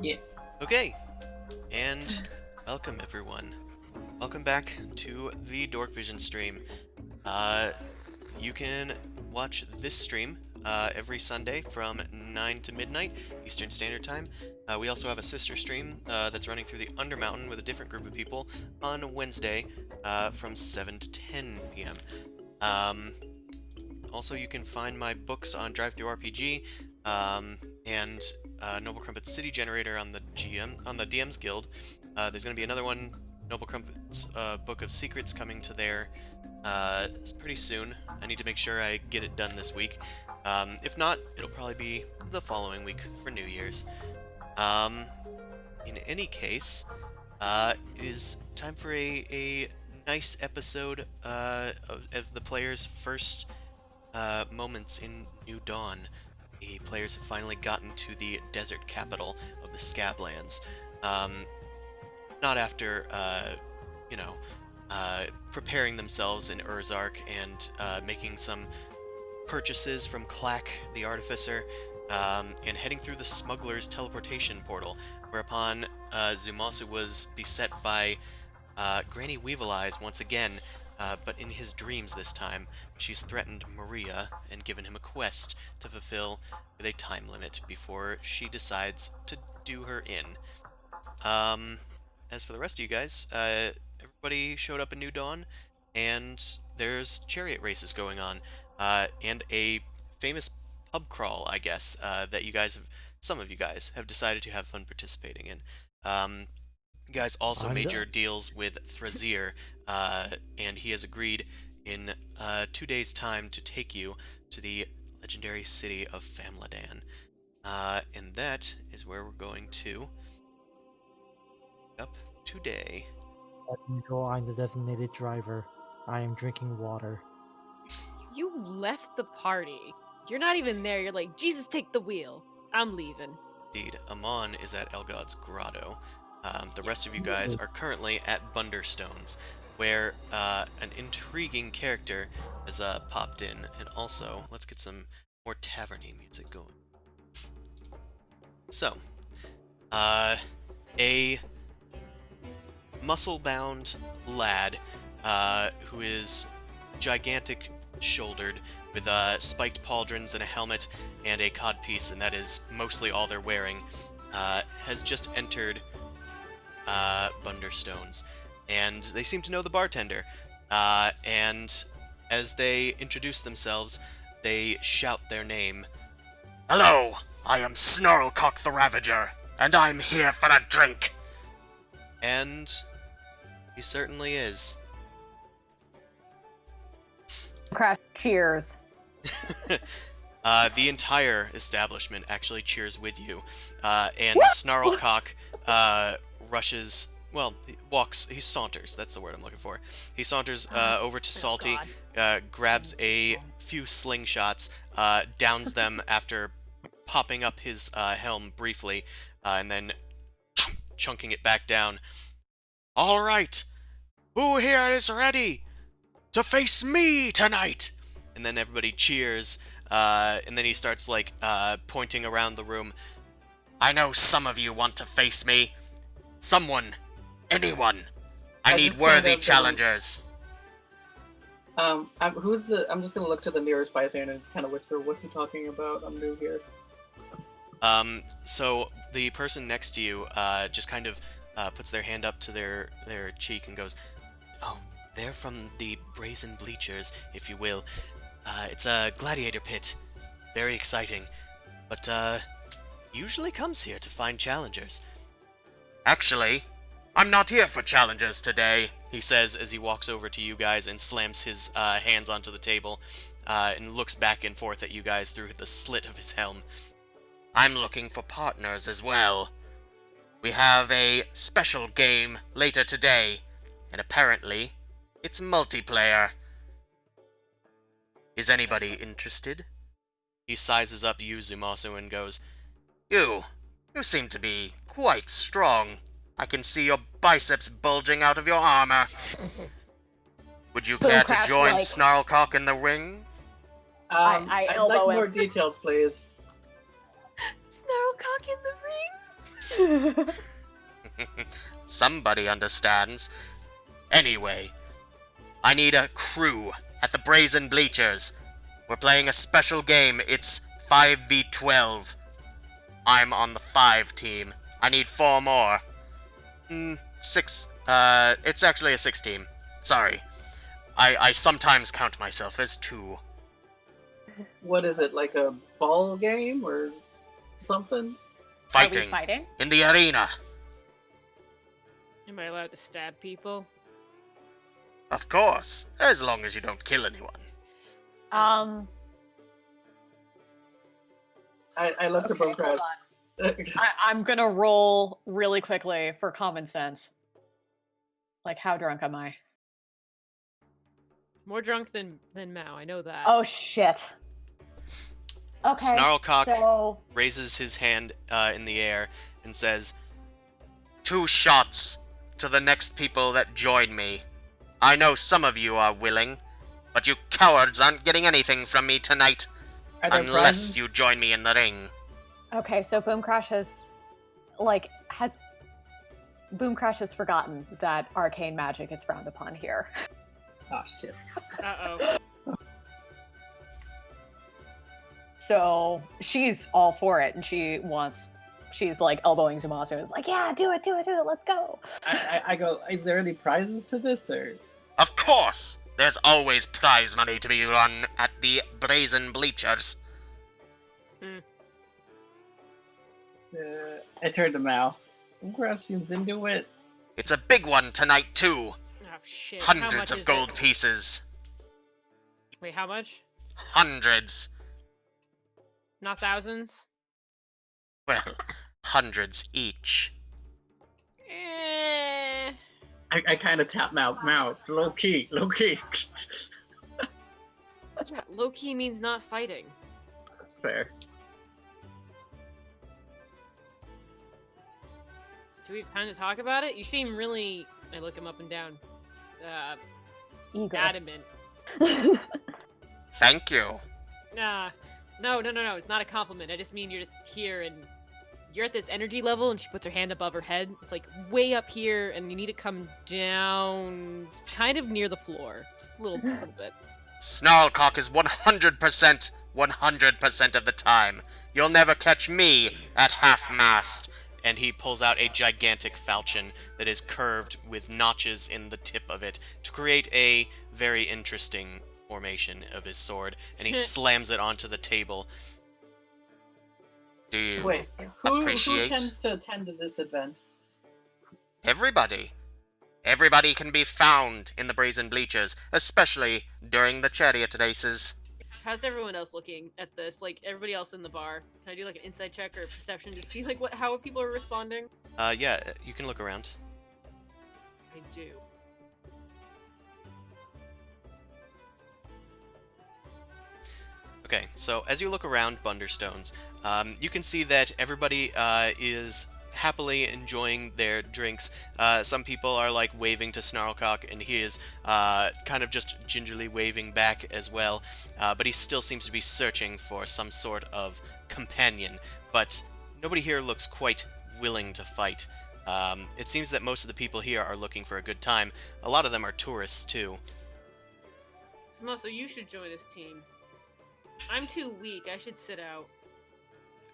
Yeah. Okay, and welcome everyone. Welcome back to the Dorkvision stream. You can watch this stream every Sunday from 9 to midnight Eastern Standard Time. We also have a sister stream that's running through the Undermountain with a different group of people on Wednesday from 7 to 10 p.m. Um, Also, you can find my books on Drive-Thru RPG, and Noble Crumpet's City Generator on the DM's Guild. There's going to be another one, Noble Crumpet's Book of Secrets, coming to there pretty soon. I need to make sure I get it done this week. If not, it'll probably be the following week for New Year's. Um, in any case, it is time for a nice episode of the players' first moments in New Dawn. The players have finally gotten to the desert capital of the Scablands. Um, Not after, you know, preparing themselves in Urzark and making some purchases from Clack, the Artificer, and heading through the Smuggler's teleportation portal, whereupon Zumasu was beset by Granny Weevil Eyes once again, but in his dreams this time. She's threatened Maria and given him a quest to fulfill with a time limit before she decides to do her in. Um, as for the rest of you guys, everybody showed up in New Dawn, and there's chariot races going on, and a famous pub crawl, I guess, that some of you guys have decided to have fun participating in. You guys also I'm made the your deals with Thrazir, and he has agreed in 2 days' time to take you to the legendary city of Famladan. And that is where we're going to up today. as usual, I'm the designated driver. I am drinking water. You left the party. You're not even there. You're like, Jesus, take the wheel. I'm leaving. Indeed, Amon is at Elgod's Grotto. The rest of you guys are currently at Bunderstones, where an intriguing character has popped in. And also, let's get some more taverny music going. So, a muscle-bound lad who is gigantic-shouldered with spiked pauldrons and a helmet and a codpiece, and that is mostly all they're wearing, has just entered Bunderstones, and they seem to know the bartender. And as they introduce themselves, they shout their name. Hello, I am Snarlcock the Ravager, and I'm here for a drink. And he certainly is. Crash cheers. The entire establishment actually cheers with you, and Snarlcock rushes. Well, he saunters. That's the word I'm looking for. He saunters over to Salty, grabs a few slingshots, downs them after popping up his helm briefly, and then chunking it back down. All right, who here is ready to face me tonight? And then everybody cheers, and then he starts, like, pointing around the room. I know some of you want to face me. Someone. Anyone. I need just worthy kind of, challengers. I'm just gonna look to the nearest bystander and just kind of whisper, "What's he talking about? I'm new here." So the person next to you, just kind of, puts their hand up to their cheek and goes, "Oh, they're from the Brazen Bleachers, if you will. It's a gladiator pit. Very exciting. But, usually comes here to find challengers." Actually, I'm not here for challengers today. He says as he walks over to you guys and slams his hands onto the table, and looks back and forth at you guys through the slit of his helm. I'm looking for partners as well. We have a special game later today, and apparently, it's multiplayer. Is anybody interested? He sizes up you, Zumasu, and goes, You seem to be quite strong. I can see your biceps bulging out of your armor. Would you care to Boomcraft, join like- Snarlcock in the ring? I I'd elbow like him. more details, please. Snarlcock in the ring? Somebody understands. Anyway, I need a crew at the Brazen Bleachers. We're playing a special game. It's 5v12. I'm on the 5 team. I need 4 more. 6. It's actually a 6 team. Sorry. I sometimes count myself as 2. What is it, like a ball game or something? Fighting. Fighting? In the arena. Am I allowed to stab people? Of course. As long as you don't kill anyone. I looked Okay, at Bone Crash. I'm gonna roll really quickly for common sense. Like, how drunk am I? More drunk than Mao, I know that. Oh, shit. Okay, Snarlcock so... raises his hand in the air and says, 2 shots to the next people that join me. I know some of you are willing, but you cowards aren't getting anything from me tonight. Are there Unless prizes? you join me in the ring. Okay, so Boom Crash has forgotten that arcane magic is frowned upon here. Oh, shit. Uh-oh. So she's all for it, and she's like elbowing Zamasu and is like, yeah, do it, let's go. I go, is there any prizes to this, or? Of course! There's always prize money to be won at the Brazen Bleachers. I turned to Mal. Bone Crash seems into it. It's a big one tonight, too. Oh, shit. How much Hundreds of is gold it? pieces. Wait, how much? Hundreds. Not thousands? Well, hundreds each. Eh. I kind of tap Mal. Low key. Yeah, low-key means not fighting. That's fair. Do we have time to talk about it? You seem really... I look him up and down. Eager. Adamant. Thank you. Nah. No. It's not a compliment. I just mean you're just here and you're at this energy level, and she puts her hand above her head. It's like way up here, and you need to come down kind of near the floor. Just a little bit. Snarlcock is 100% of the time. You'll never catch me at half-mast. and he pulls out a gigantic falchion that is curved with notches in the tip of it to create a very interesting formation of his sword, and he slams it onto the table. Do you Wait, who appreciate? tends to attend to this event? Everybody. Everybody can be found in the Brazen Bleachers, especially during the chariot races. How's everyone else looking at this? Like, everybody else in the bar. Can I do, like, an insight check or a perception to see, like, how people are responding? Yeah, you can look around. I do. Okay, so as you look around Bunderstones, you can see that everybody is happily enjoying their drinks. Some people are like waving to Snarlcock, and he is kind of just gingerly waving back as well, but he still seems to be searching for some sort of companion, but nobody here looks quite willing to fight. It seems that most of the people here are looking for a good time. A lot of them are tourists too. So you should join this team. I'm too weak. I should sit out.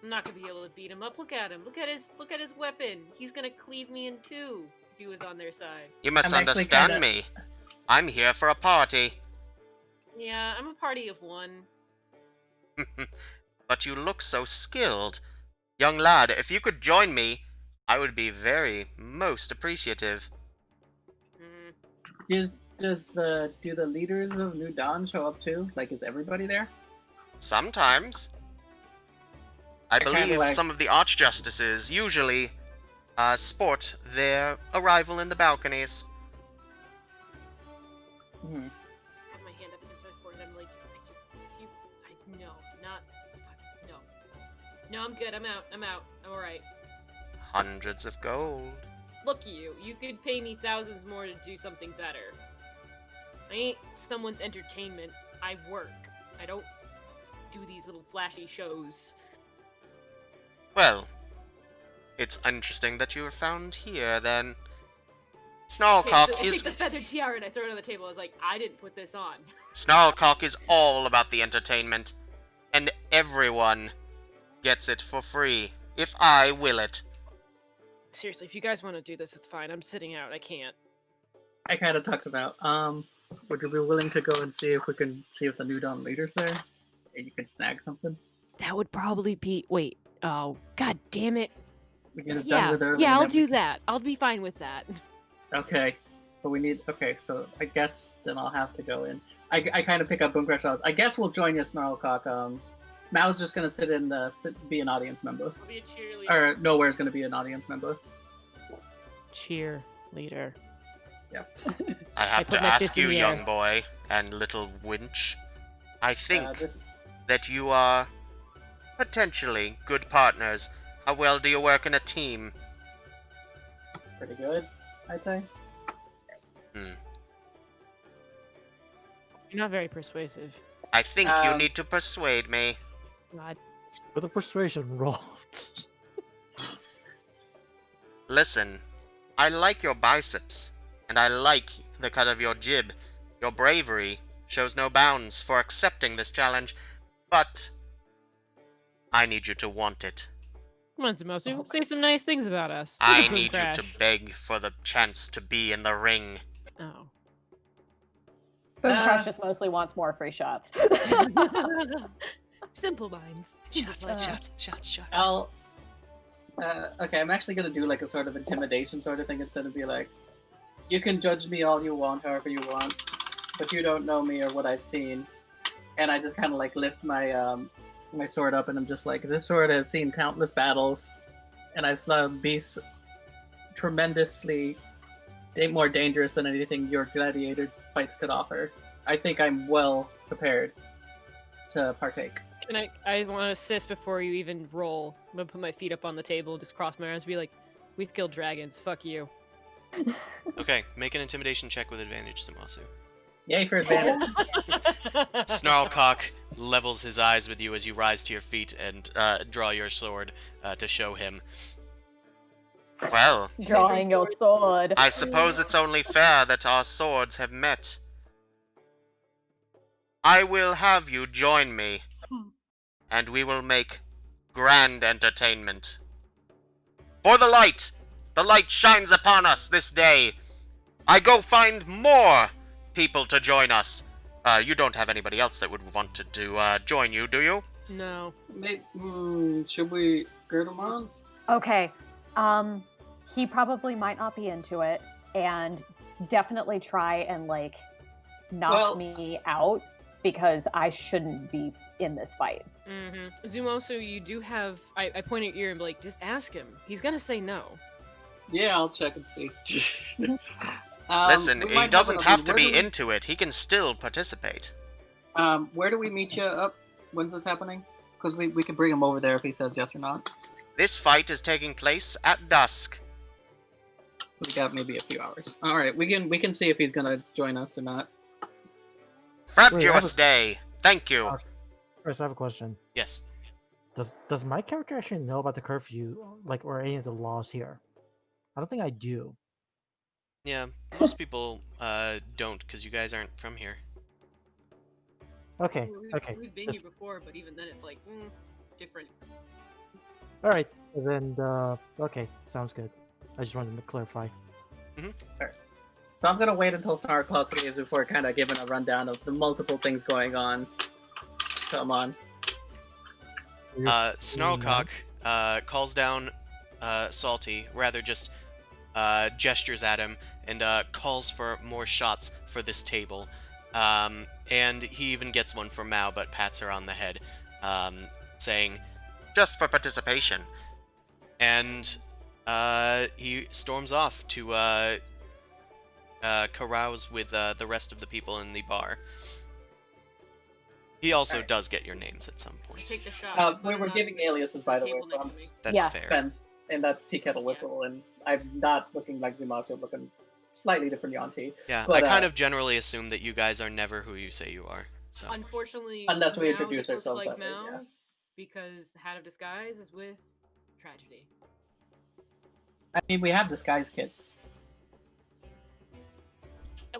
I'm not gonna be able to beat him up. Look at him. Look at his weapon. He's gonna cleave me in two if he was on their side. You must I'm actually understand kinda- me. I'm here for a party. Yeah, I'm a party of one. But you look so skilled. Young lad, if you could join me, I would be most appreciative. Mm. Do the leaders of New Dawn show up too? Like, is everybody there? Sometimes. I kinda believe like- some of the archjustices usually sport their arrival in the balconies. Hmm. Just have my hand up against my forehead. I'm like, no, not, no. No, I'm good. I'm out. I'm alright. Hundreds of gold. Look, you could pay me thousands more to do something better. I ain't someone's entertainment. I work. I don't do these little flashy shows. Well, it's interesting that you were found here, then. I Snarlcock take is the feathered tiara and I throw it on the table. I was like, I didn't put this on. Snarlcock is all about the entertainment, and everyone gets it for free, if I will it. Seriously, if you guys want to do this, it's fine. I'm sitting out. I can't. I kind of talked about. Would you be willing to go and see if we can see if the new Dawn leader's there? And you can snag something. That would probably be. Wait. Oh, god damn it. We get it Yeah, done with early. yeah, and I'll then we do can- that. I'll be fine with that. Okay, but we need. Okay, so I guess then I'll have to go in. I kind of pick up Boomcrash. I guess we'll join you, Snarlcock. Mao's just gonna be an audience member. I'll be a cheerleader. Or Nowhere's gonna be an audience member. Cheerleader. Yeah. I have put to my ask fist in you, the young air. boy and little winch. I think Just that you are potentially good partners. How well do you work in a team? pretty good, I'd say. Hmm. You're not very persuasive. I think you Um, need to persuade me. God. With a persuasion roll. Listen, I like your biceps, and I like the cut of your jib. Your bravery shows no bounds for accepting this challenge, but I need you to want it. Come on, Samosu. Say some nice things about us. I Boom need you crash. to beg for the chance to be in the ring. Oh. Boom Uh, Crush just mostly wants more free shots. Simple minds. Simple minds. shots. I'll. Okay, I'm actually gonna do like a sort of intimidation sort of thing instead of be like, you can judge me all you want, however you want, but you don't know me or what I've seen. And I just kind of like lift my my sword up, and I'm just like, this sword has seen countless battles, and I've slain beasts tremendously more dangerous than anything your gladiator fights could offer. I think I'm well prepared to partake. Can I want to assist before you even roll. I'm gonna put my feet up on the table, just cross my arms, and be like, "We've killed dragons. Fuck you." Okay, make an intimidation check with advantage, Samasu. Yay for advantage. Snarlcock levels his eyes with you as you rise to your feet and draw your sword to show him. Well, Drawing your sword. I suppose it's only fair that our swords have met. I will have you join me, and we will make grand entertainment. For the light! The light shines upon us this day. I go find more people to join us. You don't have anybody else that would want to join you, do you? No. Should we gird him on? Okay. He probably might not be into it, and definitely try and like knock Well- me out because I shouldn't be in this fight. Mm-hmm. Zumosu, you do have. I point at your ear and be like, just ask him. He's gonna say no. Yeah, I'll check and see. Listen, we he might doesn't a- have to where do be we- into it. He can still participate. Where do we meet you up? When's this happening? Because we could bring him over there if he says yes or not. This fight is taking place at dusk. So we got maybe a few hours. All right, we can see if he's gonna join us or not. Frabjous Day. Thank you. Chris, I have a question. Yes. Does my character actually know about the curfew, like, or any of the laws here? I don't think I do. Yeah, most people don't, because you guys aren't from here. Okay, okay. We've been Just- here before, but even then, it's like different. All right, then. Okay, sounds good. I just wanted to clarify. So I'm gonna wait until Snarlclaw leaves before kind of giving a rundown of the multiple things going on. Come on. Snarlcock calls down Salty, rather just gestures at him and calls for more shots for this table. And he even gets one for Mao, but pats her on the head, saying, Just for participation. and he storms off to carouse with the rest of the people in the bar. He also Alright. does get your names at some point. Take the shot. We're giving aliases, by the way, Table so I'm next to me. That's Yes. fair. Ben, and that's Tea Kettle Whistle, and I'm not looking like Zumasu, I'm looking slightly different Yanti. Yeah, But, I kind of generally assume that you guys are never who you say you are. So Unfortunately, Unless we Mao introduce just looks ourselves like that way, Mao, yeah. because the Hat of Disguise is with Tragedy. I mean, we have disguise kits.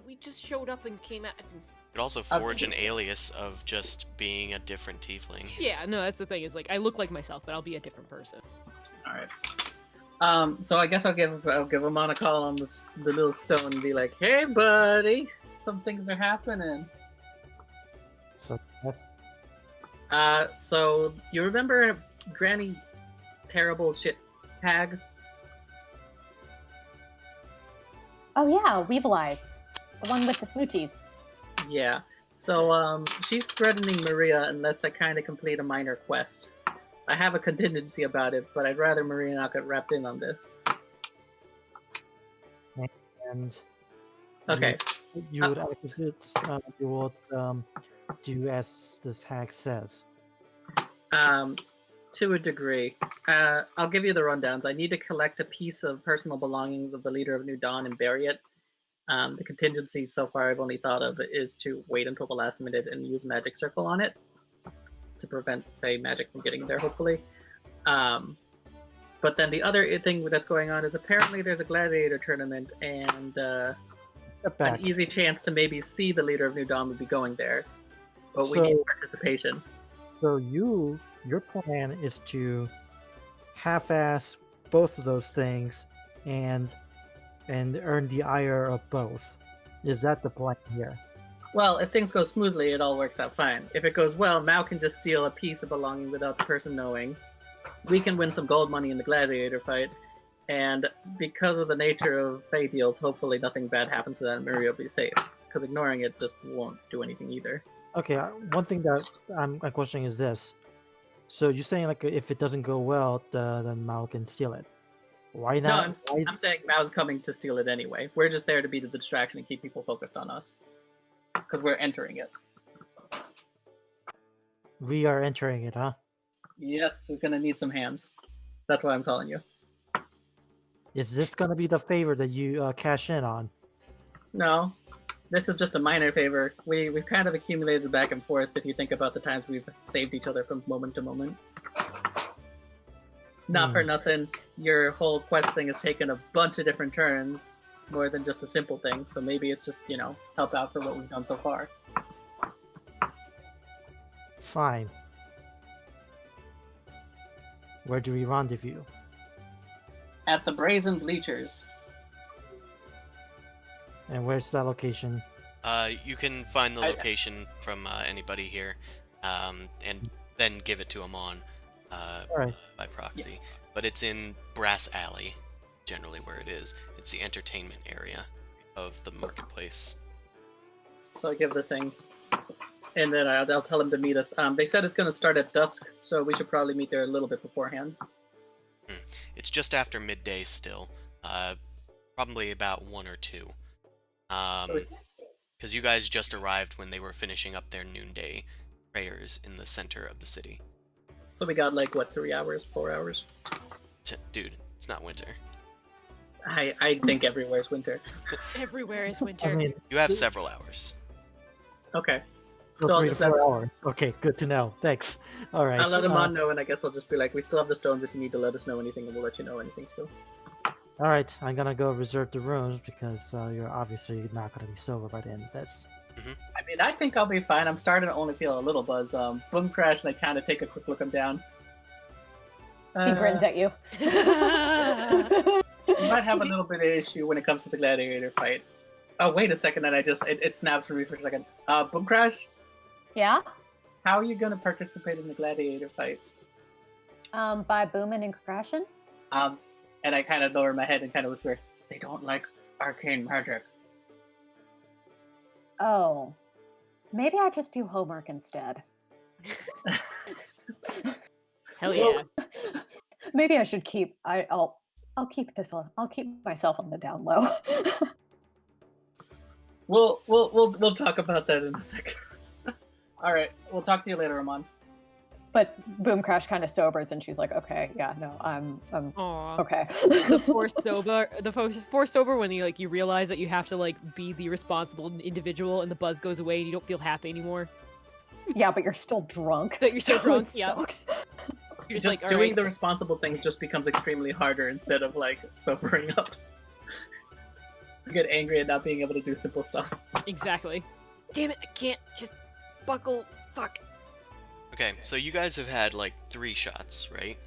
We just showed up and came out. You could also forge an alias of just being a different tiefling. Yeah, no, that's the thing. Is like I look like myself, but I'll be a different person. All right. So I guess I'll give him on a call on the little stone and be like, "Hey, buddy, some things are happening." So So you remember Granny Terrible Shit Hag? Oh yeah, Weevil Eyes. The one with the smoochies. Yeah. So she's threatening Maria unless I kind of complete a minor quest. I have a contingency about it, but I'd rather Maria not get wrapped in on this. and Okay. you would you would do as this hag says. To a degree. I'll give you the rundowns. I need to collect a piece of personal belongings of the leader of New Dawn and bury it. The contingency so far I've only thought of is to wait until the last minute and use magic circle on it to prevent the magic from getting there, hopefully. But then the other thing that's going on is apparently there's a gladiator tournament, and an easy chance to maybe see the leader of New Dawn would be going there. But we need participation. So your plan is to half-ass both of those things and earn the ire of both. Is that the plan here? Well, if things go smoothly, it all works out fine. If it goes well, Mao can just steal a piece of belonging without the person knowing. We can win some gold money in the gladiator fight. And because of the nature of Fey deals, hopefully nothing bad happens to that and Maria will be safe. Because ignoring it just won't do anything either. Okay, one thing that I'm questioning is this. So you're saying like if it doesn't go well, then Mao can steal it. Why not? No, I'm saying Mao's coming to steal it anyway. We're just there to be the distraction and keep people focused on us. Because we're entering it. We are entering it, huh? Yes, we're gonna need some hands. That's why I'm telling you. Is this gonna be the favor that you cash in on? No. This is just a minor favor. We've kind of accumulated back and forth if you think about the times we've saved each other from moment to moment. Not for nothing, your whole quest thing has taken a bunch of different turns, more than just a simple thing, so maybe it's just, help out for what we've done so far. Fine. Where do we rendezvous? At the Brazen Bleachers. And where's that location? You can find the location from anybody here, and then give it to him on by proxy. Yeah. But it's in Brass Alley, generally where it is. It's the entertainment area of the marketplace. So I give the thing, and then I'll tell him to meet us. They said it's going to start at dusk, so we should probably meet there a little bit beforehand. It's just after midday still, probably about 1 or 2. Because you guys just arrived when they were finishing up their noonday prayers in the center of the city. So we got 3 hours, 4 hours? Dude, it's not winter. I think everywhere's winter. Everywhere is winter. I mean, you have several hours. Okay. So 3 to 4 hours. Okay, good to know. Thanks. All right. I'll let him on know, and I guess I'll just be like, we still have the stones if you need to let us know anything, and we'll let you know anything too. All right, I'm gonna go reserve the rooms because you're obviously not gonna be sober by the end of this. Mm-hmm. I mean, I think I'll be fine. I'm starting to only feel a little buzz. Boom crash, and I kind of take a quick look him down. She grins at you. You might have a little bit of issue when it comes to the gladiator fight. Oh, wait a second, and it snaps for me for a second. Boom crash? Yeah? How are you gonna participate in the gladiator fight? By booming and crashing? And I kind of lower my head and kind of whisper, they don't like arcane magic. Oh. Maybe I just do homework instead. Hell yeah. Maybe I should keep I'll keep this on. I'll keep myself on the down low. We'll talk about that in a second. All right, we'll talk to you later, Ramon. But Boom Crash kind of sobers, and she's like, "Okay, yeah, no, I'm Aww. okay." The forced sober when you realize that you have to be the responsible individual, and the buzz goes away, and you don't feel happy anymore. Yeah, but you're still drunk. But you're still drunk. Yeah. You're just, just like, doing alright. the responsible things just becomes extremely harder instead of like sobering up. You get angry at not being able to do simple stuff. Exactly. Damn it, I can't just buckle. Fuck. Okay, so you guys have had like 3 shots, right?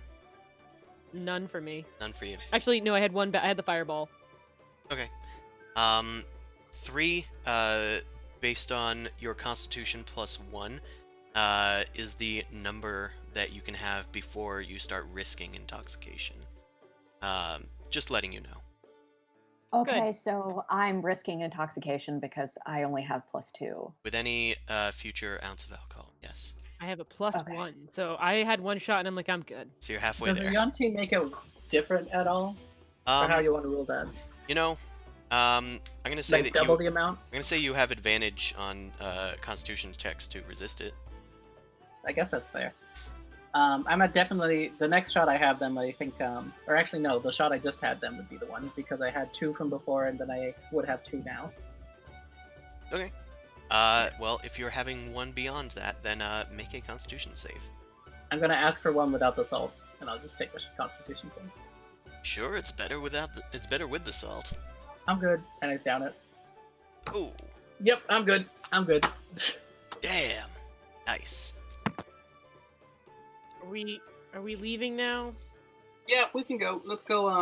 None for me. None for you. Actually, no, I had one. I had the fireball. Okay. 3, based on your Constitution plus 1, is the number that you can have before you start risking intoxication. Just letting you know. Okay, so I'm risking intoxication because I only have +2. With any future ounce of alcohol, yes. I have a +1, Okay. so I had one shot and I'm like, I'm good. So you're halfway Does there. a Yuan-Ti make it different at all? Or how you want to rule that? You know, I'm gonna say Like that double you. the amount? I'm gonna say you have advantage on Constitution checks to resist it. I guess that's fair. I'm at definitely the next shot I have them. I think, or actually no, the shot I just had them would be the one because I had 2 from before, and then I would have 2 now. Okay. Well, if you're having one beyond that, then make a Constitution save. I'm gonna ask for one without the salt, and I'll just take the Constitution save. Sure, it's better without. It's better with the salt. I'm good, and I down it. Ooh, Yep, I'm good. I'm good. damn, nice. Are we leaving now? Yeah, we can go. Let's go. I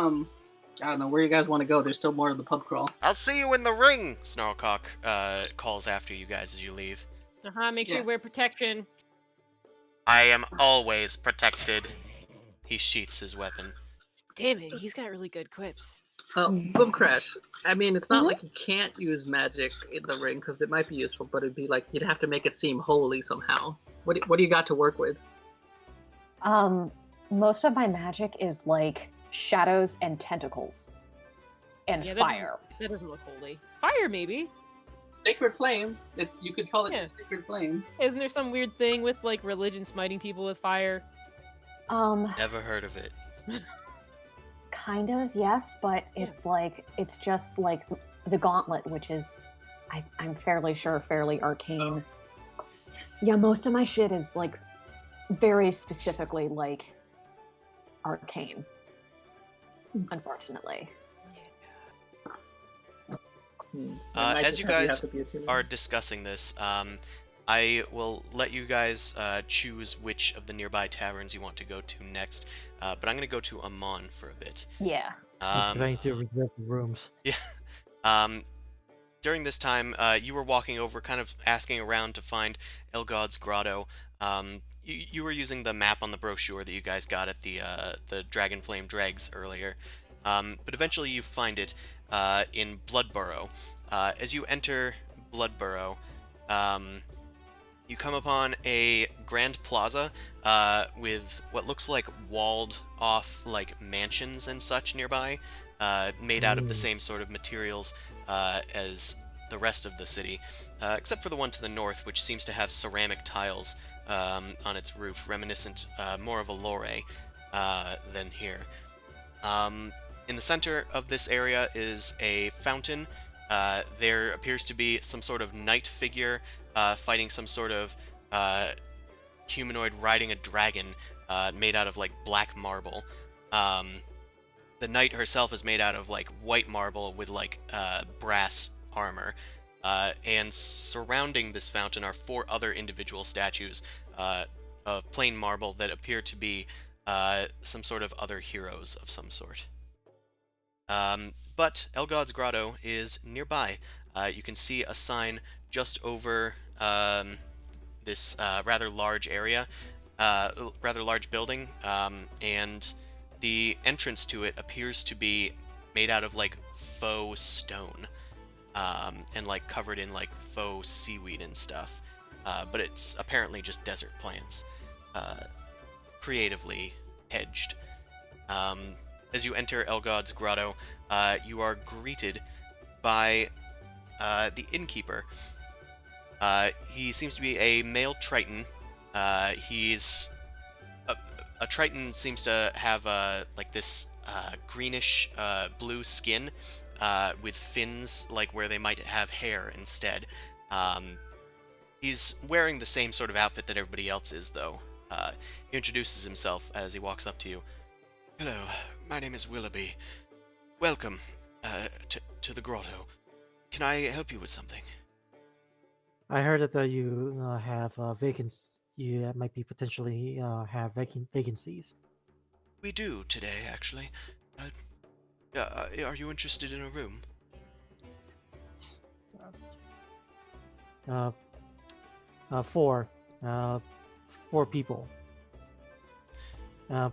don't know where you guys want to go. There's still more of the pub crawl. I'll see you in the ring. Snarlcock calls after you guys as you leave. Make sure Yeah. you wear protection. I am always protected. He sheaths his weapon. Damn it, he's got really good quips. Boom Crash. I mean, it's not Mhm. like you can't use magic in the ring because it might be useful, but it'd be like you'd have to make it seem holy somehow. What do you got to work with? Most of my magic is like shadows and tentacles and Yeah, fire. That doesn't look holy. Fire, maybe. Sacred Flame. You could call it Yeah. Sacred Flame. Isn't there some weird thing with like religion smiting people with fire? Never heard of it. Kind of, yes, but it's like it's just like the gauntlet, which is I'm fairly sure fairly arcane. Yeah, most of my shit is like very specifically like arcane. Unfortunately. As you guys are discussing this, I will let you guys choose which of the nearby taverns you want to go to next. But I'm going to go to Amon for a bit. Yeah. Because I need to reserve the rooms. Yeah. During this time, you were walking over, kind of asking around to find Elgod's Grotto. You were using the map on the brochure that you guys got at the Dragonflame Dregs earlier. But eventually you find it in Bloodburrow. As you enter Bloodburrow, you come upon a grand plaza with what looks like walled-off like mansions and such nearby, made out of the same sort of materials as the rest of the city, except for the one to the north, which seems to have ceramic tiles on its roof, reminiscent more of a lore than here. In the center of this area is a fountain. There appears to be some sort of knight figure fighting some sort of humanoid riding a dragon made out of like black marble. The knight herself is made out of like white marble with like brass armor. And surrounding this fountain are 4 other individual statues of plain marble that appear to be some sort of other heroes of some sort. But Elgod's Grotto is nearby. You can see a sign just over this rather large area, rather large building, and the entrance to it appears to be made out of like faux stone, and like covered in like faux seaweed and stuff. But it's apparently just desert plants, creatively hedged. As you enter Elgod's Grotto, you are greeted by the innkeeper. He seems to be a male Triton. He's a Triton seems to have like this greenish blue skin with fins, like where they might have hair instead. He's wearing the same sort of outfit that everybody else is, though. He introduces himself as he walks up to you. Hello, my name is Willoughby. Welcome to the grotto. Can I help you with something? I heard that you have vacancies. You might be potentially have vacancies. We do today, actually. Are you interested in a room? Four. Four people.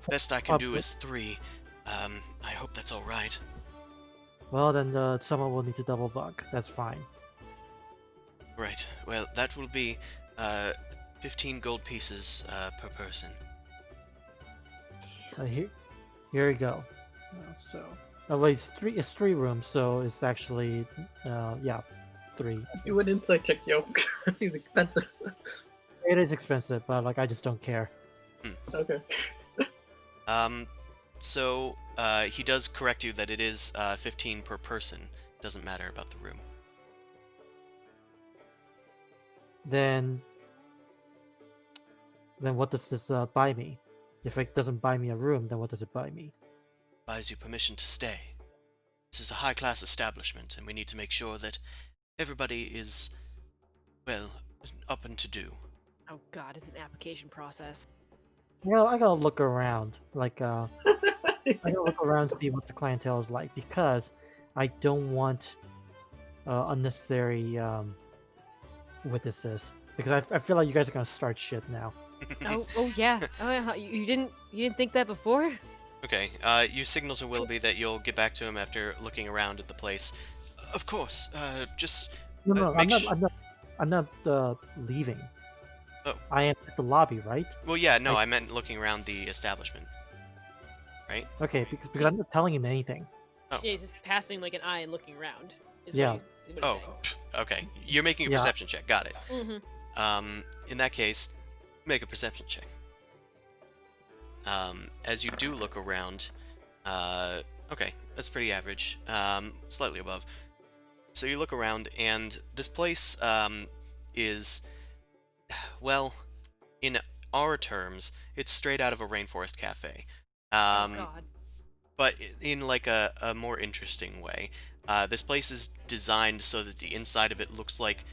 Best I can do is 3. I hope that's all right. Well, then someone will need to double bunk. That's fine. Right. Well, that will be 15 gold pieces per person. Here you go. Wait, it's 3 rooms, so it's actually, yeah, 3. Do an insight check, yo. That seems expensive. It is expensive, but like I just don't care. Okay. So he does correct you that it is 15 per person. Doesn't matter about the room. Then what does this buy me? If it doesn't buy me a room, then what does it buy me? Buys you permission to stay. This is a high-class establishment, and we need to make sure that everybody is, well, up and to do. Oh god, it's an application process. Well, I gotta look around. Like, I gotta look around to see what the clientele is like, because I don't want unnecessary witnesses. Because I feel like you guys are gonna start shit now. Oh yeah. Oh, yeah. You didn't think that before? Okay, you signal to Willoughby that you'll get back to him after looking around at the place. Of course, just No, make I'm not leaving. Oh. I am at the lobby, right? Well, yeah, no, I meant looking around the establishment. Right? Okay, because I'm not telling him anything. Oh. Yeah, he's just passing like an eye and looking around. Yeah. Oh, okay. You're making a Yeah. perception check. Got it. Mm-hmm. In that case, make a perception check. As you do look around, okay, that's pretty average. Slightly above. So you look around, and this place, is, well, in our terms, it's straight out of a rainforest cafe. Oh god. But in like a more interesting way. This place is designed so that the inside of it looks like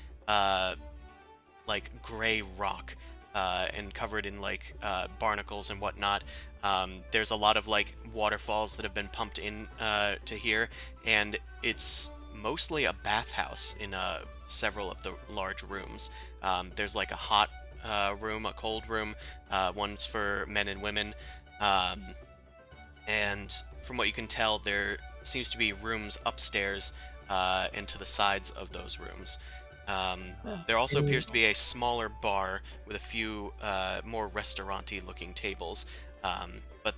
gray rock, and covered in like barnacles and whatnot. There's a lot of like waterfalls that have been pumped in to here, and it's mostly a bathhouse in several of the large rooms. There's like a hot room, a cold room, one's for men and women, and from what you can tell, there seems to be rooms upstairs and to the sides of those rooms. There also appears to be a smaller bar with a few more restaurant-y looking tables, but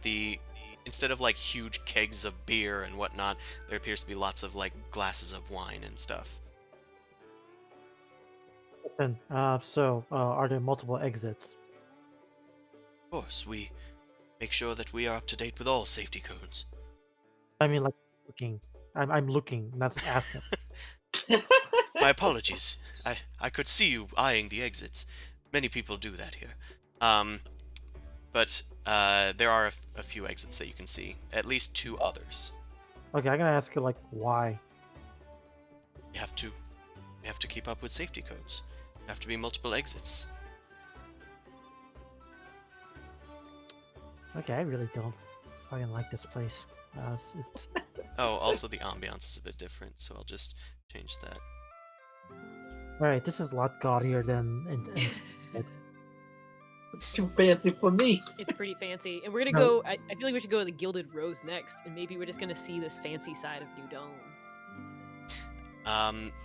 instead of like huge kegs of beer and whatnot, there appears to be lots of like glasses of wine and stuff. Then, so are there multiple exits? Of course, we make sure that we are up to date with all safety codes. I mean, like looking. I'm looking, not asking. My apologies. I could see you eyeing the exits. Many people do that here. But there are a few exits that you can see. At least 2 others. Okay, I'm gonna ask you like why. You have to keep up with safety codes. There have to be multiple exits. Okay, I really don't fucking like this place. It's Oh, also the ambiance is a bit different, so I'll just change that. Alright, this is a lot gaudier than It's too fancy for me. It's pretty fancy. And we're gonna No. go I feel like we should go to the Gilded Rose next, and maybe we're just gonna see this fancy side of New Dome.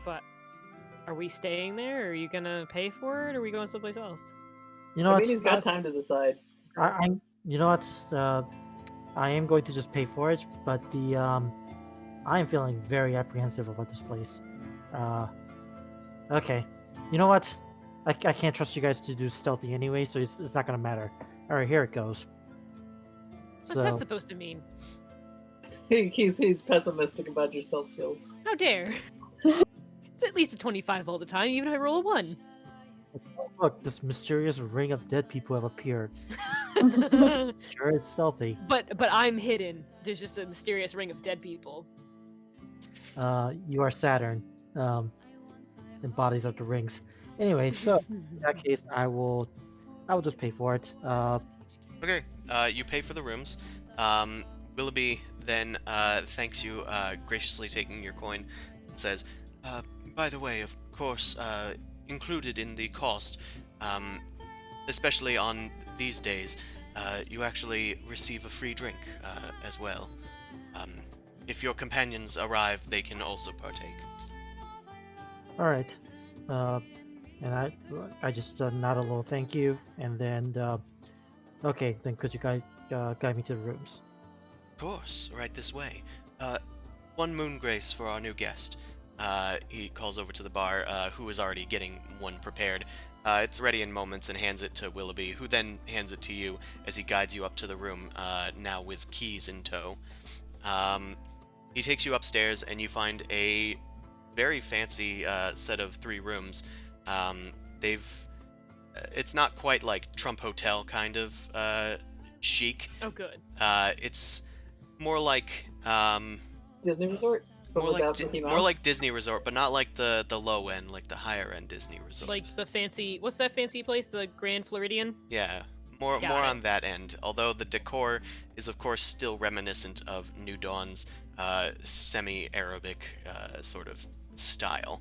But are we staying there? Or are you gonna pay for it, or are we going someplace else? you know I what? mean, he's got time to decide. I'm you know what? I am going to just pay for it, but I am feeling very apprehensive about this place. Okay. You know what? I can't trust you guys to do stealthy anyway, so it's not gonna matter. Alright, here it goes. What's that supposed to mean? He's pessimistic about your stealth skills. How dare! It's at least a 25 all the time, even if I roll a 1. Oh, look, this mysterious ring of dead people have appeared. Sure, it's stealthy. but I'm hidden. There's just a mysterious ring of dead people. You are Saturn, embodies of the rings. Anyway, so in that case, I will just pay for it. Okay, you pay for the rooms. Willoughby then thanks you, graciously taking your coin, and says, by the way, of course, included in the cost, especially on these days, you actually receive a free drink as well. If your companions arrive, they can also partake. All right, and I just nod a little thank you, and then okay, then could you guide me to the rooms? Of course, right this way. One moon grace for our new guest. He calls over to the bar, who is already getting one prepared. It's ready in moments and hands it to Willoughby, who then hands it to you as he guides you up to the room, now with keys in tow. He takes you upstairs, and you find a very fancy set of 3 rooms. It's not quite like Trump Hotel kind of chic. Oh, good. It's more like Disney Resort? But more without like Mickey more Mouse? like Disney Resort, but not like the low end, like the higher end Disney Resort. Like the fancy. What's that fancy place? The Grand Floridian. Yeah, more Got more it. on that end. Although the decor is of course still reminiscent of New Dawn's semi-Arabic sort of style.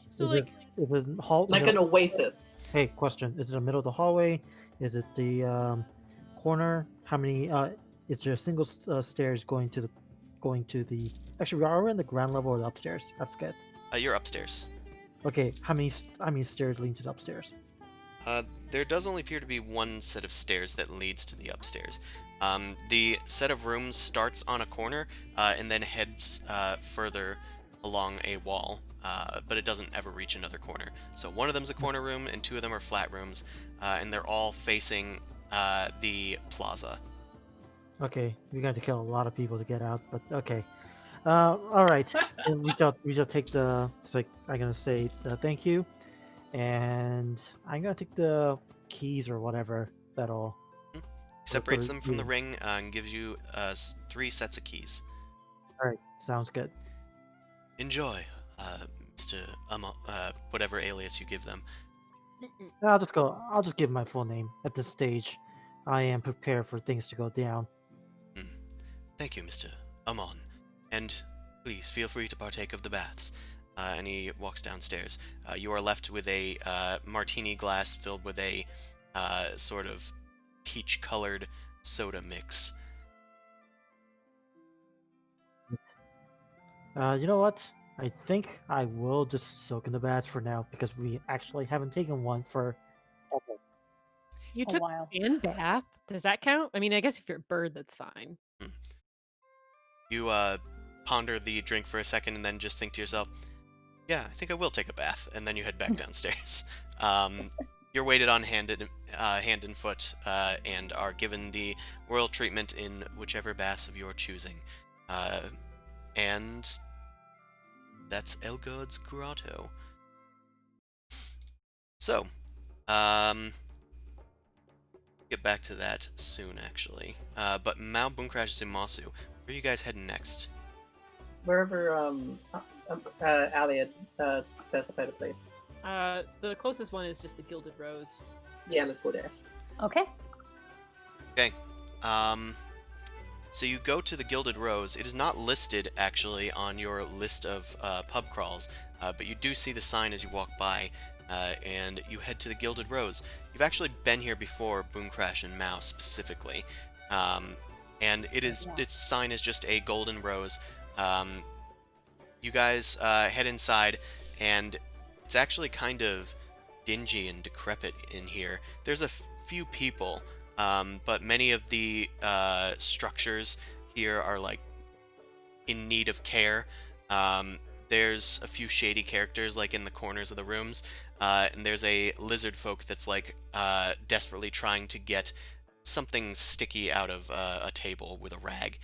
So Is like, is it hall? Like an oasis. Hey, question: is it the middle of the hallway? Is it the corner? How many? Is there a single stairs going to the? Actually, are we in the ground level or the upstairs? I forget. You're upstairs. Okay, how many stairs lead to the upstairs? There does only appear to be one set of stairs that leads to the upstairs. The set of rooms starts on a corner and then heads further along a wall, but it doesn't ever reach another corner. So one of them's a corner room, and 2 of them are flat rooms, and they're all facing the plaza. Okay, we're going to kill a lot of people to get out, but okay. All right. And we shall take the. It's like I'm gonna say thank you, and I'm gonna take the keys or whatever that'll. He separates for them from the you. ring and gives you 3 sets of keys. All right, sounds good. Enjoy, Mr. Whatever alias you give them. I'll just go. I'll just give my full name at this stage. I am prepared for things to go down. Thank you, Mr. Amon. And please feel free to partake of the baths. And he walks downstairs. You are left with a martini glass filled with a sort of peach-colored soda mix. You know what? I think I will just soak in the baths for now because we actually haven't taken one for. you A took while. a fan bath. Does that count? I mean, I guess if you're a bird, that's fine. You ponder the drink for a second and then just think to yourself, yeah, I think I will take a bath. And then you head back downstairs. You're waited on hand and foot and are given the royal treatment in whichever baths of your choosing. And that's Elgod's Grotto. So, get back to that soon, actually. But Mao Bunkrash Zumasu, where are you guys heading next? Wherever Ali had specified a place. The closest one is just the Gilded Rose. Yeah, let's go there. Okay. Okay. So you go to the Gilded Rose. It is not listed, actually, on your list of pub crawls, but you do see the sign as you walk by, and you head to the Gilded Rose. You've actually been here before, Boomcrash and Mouse specifically, and its sign is just a golden rose. You guys head inside, and it's actually kind of dingy and decrepit in here. There's a few people, but many of the structures here are like in need of care. There's a few shady characters like in the corners of the rooms, and there's a lizard folk that's like desperately trying to get something sticky out of a table with a rag.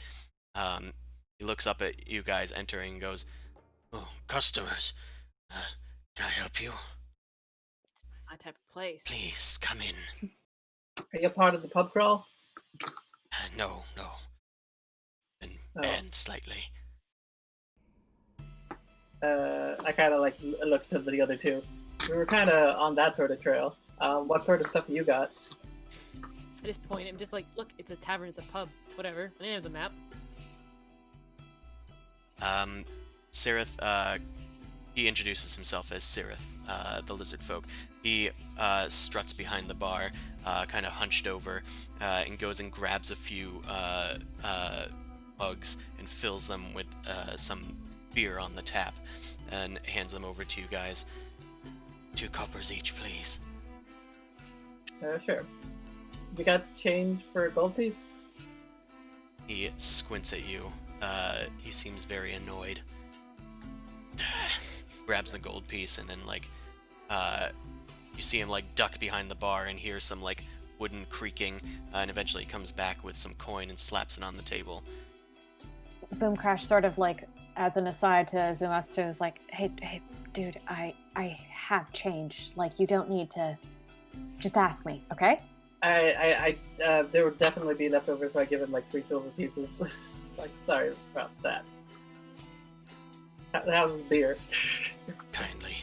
He looks up at you guys entering and goes, "Oh, customers, can I help you?" that type of place. Please, come in. Are you a part of the pub crawl? No. Oh. And slightly. I kind of like looked to the other two. We were kind of on that sort of trail. What sort of stuff you got? I just point. I'm just like, look, it's a tavern, it's a pub, whatever. I didn't have the map. Sirith, he introduces himself as Sirith, the lizard folk. He struts behind the bar, kind of hunched over, and goes and grabs a few mugs and fills them with some beer on the tap, and hands them over to you guys. 2 coppers each, please. Sure. You got change for a gold piece? He squints at you. He seems very annoyed. Grabs the gold piece and then you see him duck behind the bar and hear some wooden creaking, and eventually comes back with some coin and slaps it on the table. Boom Crash sort of as an aside to Zumaster is like, hey, dude, I have change. You don't need to. Just ask me, okay? There would definitely be leftovers, so I give him 3 silver pieces. Just sorry about that. How's the beer? Kindly.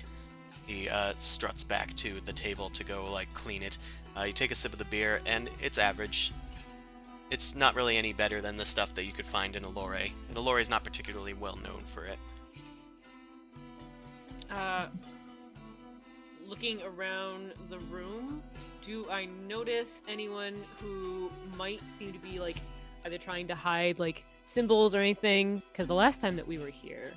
He struts back to the table to go clean it. You take a sip of the beer, and it's average. It's not really any better than the stuff that you could find in Allure, and Allure is not particularly well known for it. Looking around the room, do I notice anyone who might seem to be either trying to hide symbols or anything? Because the last time that we were here,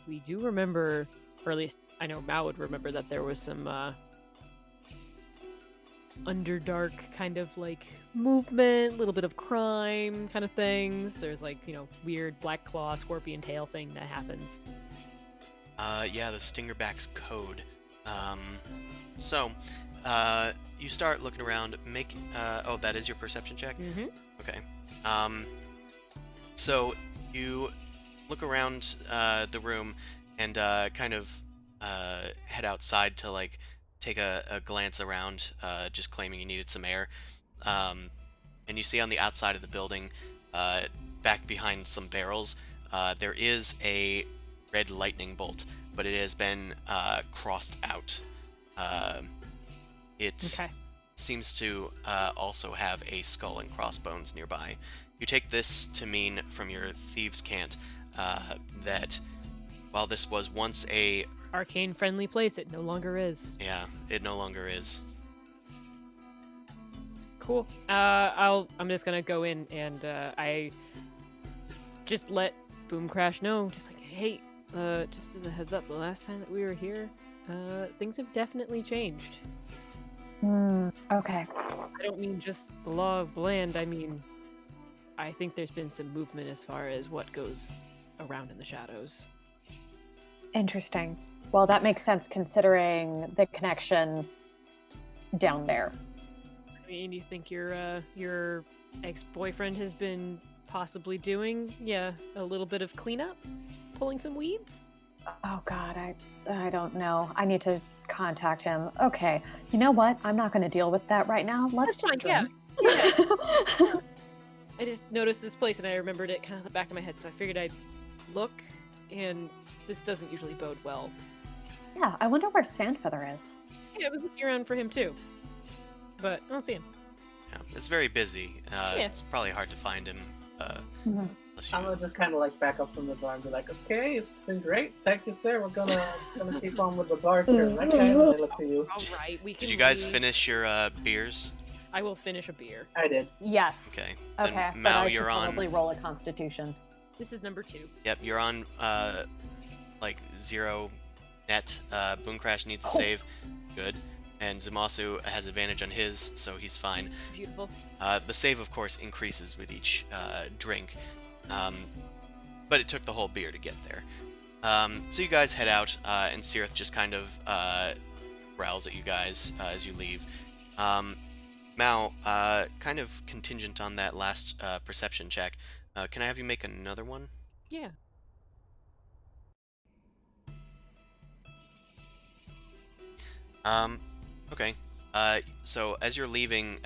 we do remember, or at least I know Mao would remember, that there was some underdark kind of movement, a little bit of crime kind of things. There's weird black claw scorpion tail thing that happens. Yeah, the Stingerback's code. So, you start looking around, oh, that is your perception check? Mm-hmm. Okay. So, you look around, the room, and, kind of, head outside to, take a glance around, just claiming you needed some air. And you see on the outside of the building, back behind some barrels, there is a red lightning bolt, but it has been crossed out. It Okay. seems to also have a skull and crossbones nearby. You take this to mean from your thieves' cant that while this was once a Arcane friendly place, it no longer is. yeah, it no longer is. Cool. I'm just gonna go in and I just let Boom Crash know, just hey, just as a heads up, the last time that we were here, things have definitely changed. Okay. I don't mean just the law of the land, I mean, I think there's been some movement as far as what goes around in the shadows. Interesting. Well, that makes sense considering the connection down there. I mean, you think your ex-boyfriend has been possibly doing, a little bit of cleanup? Pulling some weeds? Oh God, I don't know. I need to contact him. Okay, you know what? I'm not going to deal with that right now. Let's That's just fine, drink. I just noticed this place and I remembered it kind of at the back of my head, so I figured I'd look, and this doesn't usually bode well. Yeah, I wonder where Sandfeather is. Yeah, I was looking around for him too, but I don't see him. Yeah, it's very busy. Yeah. It's probably hard to find him. Unless I'm you... gonna just kind of back up from the bar and be like, okay, it's been great. Thank you, sir. We're gonna keep on with the bar turn. Right, guys? And I look to you. All right, we can. Did you guys leave. finish your beers? I will finish a beer. I did. Yes. Okay. Okay, Then but Mao, I should you're on. probably roll a Constitution. This is number 2. Yep, you're on 0 net. Boom Crash needs a save. Good. And Zamasu has advantage on his, so he's fine. Beautiful. The save, of course, increases with each drink, but it took the whole beer to get there. So you guys head out, and Sirith just kind of growls at you guys as you leave. Mao, kind of contingent on that last perception check, can I have you make another one? Yeah. Okay. So as you're leaving,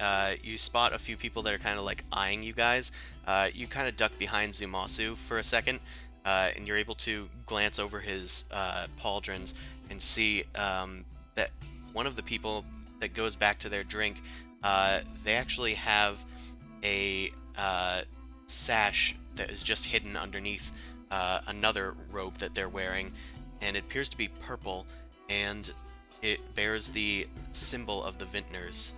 you spot a few people that are kind of like eyeing you guys. You kind of duck behind Zumasu for a second, and you're able to glance over his pauldrons and see that one of the people that goes back to their drink, they actually have a sash that is just hidden underneath another robe that they're wearing, and it appears to be purple, and it bears the symbol of the vintners,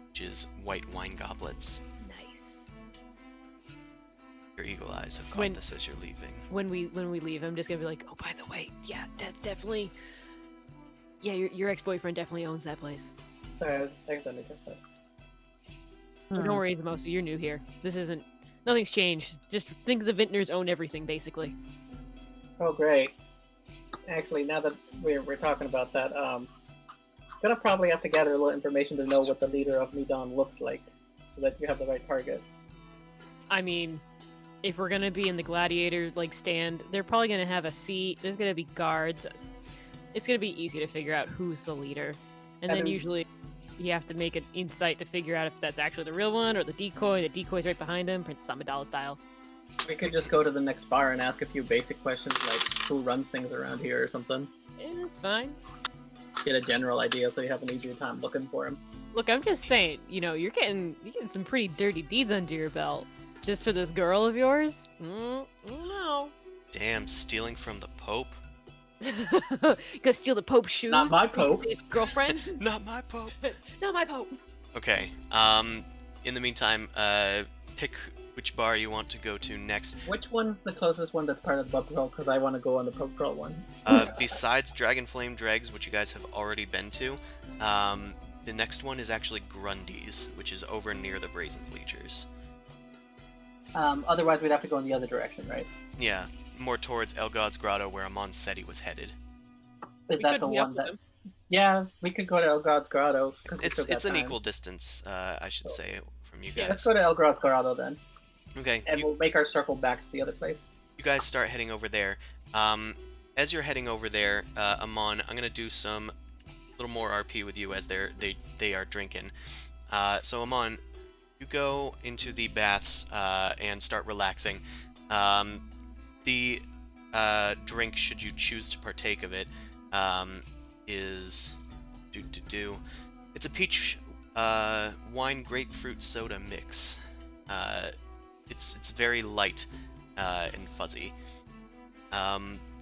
which is white wine goblets. Nice. Your eagle eyes have caught When- this as you're leaving. When we leave, I'm just gonna be like, oh, by the way, yeah, that's definitely. Yeah, your ex-boyfriend definitely owns that place. Sorry, I was understood. Oh, don't worry, Zamosu, you're new here. This isn't. Nothing's changed. Just think the vintners own everything, basically. Oh, great. Actually, now that we're talking about that, gonna probably have to gather a little information to know what the leader of Nidon looks like, so that you have the right target. I mean, if we're gonna be in the gladiator stand, they're probably gonna have a seat. There's gonna be guards. It's gonna be easy to figure out who's the leader, and then usually you have to make an insight to figure out if that's actually the real one or the decoy. The decoy's right behind him, Princess Amidala style. We could just go to the next bar and ask a few basic questions like who runs things around here or something. Yeah, that's fine. Get a general idea so you have an easier time looking for him. Look, I'm just saying, you're getting some pretty dirty deeds under your belt just for this girl of yours. I don't know. Damn, stealing from the Pope? Go steal the Pope's shoes. Not my Pope. Girlfriend. Not my Pope. Not my Pope. Okay. In the meantime, pick which bar you want to go to next. Which one's the closest one that's part of the pub crawl? Because I want to go on the pub crawl one. Besides Dragonflame Dregs, which you guys have already been to, the next one is actually Grundy's, which is over near the Brazen Bleachers. Otherwise, we'd have to go in the other direction, right? Yeah, more towards Elgod's Grotto, where Amon said he was headed. Is that the one that? Yeah, we could go to Elgod's Grotto. It's an equal distance, I should say, from you guys. Yeah, let's go to Elgod's Grotto then. Okay. And we'll make our circle back to the other place. You guys start heading over there. As you're heading over there, Amon, I'm gonna do some little more RP with you as they are drinking. So Amon, you go into the baths and start relaxing. The drink, should you choose to partake of it, is it's a peach wine grapefruit soda mix. It's very light and fuzzy,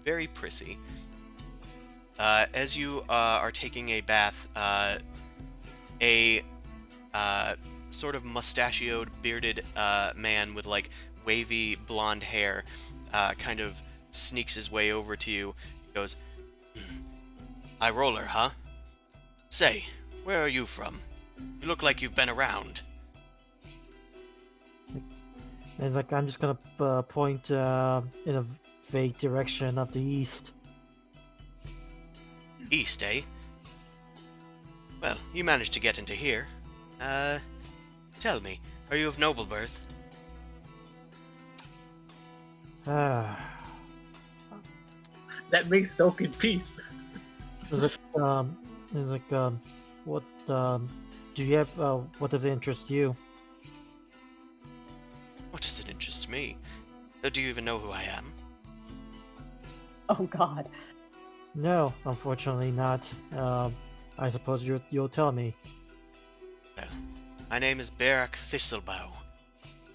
very prissy. As you are taking a bath, a sort of mustachioed, bearded man with wavy blonde hair kind of sneaks his way over to you. He goes, "High roller, huh? Say, where are you from? You look like you've been around." And I'm just gonna point in a vague direction of the east. East, eh? Well, you managed to get into here. Tell me, are you of noble birth? Ah, That makes soak in peace. what do you have? What does it interest you? What does it interest me? Do you even know who I am? Oh God. No, unfortunately not. I suppose you'll tell me. Well, my name is Barak Thistlebough.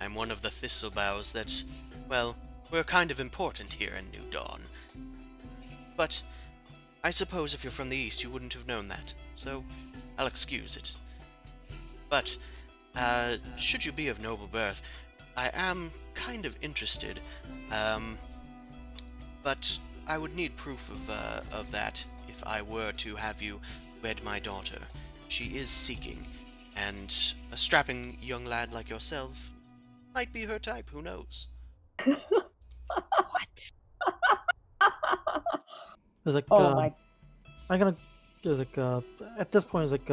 I'm one of the Thistleboughs that, well, we're kind of important here in New Dawn. But I suppose if you're from the East, you wouldn't have known that, so I'll excuse it. But, should you be of noble birth, I am kind of interested, but I would need proof of that if I were to have you wed my daughter. She is seeking, and a strapping young lad like yourself might be her type, who knows? What? It's like, Oh my. I'm gonna. It's at this point, it's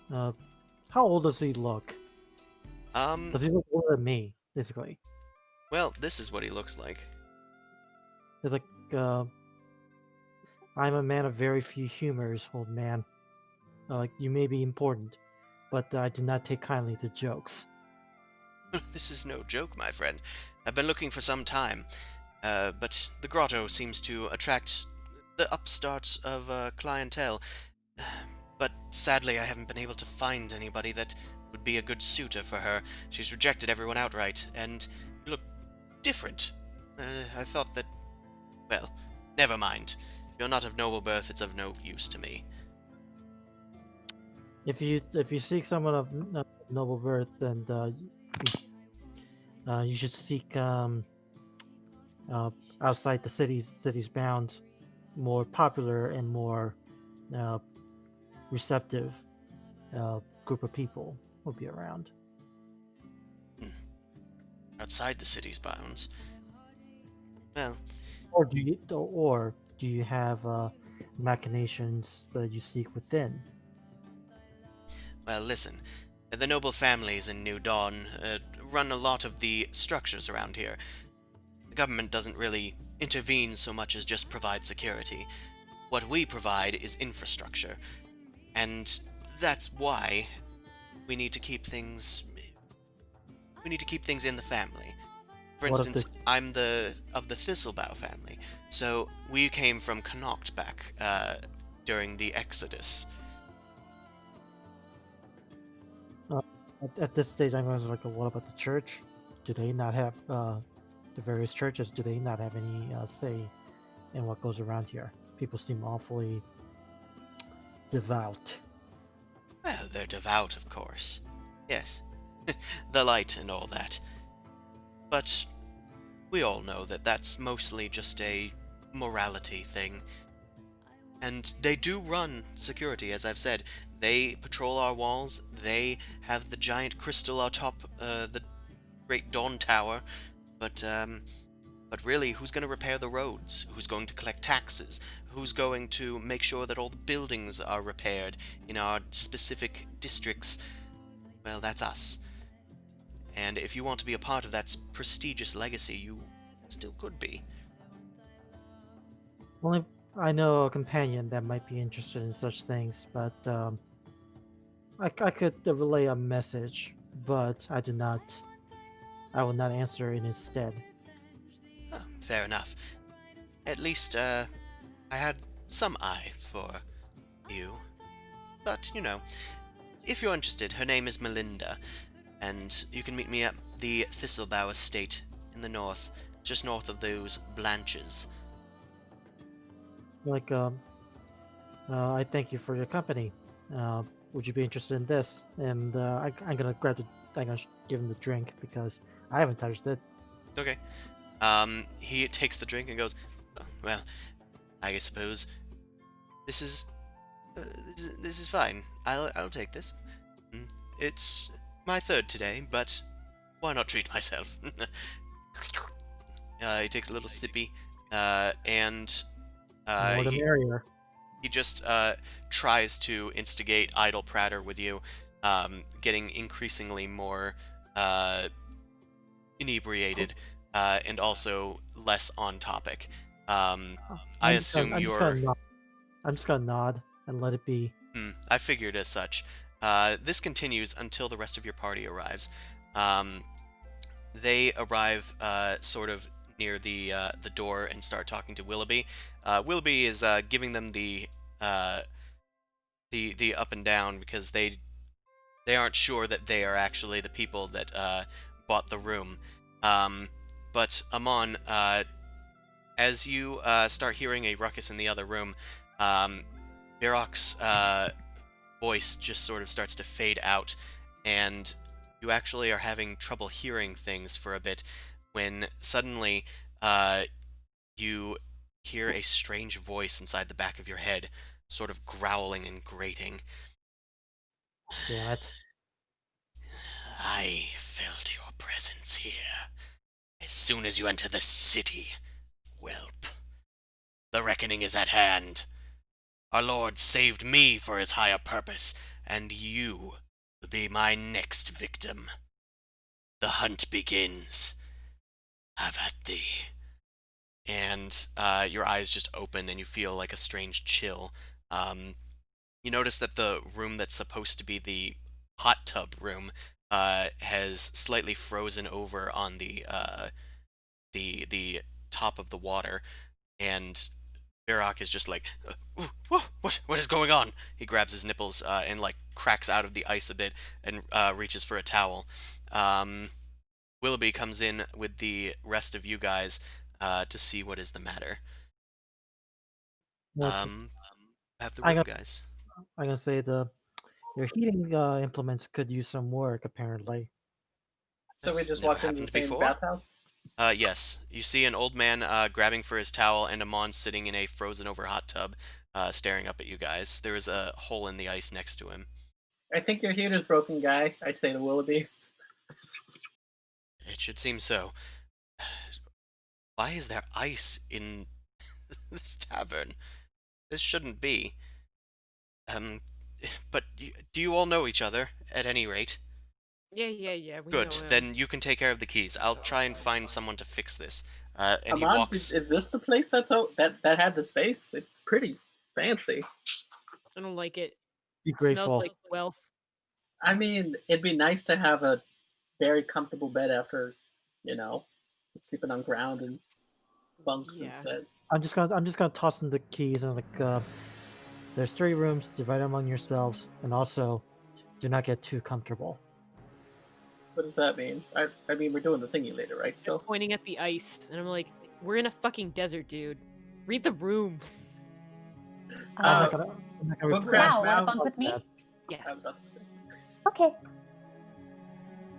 how old does he look? Does he look older than me, basically? Well, this is what he looks like. It's I'm a man of very few humors, old man. You may be important, but I do not take kindly to jokes. This is no joke, my friend. I've been looking for some time, but the grotto seems to attract the upstarts of clientele. But sadly, I haven't been able to find anybody that would be a good suitor for her. She's rejected everyone outright, and you look different. I thought that. Well, never mind. If you're not of noble birth, it's of no use to me. If you seek someone of noble birth, then you should seek outside the city's bound, more popular and more uh, receptive group of people will be around. Outside the city's bounds. Well, Or do you have machinations that you seek within? well, listen. The noble families in New Dawn run a lot of the structures around here. The government doesn't really intervene so much as just provide security. What we provide is infrastructure, and that's why we need to keep things. We need to keep things in the family. For What if instance, I'm of the Thistlebough family, so we came from Connacht back during the Exodus. At this stage, I'm going to like, what about the church? Do they not have the various churches? Do they not have any say in what goes around here? People seem awfully devout. Well, they're devout, of course. Yes, the light and all that. But we all know that that's mostly just a morality thing. And they do run security, as I've said. They patrol our walls. They have the giant crystal atop the Great Dawn Tower. But really, who's going to repair the roads? Who's going to collect taxes? Who's going to make sure that all the buildings are repaired in our specific districts? Well, that's us. And if you want to be a part of that prestigious legacy, you still could be. Well, I know a companion that might be interested in such things, but I could relay a message, but I do not. I will not answer in his stead. Oh, fair enough. At least, I had some eye for you. But, you know, if you're interested, her name is Melinda, and you can meet me at the Thistlebough estate in the north, just north of those Blanches. Like, I thank you for your company. Would you be interested in this? And I'm gonna give him the drink because I haven't touched it. Okay. He takes the drink and goes, "Oh, well, I suppose this is this is fine. I'll take this. It's my third today, but why not treat myself?" He takes a little sippy, and More the merrier. he just tries to instigate idle pratter with you, getting increasingly more inebriated, and also less on topic. I assume you're. I'm just gonna nod and let it be. I figured as such. This continues until the rest of your party arrives. They arrive sort of near the door and start talking to Willoughby. Willoughby is giving them the up and down because they aren't sure that they are actually the people that bought the room. But Amon, as you start hearing a ruckus in the other room, Birok's voice just sort of starts to fade out, and you actually are having trouble hearing things for a bit when suddenly you hear a strange voice inside the back of your head, sort of growling and grating. Damn it. I felt your presence here as soon as you enter the city, whelp. The reckoning is at hand. Our Lord saved me for his higher purpose, and you will be my next victim. The hunt begins. Have at thee. And your eyes just open and you feel like a strange chill. You notice that the room that's supposed to be the hot tub room has slightly frozen over on the top of the water, and Barak is just like, what is going on? He grabs his nipples and like cracks out of the ice a bit and reaches for a towel. Willoughby comes in with the rest of you guys to see what is the matter. Okay. Have the I'm room, gonna, guys. I'm gonna say your heating implements could use some work, apparently. So we That's just never walked into the happened same before. bathhouse? Yes. You see an old man grabbing for his towel and Amon sitting in a frozen over hot tub, staring up at you guys. There is a hole in the ice next to him. I think your heater's broken, guy, I'd say to Willoughby. It should seem so. Why is there ice in this tavern? This shouldn't be. But do you all know each other, at any rate? Yeah. We Good, know him. then you can take care of the keys. I'll try and find someone to fix this. And he Amon, walks... is this the place that had the space? It's pretty fancy. I don't like it. Be Smells grateful. like wealth. I mean, it'd be nice to have a very comfortable bed after, sleeping on ground and bunks Yeah. instead. I'm just gonna toss in the keys and like there's 3 rooms, divide them among yourselves, and also do not get too comfortable. What does that mean? I mean, we're doing the thingy later, right? They're Still. pointing at the ice, and I'm like, we're in a fucking desert, dude. Read the room. I'm not Uh, gonna we'll reply crash Wow, wanna now. bunk with me? that. Yes. Okay.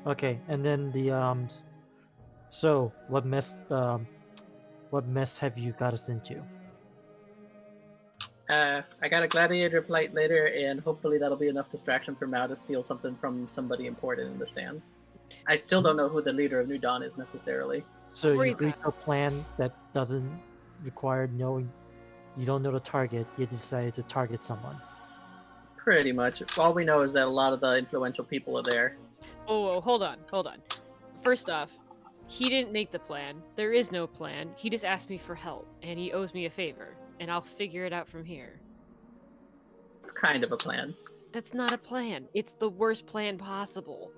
Okay, and then the so what mess have you got us into? I got a gladiator flight later, and hopefully that'll be enough distraction for Mao to steal something from somebody important in the stands. I still don't know who the leader of New Dawn is necessarily. So you Worry agreed about to a plan that doesn't require knowing. You don't know the target. You decided to target someone. Pretty much. All we know is that a lot of the influential people are there. Oh, hold on. First off, he didn't make the plan. There is no plan. He just asked me for help, and he owes me a favor, and I'll figure it out from here. It's kind of a plan. That's not a plan. It's the worst plan possible.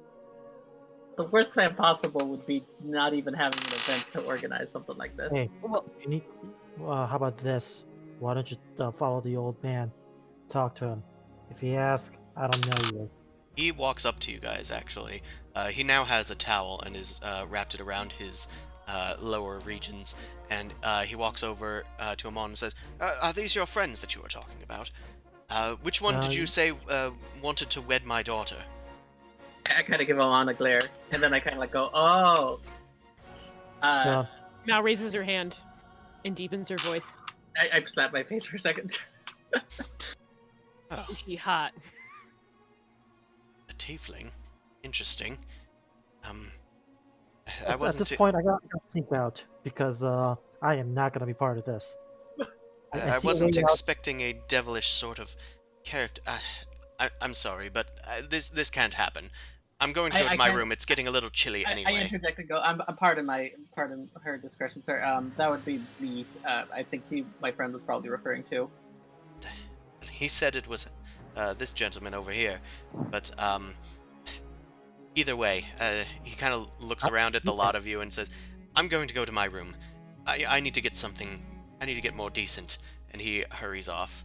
The worst plan possible would be not even having an event to organize something like this. Hey, Well, you need. How about this? Why don't you follow the old man? Talk to him. If he asks, I don't know you. He walks up to you guys, actually. He now has a towel and is wrapped it around his lower regions, and he walks over to Amon and says, are these your friends that you were talking about? Which one did you say wanted to wed my daughter? I kind of give Alana a glare, and then I kind of like go, oh. Mal raises her hand and deepens her voice. I slapped my face for a second. Oh, Is she hot? a tiefling. Interesting. I At wasn't... this point, I got to think out because I am not going to be part of this. I see wasn't a way out. expecting a devilish sort of character. I'm sorry, but this can't happen. I'm going to go I to my can't- room. It's getting a little chilly I anyway. interject and go, I'm pardon her discretion, sir. That would be me. I think my friend was probably referring to. He said it was this gentleman over here, but either way, he kind of looks around at the lot of you and says, "I'm going to go to my room. I need to get something. I need to get more decent." And he hurries off.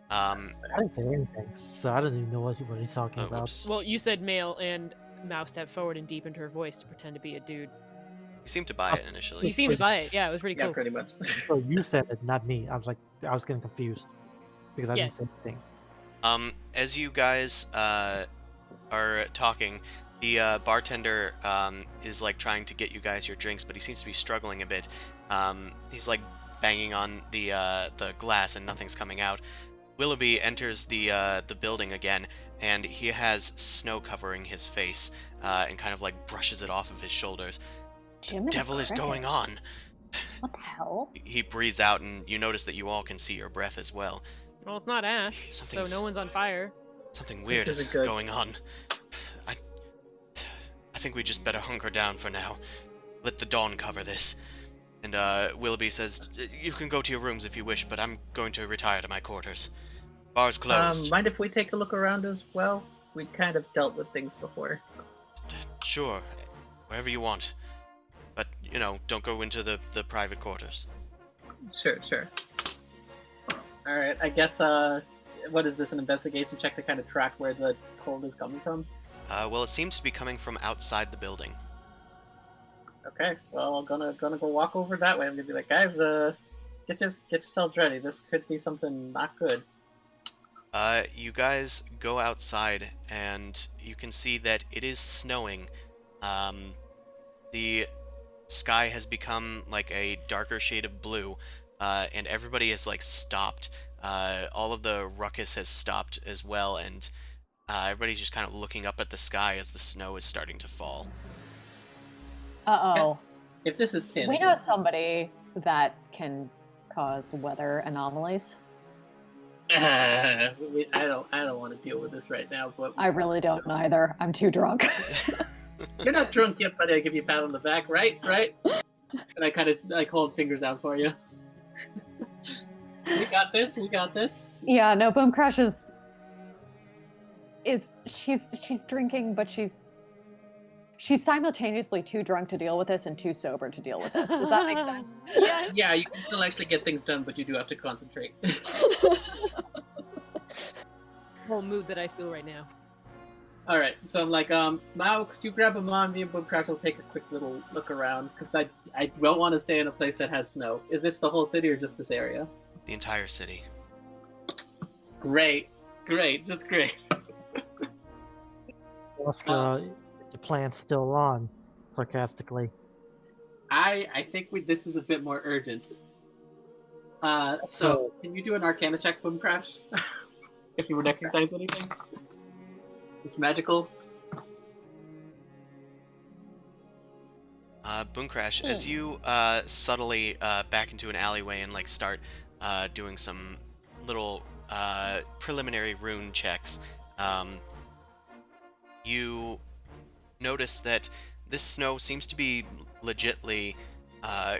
I didn't say anything, so I don't even know what he's talking Oh, about. whoops. Well, you said male, and Mal stepped forward and deepened her voice to pretend to be a dude. He seemed to buy it He initially. seemed to buy it. Yeah, it was pretty Yeah, cool. pretty much. So you said it, not me. I was getting confused because I Yeah. didn't say anything. As you guys are talking, the bartender is like trying to get you guys your drinks, but he seems to be struggling a bit. He's like banging on the glass and nothing's coming out. Willoughby enters the building again, and he has snow covering his face and kind of like brushes it off of his shoulders. Jim The devil is going on. What the hell? He breathes out, and you notice that you all can see your breath as well. Well, it's not Ash, Something's- so no one's on fire. Something weird is isn't good. going on. I think we just better hunker down for now. Let the dawn cover this. And Willoughby says, "You can go to your rooms if you wish, but I'm going to retire to my quarters." Bar's closed. Mind if we take a look around as well? We kind of dealt with things before. Sure, wherever you want. But, don't go into the private quarters. Sure. Alright, I guess, what is this, an investigation check to kind of track where the cold is coming from? Well, it seems to be coming from outside the building. Okay, well, I'm gonna go walk over that way. I'm gonna be like, guys, get yourselves ready. This could be something not good. You guys go outside, and you can see that it is snowing. The sky has become like a darker shade of blue, and everybody is like stopped. All of the ruckus has stopped as well, and everybody's just kind of looking up at the sky as the snow is starting to fall. Uh-oh. If this is Tin, We know somebody that can cause weather anomalies. I don't want to deal with this right now. But I really don't either. I'm too drunk. You're not drunk yet, buddy. I give you a pat on the back, right? And I kind of hold fingers out for you. We got this. Yeah, no, Boom Crash she's drinking, but she's simultaneously too drunk to deal with this and too sober to deal with this. Does that make sense? Yes. Yeah, you can still actually get things done, but you do have to concentrate. Whole mood that I feel right now. All right, so I'm like, Mao, could you grab a mom? Me and Boom Crash will take a quick little look around because I don't want to stay in a place that has snow. Is this the whole city or just this area? The entire city. Great, just great. Oscar, is the plan still on? Sarcastically. I think this is a bit more urgent. So can you do an Arcana check, Boom Crash? If you recognize anything. It's magical. Boom Crash, as you subtly back into an alleyway and like start doing some little preliminary rune checks, you notice that this snow seems to be legitly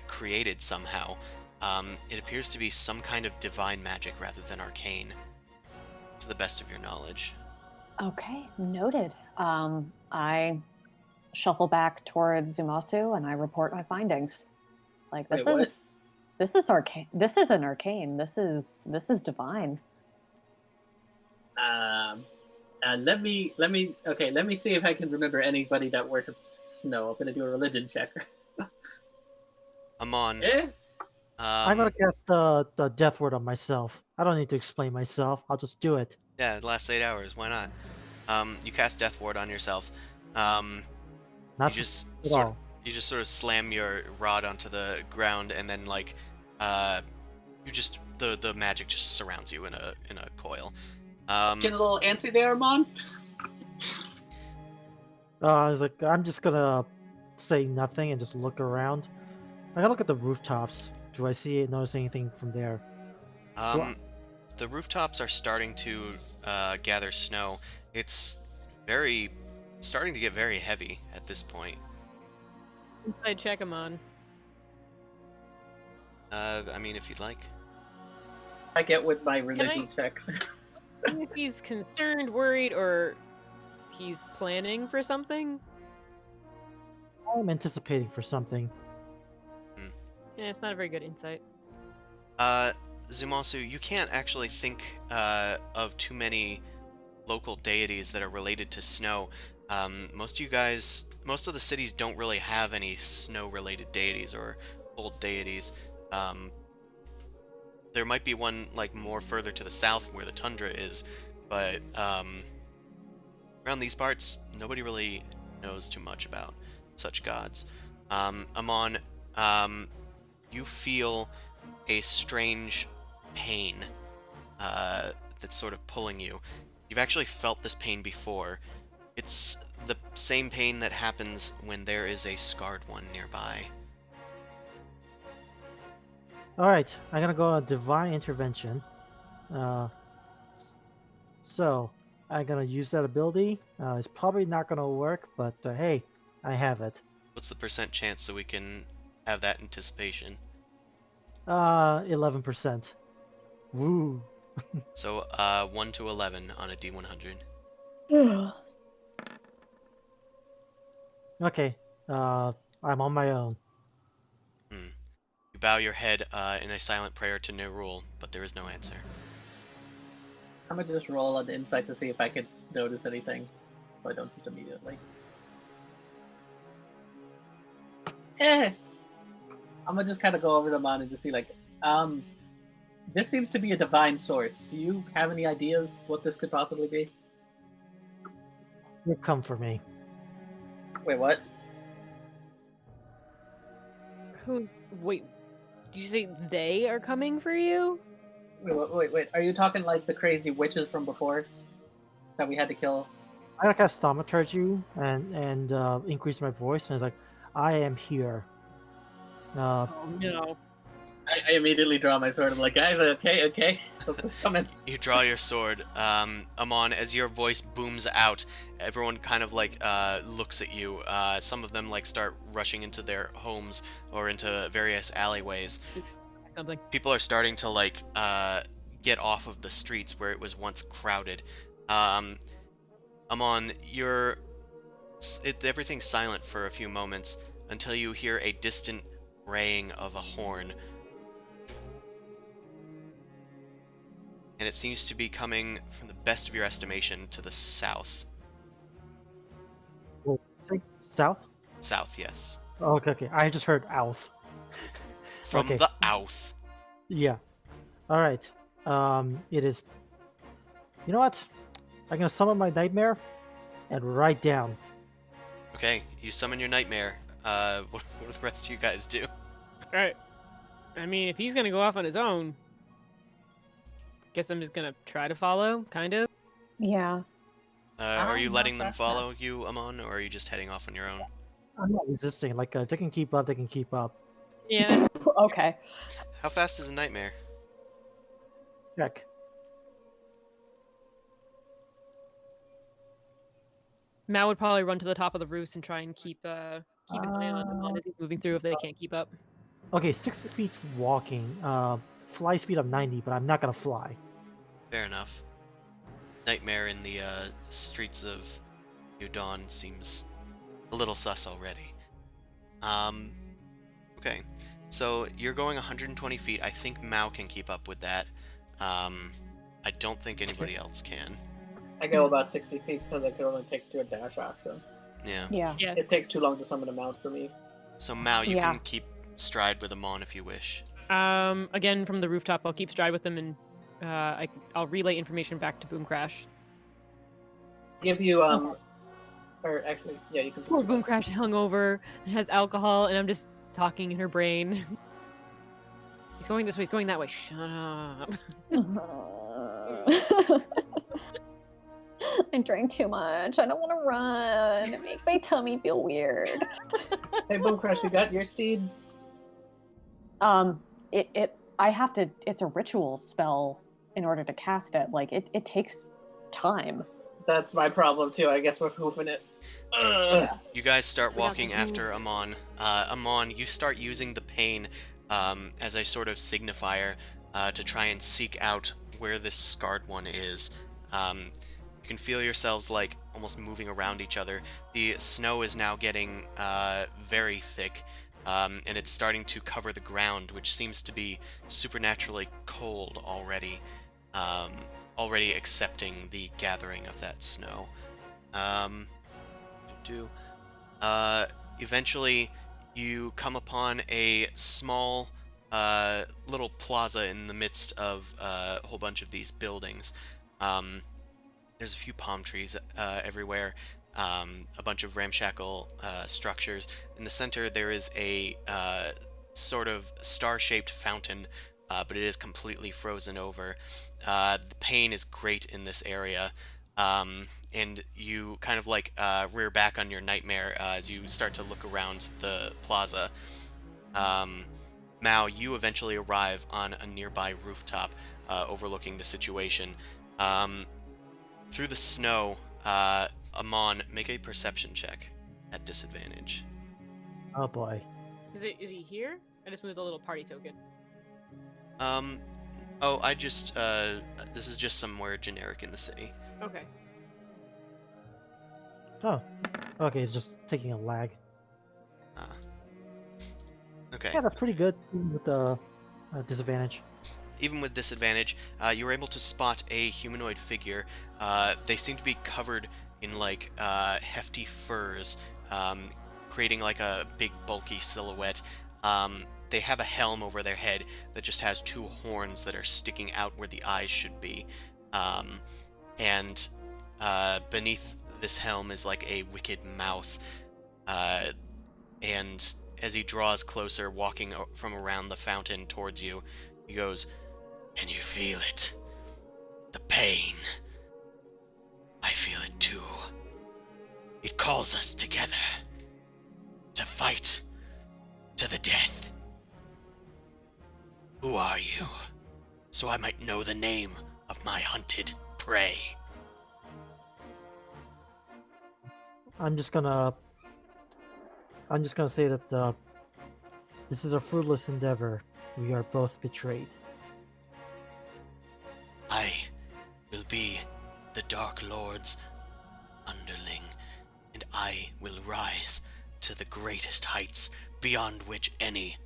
created somehow. It appears to be some kind of divine magic rather than arcane, to the best of your knowledge. Okay, noted. I shuffle back towards Zumasu and I report my findings. It's like this Wait, is arcane. This isn't arcane. This is divine. Let me see if I can remember anybody that worships snow. I'm gonna do a religion check. Amon. Eh? I'm gonna cast the death word on myself. I don't need to explain myself. I'll just do it. Yeah, the last 8 hours. Why not? You cast Death Ward on yourself. Not You just at sort all. you just sort of slam your rod onto the ground, and then like the magic just surrounds you in a coil. Get a little antsy there, Amon? I was like, I'm just gonna say nothing and just look around. I gotta look at the rooftops. Do I notice anything from there? The rooftops are starting to gather snow. It's starting to get very heavy at this point. Inside check him on. I mean, if you'd like. I get with my religion check. If he's concerned, worried, or he's planning for something. I'm anticipating for something. Yeah, it's not a very good insight. Zumasu, you can't actually think of too many local deities that are related to snow. Most of the cities don't really have any snow-related deities or old deities. There might be one like more further to the south where the tundra is, but around these parts, nobody really knows too much about such gods. Amon, you feel a strange pain that's sort of pulling you. You've actually felt this pain before. It's the same pain that happens when there is a scarred one nearby. Alright, I'm gonna go on Divine Intervention. So, I'm gonna use that ability. It's probably not gonna work, but hey, I have it. What's the percent chance so we can have that anticipation? 11%. Woo. So 1 to 11 on a D100. Okay. I'm on my own. Hmm. You bow your head in a silent prayer to Nerul, but there is no answer. I'm gonna just roll an insight to see if I could notice anything, so I don't just immediately. I'm gonna just kind of go over to Mon and just be like, this seems to be a divine source. Do you have any ideas what this could possibly be? You come for me. Wait, what? Wait, do you say they are coming for you? Wait. Are you talking like the crazy witches from before that we had to kill? I cast thaumaturgy and increase my voice, and it's like, I am here. Oh no. I immediately draw my sword. I'm like, guys, okay, something's coming. You draw your sword. Amon, as your voice booms out, everyone kind of like looks at you. Some of them like start rushing into their homes or into various alleyways. Something. People are starting to like get off of the streets where it was once crowded. Amon, everything's silent for a few moments until you hear a distant braying of a horn. And it seems to be coming from the best of your estimation to the south. South? South, yes. Oh, okay. I just heard Alf. From Okay. the outh. Yeah. All right. It is. You know what? I'm gonna summon my nightmare and write down. Okay, you summon your nightmare. What do the rest of you guys do? Alright. I mean, if he's gonna go off on his own, guess I'm just gonna try to follow, kind of. Yeah. Are you I'm letting not them that follow you, Amon, or are you just heading off on your own? I'm not resisting. Like they can keep up. They can keep up. Yeah. Okay. How fast is a nightmare? Check. Matt would probably run to the top of the roofs and try and keep an eye on as he's moving through if they can't keep up. Okay, 60 feet walking. Fly speed of 90, but I'm not gonna fly. Fair enough. Nightmare in the streets of New Dawn seems a little sus already. Okay. So you're going 120 feet. I think Mao can keep up with that. I don't think anybody else can. I go about 60 feet because I could only take to a dash action. Yeah. Yeah. Yeah. It takes too long to summon him out for me. So Mao, you Yeah. can keep stride with Amon if you wish. Again from the rooftop, I'll keep stride with them and I'll relay information back to Boom Crash. Give you or actually, yeah, you can. Poor Boom Crash hungover and has alcohol, and I'm just talking in her brain. He's going this way. He's going that way. Shut up. I drank too much. I don't want to run. It makes my tummy feel weird. Hey, Boom Crush, you got your steed? I have to. It's a ritual spell in order to cast it. Like it takes time. That's my problem too. I guess we're hoofing it. Ugh. You guys start Without walking the after rules. Amon. Amon, you start using the pain as a sort of signifier to try and seek out where this scarred one is. You can feel yourselves like almost moving around each other. The snow is now getting very thick, and it's starting to cover the ground, which seems to be supernaturally cold already. Already accepting the gathering of that snow. Eventually, you come upon a small little plaza in the midst of a whole bunch of these buildings. There's a few palm trees everywhere, a bunch of ramshackle structures. In the center, there is a sort of star-shaped fountain, but it is completely frozen over. The pain is great in this area, and you kind of like rear back on your nightmare as you start to look around the plaza. Mao, you eventually arrive on a nearby rooftop overlooking the situation. Through the snow, Amon, make a perception check at disadvantage. Oh boy. Is he here? I just moved a little party token. Oh, I just, this is just somewhere generic in the city. Okay. Oh, okay. It's just taking a lag. Okay. Yeah, that's pretty good with the disadvantage. Even with disadvantage, you were able to spot a humanoid figure. They seem to be covered in, like, hefty furs, creating, like, a big, bulky silhouette. They have a helm over their head that just has two horns that are sticking out where the eyes should be. And beneath this helm is, like, a wicked mouth. And as he draws closer, walking from around the fountain towards you, he goes, "Can you feel it? The pain. I feel it too. It calls us together. To fight. To the death. Who are you? So I might know the name of my hunted prey." I'm just gonna say that this is a fruitless endeavor. We are both betrayed. I will be the Dark Lord's underling, and I will rise to the greatest heights beyond which any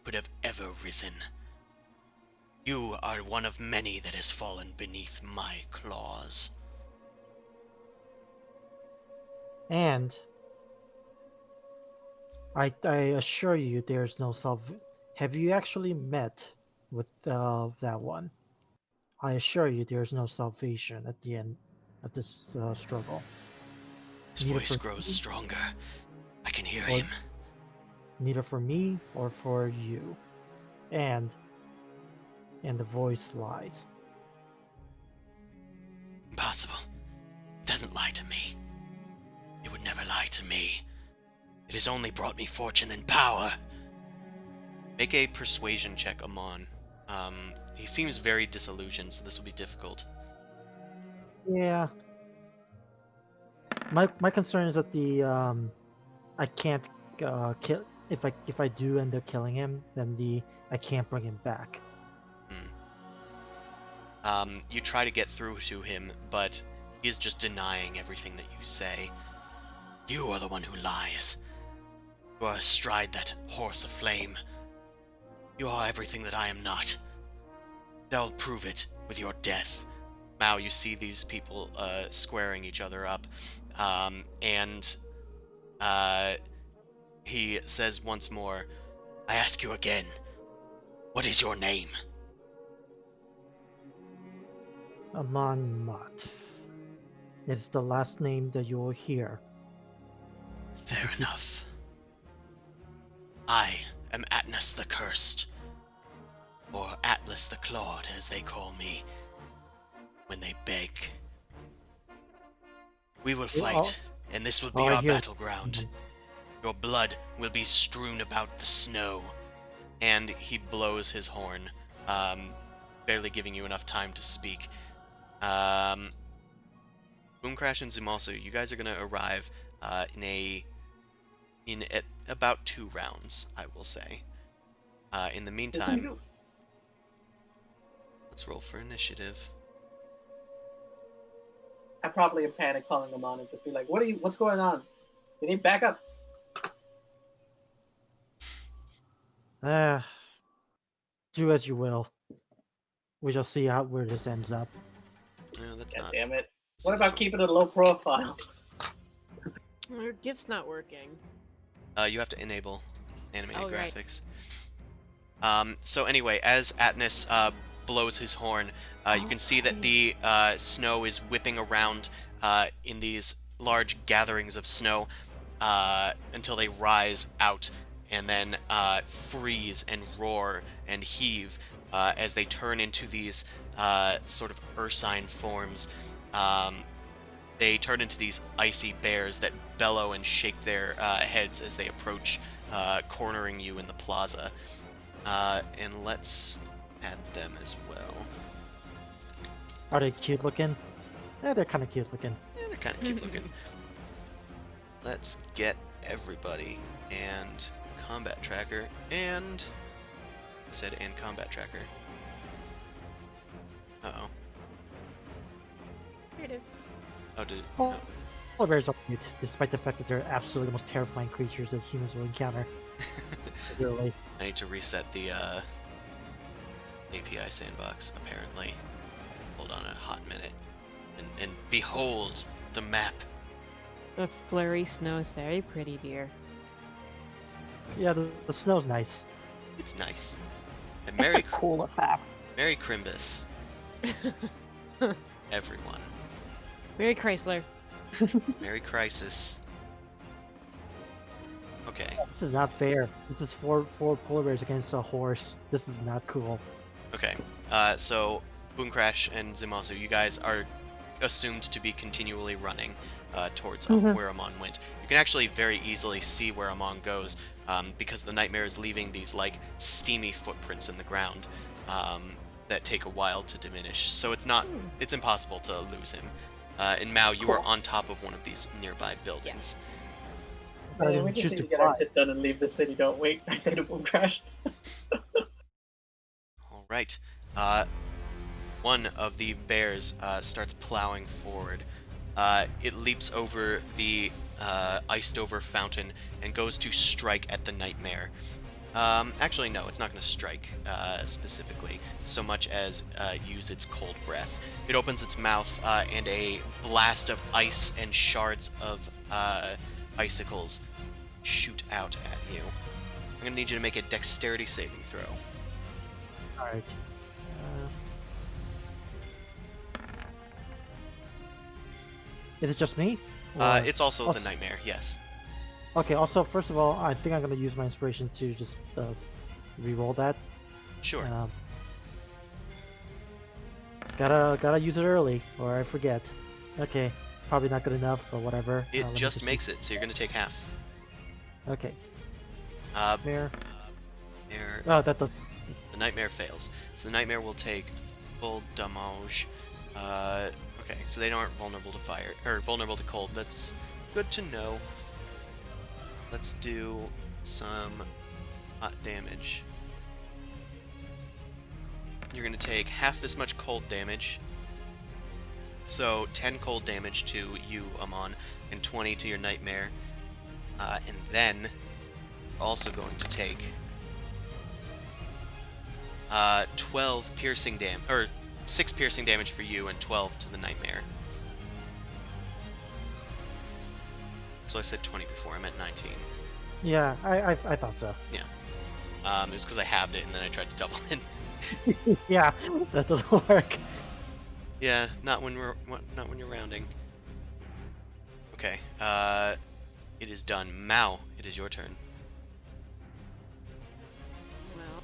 could have ever risen. You are one of many that has fallen beneath my claws. And I assure you, there's no Have you actually met with that one? I assure you, there's no salvation at the end of this struggle. His Neither voice for grows me, stronger. I can hear or- him. neither for me or for you. And the voice lies. Impossible. It doesn't lie to me. It would never lie to me. It has only brought me fortune and power. Make a persuasion check, Amon. He seems very disillusioned, so this will be difficult. Yeah. My concern is that I can't kill if I do end up killing him, then I can't bring him back. You try to get through to him, but he is just denying everything that you say. You are the one who lies. You are astride that horse of flame. You are everything that I am not. I'll prove it with your death. Now you see these people squaring each other up, and he says once more, "I ask you again, what is your name?" Amon Mott. It's the last name that you will hear. Fair enough. I am Atlas the Cursed, or Atlas the Clawed, as they call me when they beg. We will fight, and this will be I our hear- battleground. Your blood will be strewn about the snow. And he blows his horn, barely giving you enough time to speak. Boomcrash and Zumalsu, you guys are going to arrive in at about 2 rounds, I will say. In the meantime, let's roll for initiative. I probably am panic calling them on and just be like, what's going on? We need backup. Do as you will. We shall see where this ends up. No, that's God not. damn it. What about keeping it low profile? Your gift's not working. You have to enable animated right. graphics. So anyway, as Atlas blows his horn, you can see that the snow is whipping around in these large gatherings of snow until they rise out and then freeze and roar and heave as they turn into these sort of ursine forms. They turn into these icy bears that bellow and shake their heads as they approach, cornering you in the plaza. And let's add them as well. Are they cute looking? Yeah, they're kind of cute looking. Yeah, they're kind of cute looking. Let's get everybody and combat tracker and... I said and combat tracker. Uh-oh. Here it is. Oh, did it? Oh. Oh. Polar bears are cute, despite the fact that they're absolutely the most terrifying creatures that humans will encounter. Really. I need to reset the API sandbox, apparently. Hold on a hot minute. And behold the map. The flurry snow is very pretty, dear. Yeah, the snow's nice. It's nice. And It's a cool effect. Merry Crimbus, everyone. Mary Chrysler. Merry Crisis. Okay. This is not fair. This is four polar bears against a horse. This is not cool. Okay. So Boom Crash and Zimasu, you guys are assumed to be continually running towards where Amon went. You can actually very easily see where Amon goes because the Nightmare is leaving these like steamy footprints in the ground that take a while to diminish. So it's impossible to lose him. And Mao, you are on top of one of these nearby buildings. Man, we just need to get our shit done and leave the city, don't we? I say to Boom Crash. All right. One of the bears starts plowing forward. It leaps over the iced-over fountain and goes to strike at the Nightmare. Actually, no, it's not going to strike specifically, so much as use its cold breath. It opens its mouth, and a blast of ice and shards of icicles shoot out at you. I'm going to need you to make a dexterity saving throw. Alright. Is it just me? Or- It's also the Oh, Nightmare, yes. Okay, also, first of all, I think I'm going to use my inspiration to just re-roll that. Sure. Gotta use it early, or I forget. Okay, probably not good enough, but whatever. It let me just makes it, so you're going to take half. Okay, Uh, there. Nightmare- Oh, that does. The Nightmare fails. So the Nightmare will take full damage. Okay, so they aren't vulnerable to fire, or vulnerable to cold. That's good to know. Let's do some hot damage. You're going to take half this much cold damage. So 10 cold damage to you, Amon, and 20 to your Nightmare. And then you're also going to take 12 piercing damage, or 6 piercing damage for you and 12 to the Nightmare. So I said 20 before, I meant 19. Yeah, I thought so. It was because I halved it and then I tried to double it. Yeah, that doesn't work. Yeah, not when you're rounding. Okay, it is done. Mao, it is your turn. Well,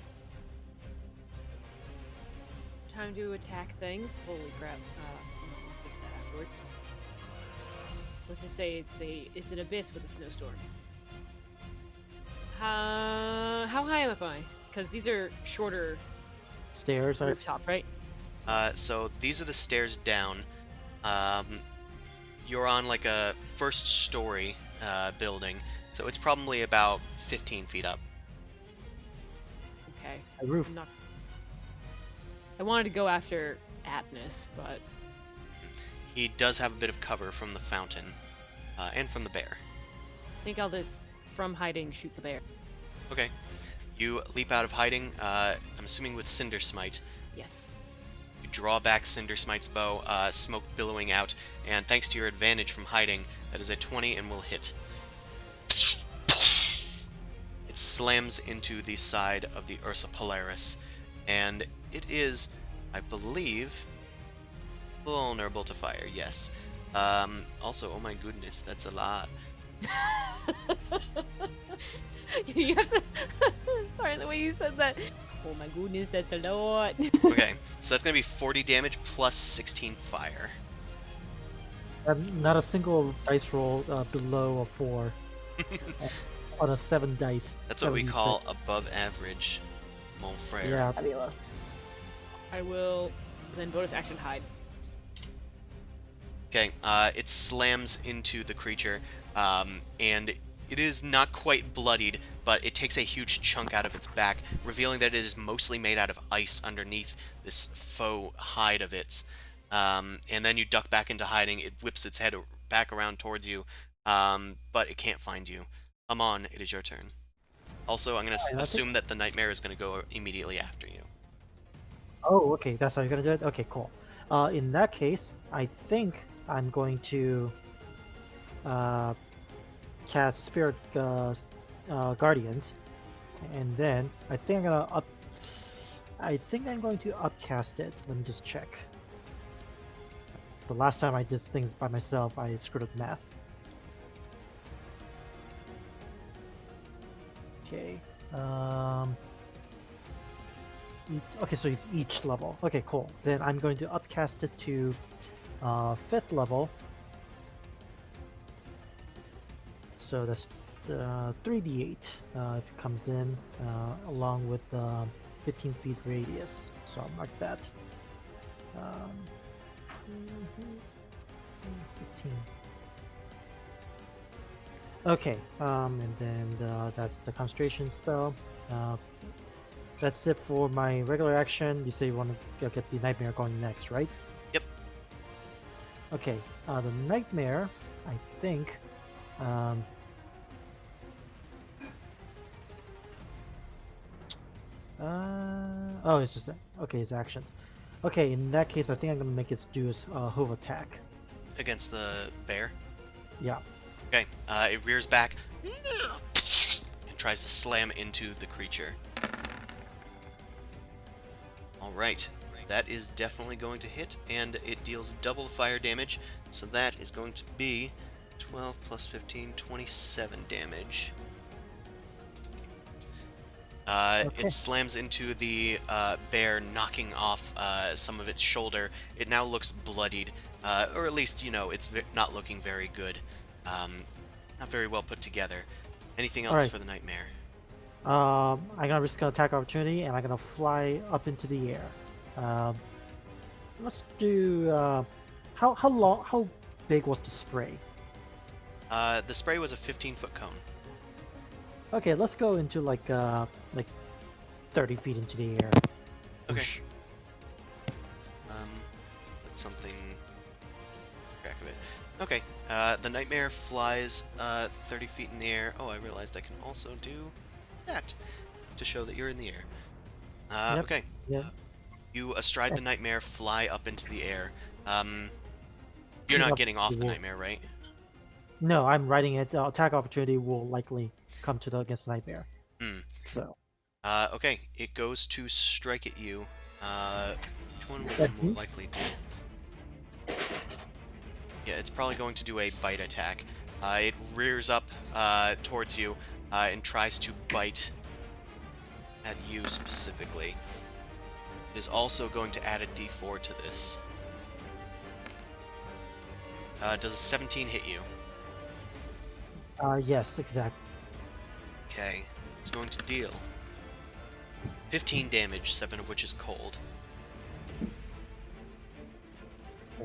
time to attack things. Holy crap! I'm gonna fix that afterward. Let's just say it's an abyss with a snowstorm. How high am I? Because these are shorter Stairs are. rooftop, right? So these are the stairs down. You're on like a first story building, so it's probably about 15 feet up. Okay. A roof. I'm not... I wanted to go after Atnus, but He does have a bit of cover from the fountain and from the bear. I think I'll just, from hiding, shoot the bear. Okay. You leap out of hiding, I'm assuming with Cinder Smite. Yes. You draw back Cinder Smite's bow, smoke billowing out, and thanks to your advantage from hiding, that is a 20 and will hit. It slams into the side of the Ursa Polaris, and it is, I believe, vulnerable to fire, yes. Also, oh my goodness, that's a lot. You have to... Sorry, the way you said that. Oh my goodness, that's a lot. Okay, so that's going to be 40 damage plus 16 fire. Not a single dice roll below a 4. On a 7 dice. That's what we 76. call above average, mon frere. Yeah. Fabulous. I will then bonus action hide. Okay, it slams into the creature, and it is not quite bloodied, but it takes a huge chunk out of its back, revealing that it is mostly made out of ice underneath this faux hide of its. And then you duck back into hiding. It whips its head back around towards you, but it can't find you. Amon, it is your turn. Also, I'm going to assume that the nightmare is going to go immediately after you. Oh, okay. That's how you're gonna do it. Okay, cool. In that case, I think I'm going to cast Spirit Guardians, and then I think I'm going to upcast it. Let me just check. The last time I did things by myself, I screwed up the math. Okay. Okay, so it's each level. Okay, cool. Then I'm going to upcast it to 5th level. So that's 3d8 if it comes in, along with 15 feet radius. So I'll mark that. 15. Okay, and then that's the concentration spell. That's it for my regular action. You say you want to get the nightmare going next, right? Yep. Okay, the nightmare, I think. Oh, it's just okay. It's actions. Okay, in that case, I think I'm gonna make it do its hoof attack. Against the bear? Yeah. Okay, it rears back and tries to slam into the creature. Alright, that is definitely going to hit, and it deals double fire damage, so that is going to be 12 plus 15, 27 damage. Okay. It slams into the bear, knocking off some of its shoulder. It now looks bloodied, or at least, you know, it's not looking very good. Not very well put together. Anything else Alright. for the nightmare? I'm gonna risk an attack opportunity, and I'm gonna fly up into the air. Let's do. How big was the spray? The spray was a 15-foot cone. Okay, let's go into like 30 feet into the air. Okay. Whoosh. Put something back of it. Okay. The nightmare flies 30 feet in the air. Oh, I realized I can also do that to show that you're in the air. Yep. Okay. Yeah. You astride the nightmare, fly up into the air. You're not getting off the nightmare, right? No, I'm riding it. Attack opportunity will likely come to against the nightmare. Hmm. So. Okay. It goes to strike at you. Which one will it more likely do? Yeah, it's probably going to do a bite attack. It rears up towards you and tries to bite at you specifically. It is also going to add a d4 to this. Does a 17 hit you? Yes, exactly. Okay. It's going to deal 15 damage, 7 of which is cold.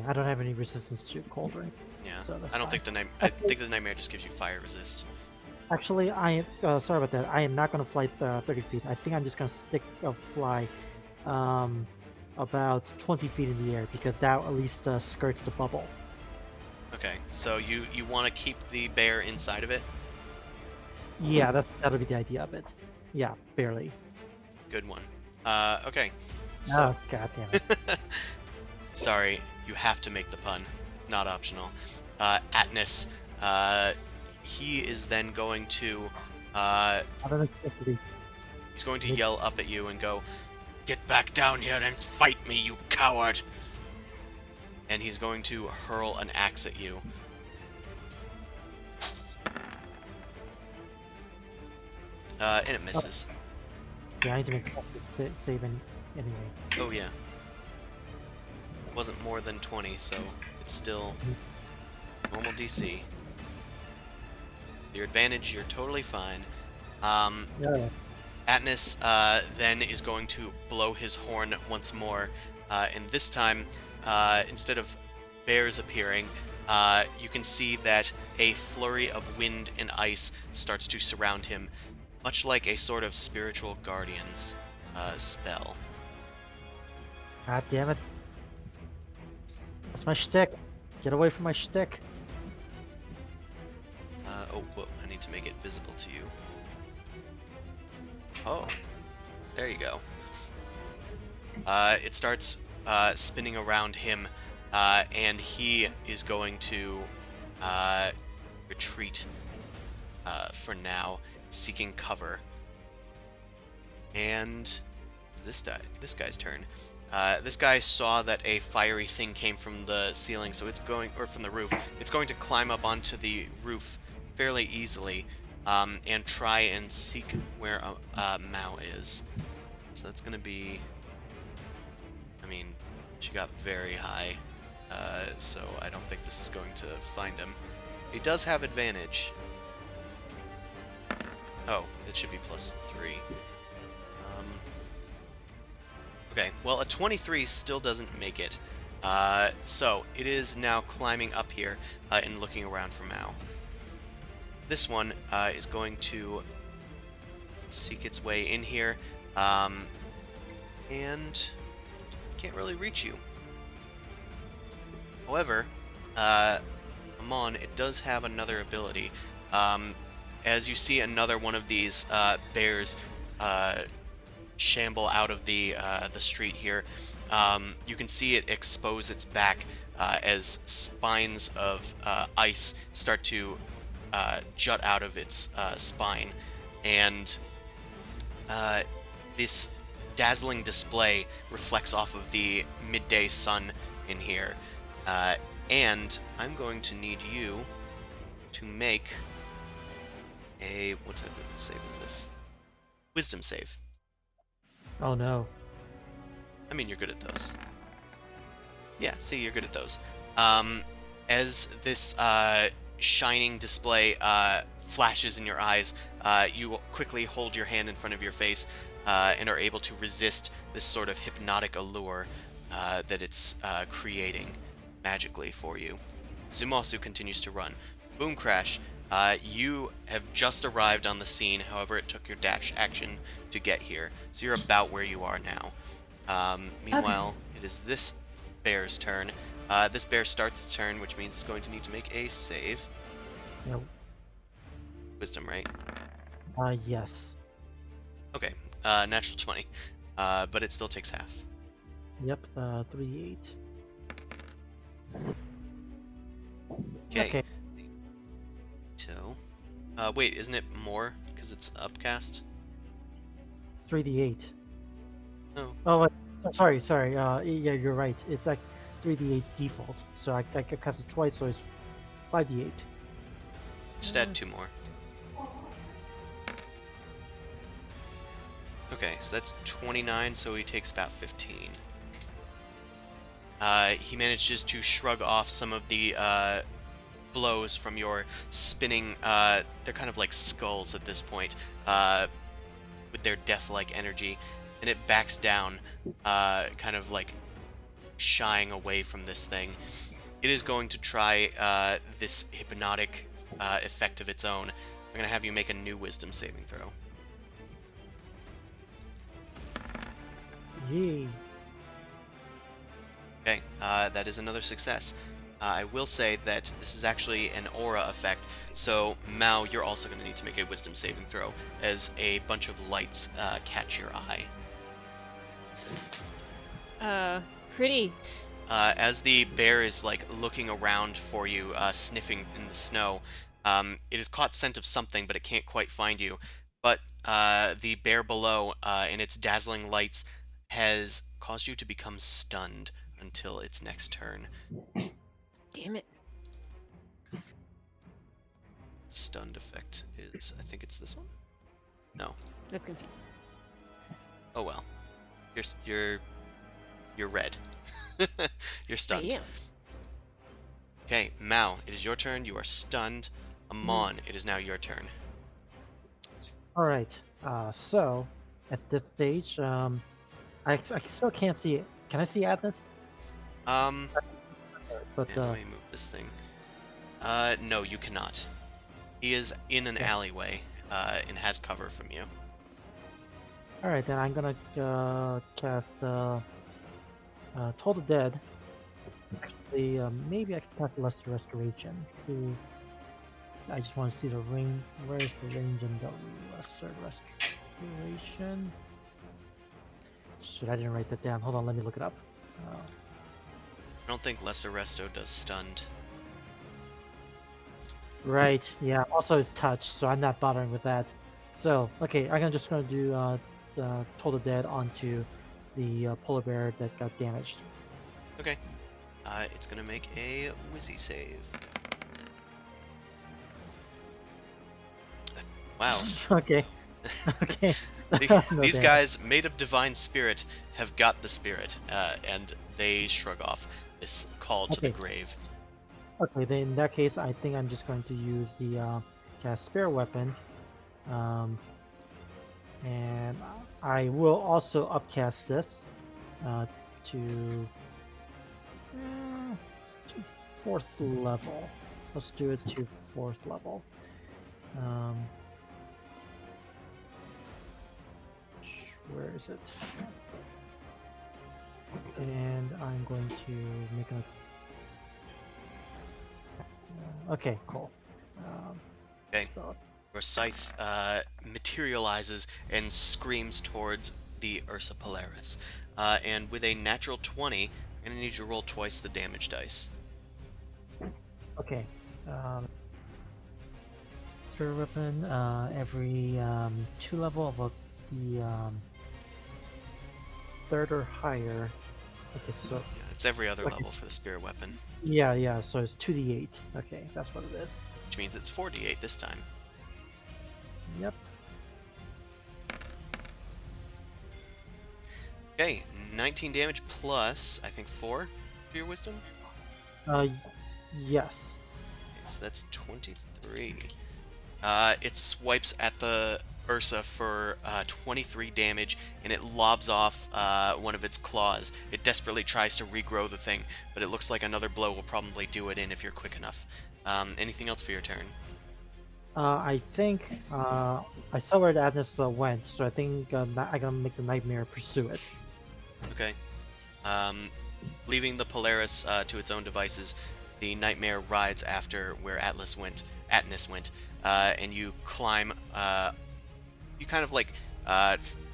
I don't have any resistance to cold ring. Yeah. So that's I don't fine. think I think the nightmare just gives you fire resist. Actually, I am sorry about that. I am not going to fly 30 feet. I think I'm just going to fly about 20 feet in the air, because that at least skirts the bubble. Okay. So you want to keep the bear inside of it? Yeah, that'll be the idea of it. Yeah, barely. Good one. Okay. So, Oh, god damn it. sorry, you have to make the pun. Not optional. Atnus, he is then going to, I don't expect to be. he's going to yell up at you and go, "Get back down here and fight me, you coward!" And he's going to hurl an axe at you. And it misses. Yeah, I need to make a save anyway. Oh yeah. Wasn't more than 20, so it's still normal DC. Your advantage, you're totally fine. Yeah. Atnus then is going to blow his horn once more, and this time, instead of bears appearing, you can see that a flurry of wind and ice starts to surround him. much like a sort of spiritual guardian's spell. God damn it. That's my shtick. Get away from my shtick. Oh, whoop, I need to make it visible to you. Oh, there you go. It starts spinning around him, and he is going to retreat for now, seeking cover. And this guy's turn. This guy saw that a fiery thing came from the ceiling, so it's going, or from the roof. It's going to climb up onto the roof fairly easily, and try and seek where Mao is. So that's going to be... I mean, she got very high, so I don't think this is going to find him. He does have advantage. Oh, it should be +3. Okay, well, a 23 still doesn't make it. So it is now climbing up here and looking around for Mao. This one is going to seek its way in here, and can't really reach you. However, Amon, it does have another ability. As you see another one of these bears shamble out of the street here, you can see it expose its back as spines of ice start to jut out of its spine, and this dazzling display reflects off of the midday sun in here. And I'm going to need you to make a... what type of save is this? Wisdom save. Oh no. I mean, you're good at those. Yeah, see, you're good at those. As this shining display flashes in your eyes, you quickly hold your hand in front of your face and are able to resist this sort of hypnotic allure that it's creating magically for you. Zumasu continues to run. Boom Crash, you have just arrived on the scene, however it took your dash action to get here, so you're about where you are now. Meanwhile, it is this bear's turn. This bear starts its turn, which means it's going to need to make a save. Nope. Wisdom, right? Yes. Okay, natural 20. But it still takes half. Yep, 3d8. Okay. So, wait, isn't it more because it's upcast? 3d8. Oh. Oh, wait. Sorry. Yeah, you're right. It's like 3d8 default. So I cast it twice, so it's 5d8. Just add 2 more. Okay, so that's 29, so he takes about 15. He manages to shrug off some of the blows from your spinning, they're kind of like skulls at this point, with their death-like energy, and it backs down, kind of like shying away from this thing. It is going to try this hypnotic effect of its own. I'm going to have you make a new wisdom saving throw. Yay. Okay, that is another success. I will say that this is actually an aura effect, so Mao, you're also going to need to make a wisdom saving throw as a bunch of lights catch your eye. Pretty. As the bear is like looking around for you, sniffing in the snow, it has caught scent of something, but it can't quite find you. But the bear below, in its dazzling lights, has caused you to become stunned until its next turn. Damn it. Stunned effect is, I think it's this one? No. That's confusing. Oh well. You're red. You're stunned. Yeah. Okay, Mao, it is your turn. You are stunned. Amon, it is now your turn. All right. So at this stage, I still can't see it. Can I see Adness? But yeah, let me move this thing. No, you cannot. He is in an alleyway. and has cover from you. All right, then I'm gonna cast Toll the Dead. Actually, maybe I can cast Lesser Restoration. I just want to see the ring. Where is the range in the Lesser Restoration? Shit, I didn't write that down. Hold on, let me look it up. I don't think Lesser Resto does stunned. Right, yeah. Also, it's touch, so I'm not bothering with that. So, okay, just gonna do Toll the Dead onto the polar bear that got damaged. Okay. It's gonna make a Wizzy save. Wow. Okay. Okay. No These damage. guys, made of divine spirit, have got the spirit, and they shrug off this call to the Okay. grave. Okay, then in that case, I think I'm just going to use the cast Spare Weapon. And I will also upcast this to 4th level. Let's do it to 4th level. Where is it? And I'm going to make a... okay, cool. Okay. So, Your scythe materializes and screams towards the Ursa Polaris. And with a natural 20, I'm going to need you to roll twice the damage dice. okay. Spare Weapon, every 2 level of the 3rd or higher. Okay, so Yeah, it's every other Okay. level for the spirit weapon, yeah, so it's 2d8. Okay, that's what it is. which means it's 4d8 this time. Yep. Okay, 19 damage plus, I think, 4 for your wisdom? Yes. Okay, so that's 23. It swipes at the Ursa for 23 damage, and it lobs off one of its claws. It desperately tries to regrow the thing, but it looks like another blow will probably do it in if you're quick enough. Anything else for your turn? I think I saw where the Adness went, so I think I'm gonna make the Nightmare pursue it. Okay. Leaving the Polaris to its own devices, the Nightmare rides after where Atlas went, and you climb. You kind of like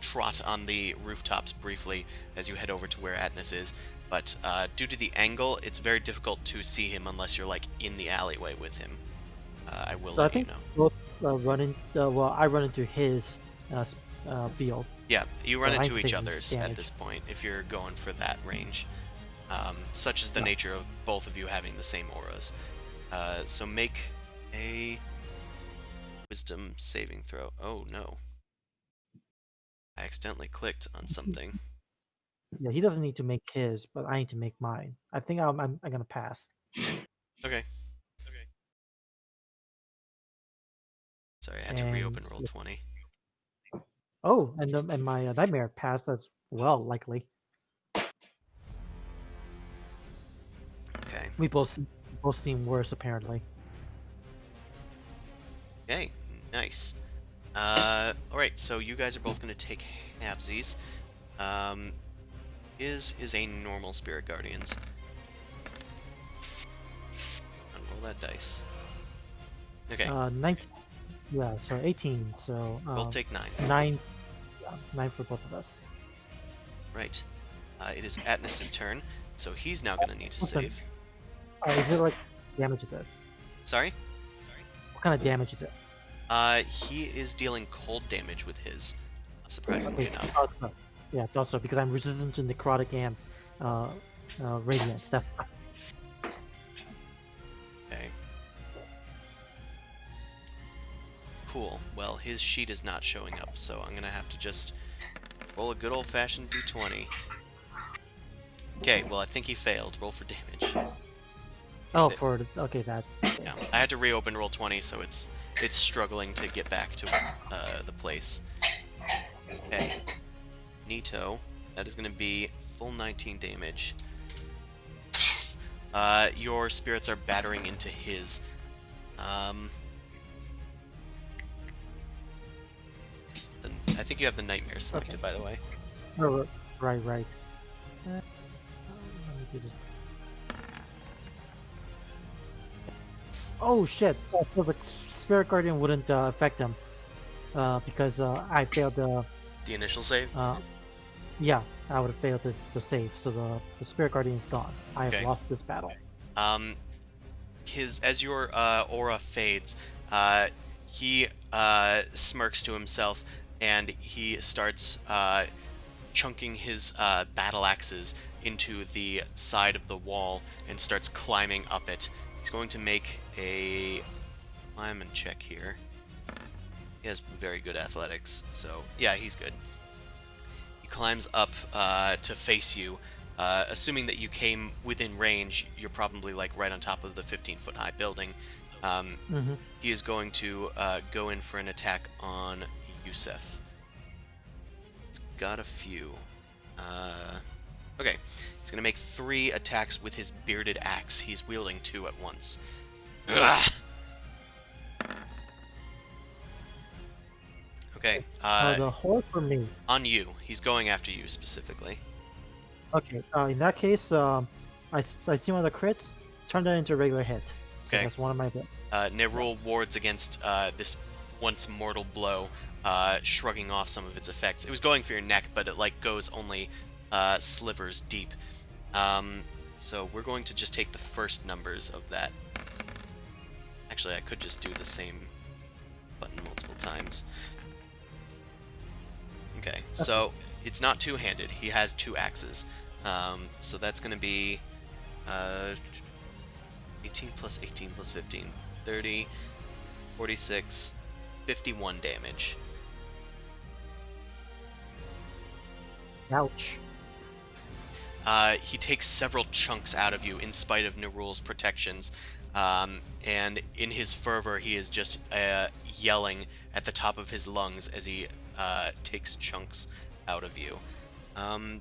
trot on the rooftops briefly as you head over to where Atlas is. But due to the angle, it's very difficult to see him unless you're like in the alleyway with him. I will So I let you think know. both I run into his field. Yeah, you run So I'm into each taking other's at damage. this point if you're going for that range. Such is the Yeah. nature of both of you having the same auras. So make a wisdom saving throw. Oh no. I accidentally clicked on something. Yeah, he doesn't need to make his, but I need to make mine. I think I'm gonna pass. Okay. Sorry, I had to And reopen roll 20. oh, and my Nightmare passed as well, likely. Okay. We both seem worse apparently. Okay, nice. Alright, so you guys are both going to take halvesies. Is a normal Spirit Guardians. Unroll that dice. Okay, 19. Yeah, so 18. So both take 9. 9. Yeah, 9 for both of us. Right. It is Atnas's turn, so he's now going to need to Okay. save. Is it like damage is it? Sorry? What kind of damage is it? He is dealing cold damage with his, surprisingly Okay, enough. also- yeah, it's also because I'm resistant to necrotic and radiant. That's Okay. Cool. Well, his sheet is not showing up, so I'm gonna have to just roll a good old-fashioned d20. Okay, well, I think he failed. Roll for damage. oh for the, okay that. Yeah, I had to reopen roll 20, so it's struggling to get back to the place. Okay. Nito, that is gonna be full 19 damage. Your spirits are battering into his. think you have the nightmare selected, by the way. Oh, right. Let me do this. Oh shit! So the Spirit Guardian wouldn't affect him because I failed the. The initial save? Yeah, I would have failed the save, so the Spirit Guardian is gone. I have Okay. lost this battle. As your aura fades, he smirks to himself, and he starts chunking his battle axes into the side of the wall and starts climbing up it. He's going to make a climbing check here. He has very good athletics, so yeah, he's good. He climbs up to face you. Assuming that you came within range, you're probably like right on top of the 15-foot high building. He is going to go in for an attack on Yusef. He's got a few. Okay, he's going to make 3 attacks with his bearded axe. He's wielding 2 at once. Ugh. Okay. The hole for me. On you. He's going after you specifically. Okay. In that case, I see one of the crits. Turn that into a regular hit. So Okay. that's one of my bit. Nerul wards against this once mortal blow, shrugging off some of its effects. It was going for your neck, but it like goes only slivers deep. So we're going to just take the first numbers of that. Actually, I could just do the same button multiple times. Okay, so it's not two-handed. He has 2 axes. So that's going to be 18 plus 18 plus 15. 30, 46, 51 damage. Ouch. He takes several chunks out of you in spite of Nerul's protections. And in his fervor, he is just yelling at the top of his lungs as he takes chunks out of you. The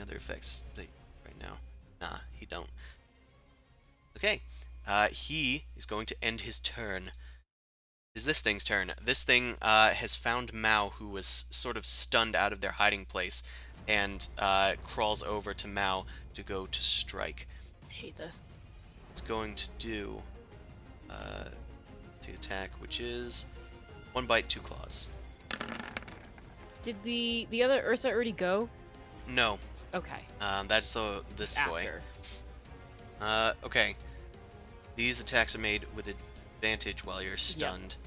other effects right now? Nah, he don't. Okay, he is going to end his turn. Is this thing's turn? This thing has found Mao, who was sort of stunned out of their hiding place, and crawls over to Mao to go to strike. I hate this. It's going to do the attack, which is 1 bite, 2 claws. Did the other Ursa already go? No, Okay. that's this boy. After. Okay. These attacks are made with advantage while you're stunned.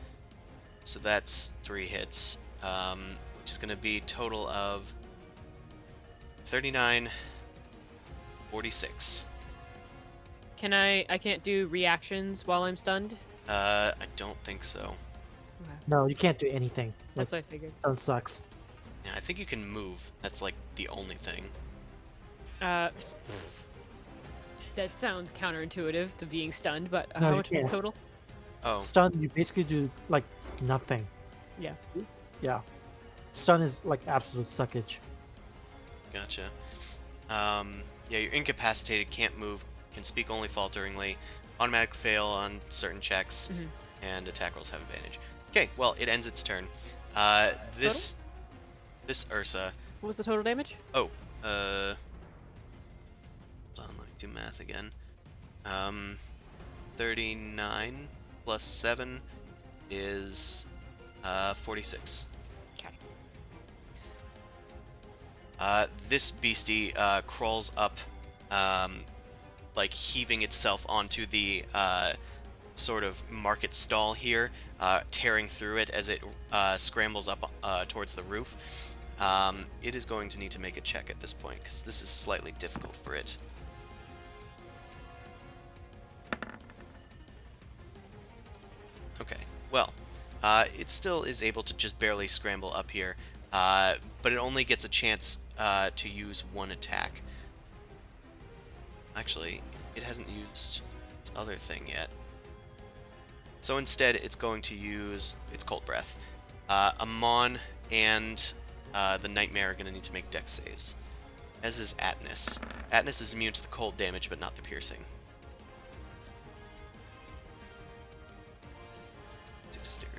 So that's 3 hits, which is going to be total of 39, 46. Can I can't do reactions while I'm stunned? I don't think so. Okay. No, you can't do anything. That's what I figured. Stun sucks. Yeah, I think you can move. That's like the only thing. That sounds counterintuitive to being stunned, but No, how you much can't. total? Oh, Stun, you basically do like nothing. Yeah. Yeah. Stun is like absolute suckage. gotcha. Yeah, you're incapacitated, can't move, can speak only falteringly, automatic fail on certain checks, and attack rolls have advantage. Okay, well, it ends its turn. This Ursa. What was the total damage? Oh, hold on, let me do math again. 39 plus 7 is 46. Okay. This beastie crawls up, like heaving itself onto the sort of market stall here, tearing through it as it scrambles up towards the roof. It is going to need to make a check at this point, because this is slightly difficult for it. Okay, well, it still is able to just barely scramble up here, but it only gets a chance to use 1 attack. Actually, it hasn't used its other thing yet. So instead, it's going to use its Cold Breath. Amon and the Nightmare are going to need to make dex saves, as is Atnus. Atnus is immune to the cold damage, but not the piercing. Dexterity.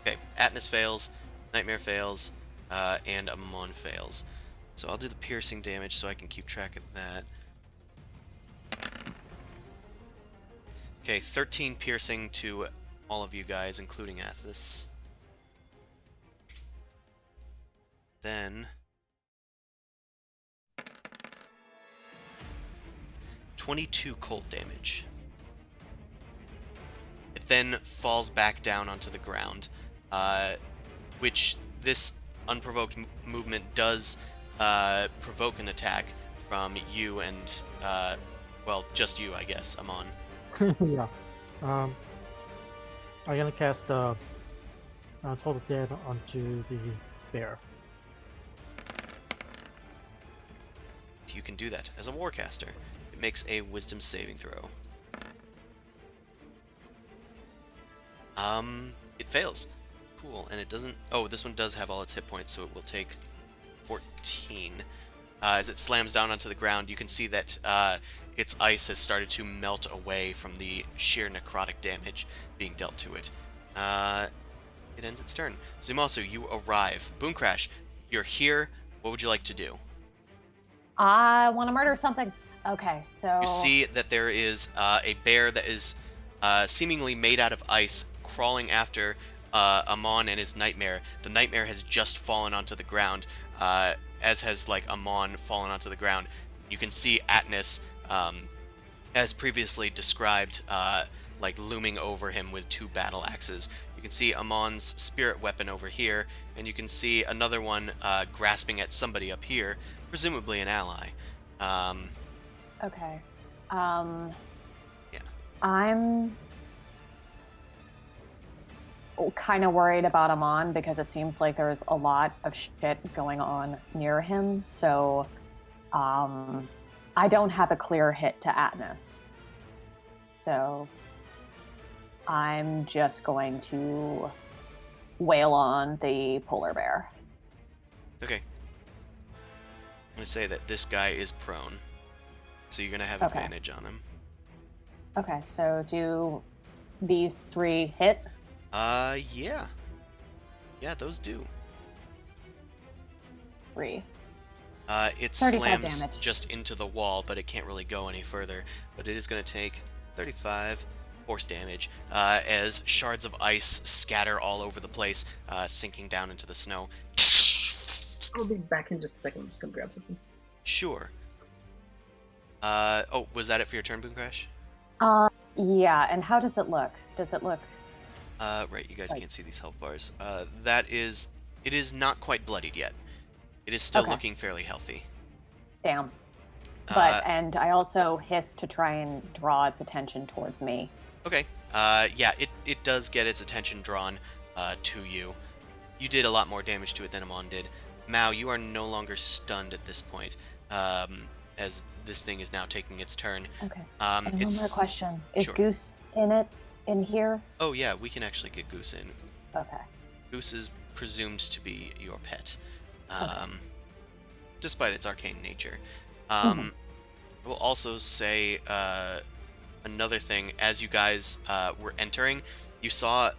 Okay, Atnas fails, Nightmare fails, and Amon fails. So I'll do the piercing damage so I can keep track of that. Okay, 13 piercing to all of you guys, including Athos. Then 22 cold damage. It then falls back down onto the ground, which this unprovoked movement does provoke an attack from you and, well, just you, I guess, Amon. Yeah. I'm gonna cast Total Dead onto the bear. You can do that as a warcaster. It makes a wisdom saving throw. It fails. Cool, and it doesn't... Oh, this one does have all its hit points, so it will take 14. As it slams down onto the ground, you can see that its ice has started to melt away from the sheer necrotic damage being dealt to it. It ends its turn. Zumasu, you arrive. Boomcrash, you're here. What would you like to do? I want to murder something. Okay, so... You see that there is a bear that is seemingly made out of ice crawling after Amon and his Nightmare. The Nightmare has just fallen onto the ground, as has, like, Amon fallen onto the ground. You can see Atnas, as previously described, like, looming over him with 2 battle axes. You can see Amon's spirit weapon over here, and you can see another one grasping at somebody up here, presumably an ally. Okay. Yeah. I'm kind of worried about Amon because it seems like there's a lot of shit going on near him. So, I don't have a clear hit to Atnas. So, I'm just going to wail on the polar bear. Okay. I'm going to say that this guy is prone, so you're going to have Okay. advantage on him. Okay, so do these 3 hit? Yeah. Yeah, those do. 3. It 35 slams damage. just into the wall, but it can't really go any further. But it is going to take 35 force damage as shards of ice scatter all over the place, sinking down into the snow. I'll be back in just a second. I'm just gonna grab something. Sure. Oh, was that it for your turn, Boomcrash? Yeah, and how does it look? Does it look... Right, you guys can't see these health bars. It is not quite bloodied yet. It is still Okay. looking fairly healthy. Damn. But, and I also hiss to try and draw its attention towards me. Okay. Yeah, it does get its attention drawn to you. You did a lot more damage to it than Amon did. Mao, you are no longer stunned at this point, as this thing is now taking its turn. Okay. And one more question. Is Sure. Goose in here? Oh yeah, we can actually get Goose in. Okay. Goose is presumed to be your pet, despite its arcane nature. I will also say another thing. As you guys were entering, you saw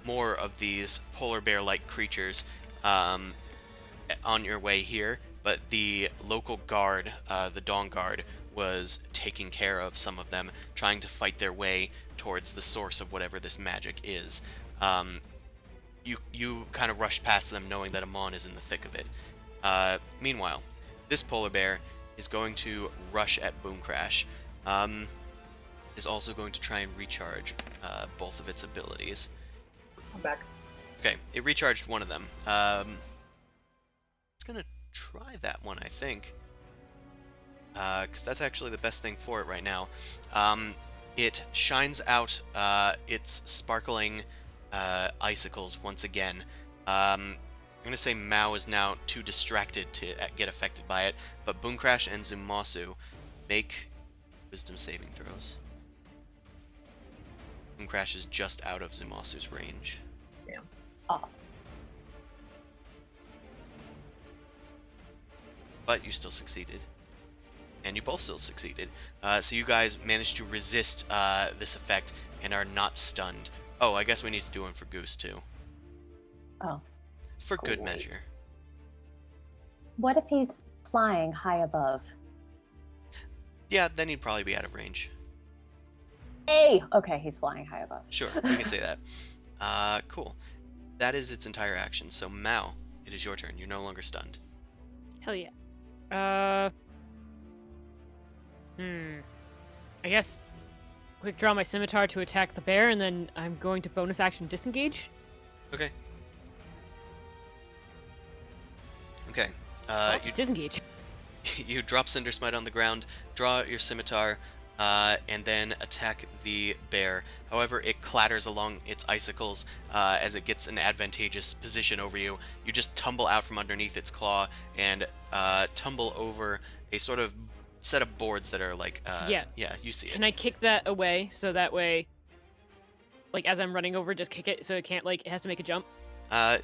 more of these polar bear-like creatures on your way here, but the local guard, the Dawn Guard, was taking care of some of them, trying to fight their way towards the source of whatever this magic is. You kind of rushed past them knowing that Amon is in the thick of it. Meanwhile, this polar bear is going to rush at Boomcrash. Is also going to try and recharge both of its abilities. I'm back. Okay, it recharged one of them. It's gonna try that one, I think. Because that's actually the best thing for it right now. It shines out its sparkling icicles once again. I'm gonna say Mao is now too distracted to get affected by it, but Boomcrash and Zumasu make wisdom saving throws. Boomcrash is just out of Zumasu's range. Damn. Awesome. But you still succeeded. And you both still succeeded. So you guys managed to resist this effect and are not stunned. Oh, I guess we need to do one for Goose, too. Oh. For good Great. measure. What if he's flying high above? Yeah, then he'd probably be out of range. Hey! Okay, he's flying high above. Sure, we can say that. Cool. That is its entire action. So, Mao, it is your turn. You're no longer stunned. Hell yeah. I guess quick draw my scimitar to attack the bear, and then I'm going to bonus action disengage. Okay. Okay. You Disengage. you drop Cinder Smite on the ground, draw your scimitar, and then attack the bear. However, it clatters along its icicles as it gets an advantageous position over you. You just tumble out from underneath its claw and tumble over a sort of set of boards that are like... Yeah, you see it. Can I kick that away so that way, like, as I'm running over, just kick it so it can't, like, it has to make a jump?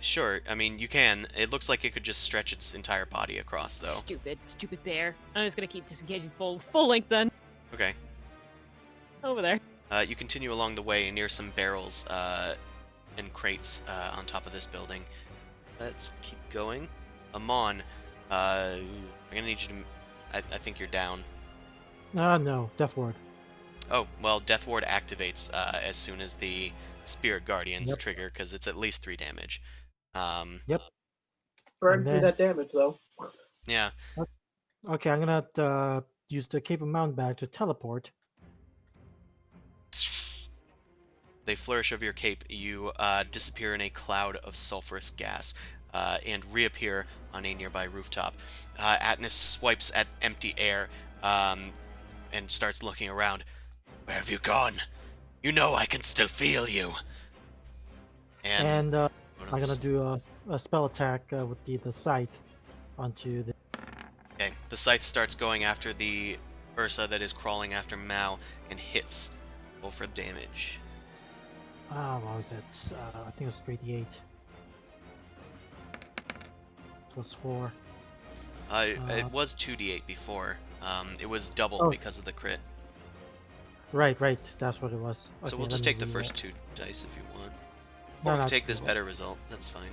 Sure. I mean, you can. It looks like it could just stretch its entire body across, though. Stupid bear. I'm just gonna keep disengaging full length then. Okay. Over there. You continue along the way near some barrels and crates on top of this building. Let's keep going. Amon, I'm gonna need you to... I think you're down. No, Death Ward. Oh, well, Death Ward activates as soon as the Spirit Guardians trigger, because it's at least 3 damage. Yep. Burn And through then- that damage, though. Yeah. Okay, I'm gonna use the Cape of Mountain Bag to teleport. They flourish over your cape. You disappear in a cloud of sulfurous gas and reappear on a nearby rooftop. Atnus swipes at empty air and starts looking around. Where have you gone? You know I can still feel you. And I'm gonna do a spell attack with the scythe onto the... Okay, the scythe starts going after the Ursa that is crawling after Mao and hits. Roll for damage. What was it? I think it was 3d8. Plus 4. It was 2d8 before. It was doubled Oh. because of the crit. Right, that's what it was. So Okay, we'll just let me take the do first that. 2 dice if you want. No, Or we no, can take it's this cool. better result. That's fine.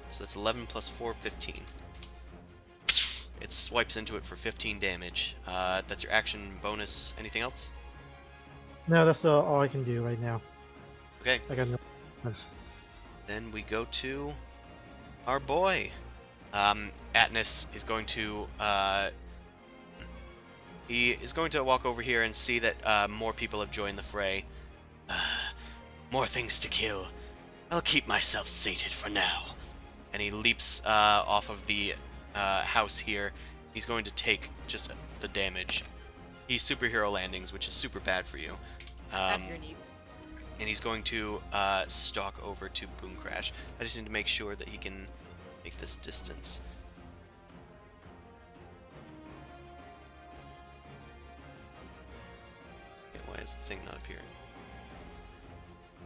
So that's 11 plus 4, 15. It swipes into it for 15 damage. That's your action bonus. Anything else? No, that's all I can do right now. Okay. I got no plans. Then we go to our boy. Atnus is going to he is going to walk over here and see that more people have joined the fray. More things to kill. I'll keep myself sated for now. And he leaps off of the house here. He's going to take just the damage. He's superhero landings, which is super bad for you. Tap your knees. And he's going to stalk over to Boom Crash. I just need to make sure that he can make this distance. Okay, why is the thing not appearing?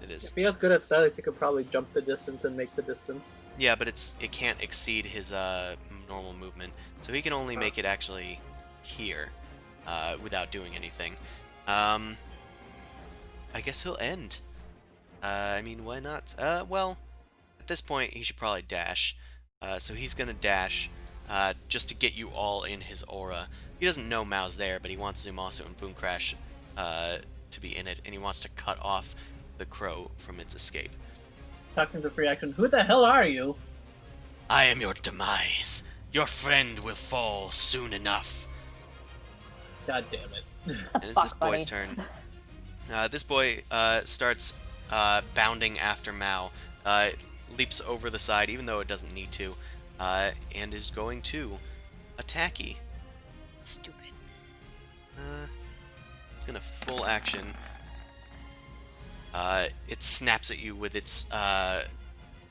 It is. If he has good athletics, he could probably jump the distance and make the distance. Yeah, but it can't exceed his normal movement, so he can only make it actually here without doing anything. I guess he'll end. I mean, why not? Well, at this point, he should probably dash. So he's gonna dash just to get you all in his aura. He doesn't know Mao's there, but he wants Zumasu and Boom Crash to be in it, and he wants to cut off the crow from its escape. Talking to free action. Who the hell are you? I am your demise. Your friend will fall soon enough. God damn it. And it's this Fuck, boy's buddy. turn. This boy starts bounding after Mao, leaps over the side, even though it doesn't need to, and is going to attack you. Stupid. It's gonna full action. It snaps at you with its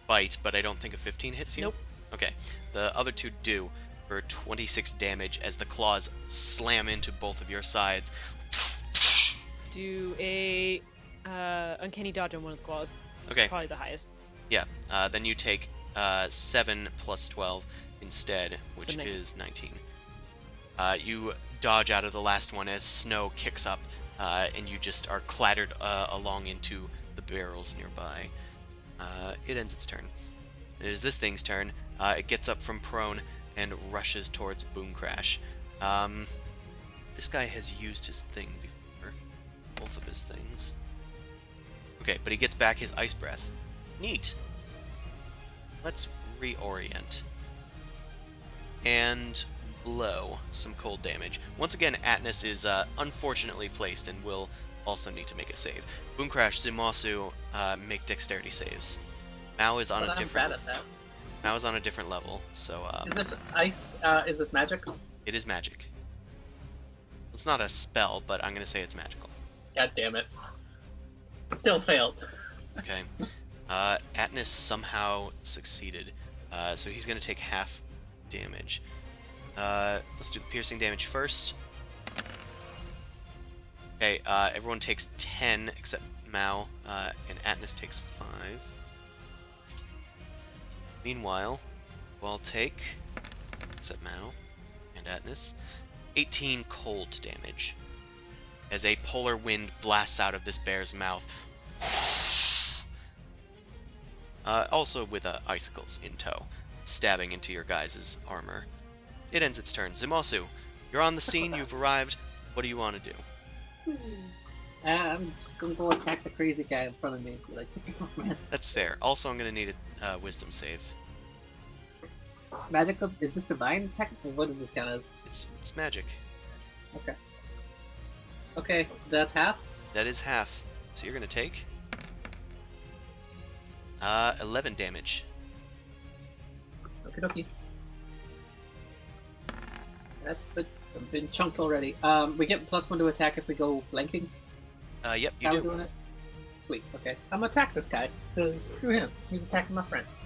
bite, but I don't think a 15 hits you. Nope. Okay, the other 2 do for 26 damage as the claws slam into both of your sides. Do a uncanny dodge on one of the claws. Okay, Probably the highest. yeah. Then you take 7 plus 12 instead, which 19. is 19. You dodge out of the last one as snow kicks up, and you just are clattered along into the barrels nearby. it ends its turn. It is this thing's turn. It gets up from prone and rushes towards Boom Crash. This guy has used his thing before. Both of his things. Okay, but he gets back his Ice Breath. Neat. Let's reorient. And blow some cold damage. Once again, Atnus is unfortunately placed and will also need to make a save. Boom Crash, Zumasu, make dexterity saves. Mao is on But a I'm different. bad at that. Mao is on a different level, so Is this ice? Is this magic? it is magic. It's not a spell, but I'm gonna say it's magical. God damn it! Still failed. Okay. Atnus somehow succeeded, so he's gonna take half damage. Let's do the piercing damage first. Okay, everyone takes 10 except Mao, and Atnus takes 5. Meanwhile, we'll take, except Mao and Atnus, 18 cold damage as a polar wind blasts out of this bear's mouth. Also with icicles in tow, stabbing into your guys' armor. It ends its turn. Zumasu, you're on the scene, you've arrived. What do you want to do? I'm just gonna go attack the crazy guy in front of me. Be like, what the fuck, man? That's fair. Also, I'm going to need a wisdom save. Magic? Is this divine? Technically, what is this count as? It's magic. Okay. Okay, that's half? That is half. So you're going to take 11 damage. Okie dokie. That's been chunked already. We get +1 to attack if we go flanking. Yep, you How do. we doing it? Sweet. Okay, I'm gonna attack this guy because screw him. He's attacking my friends.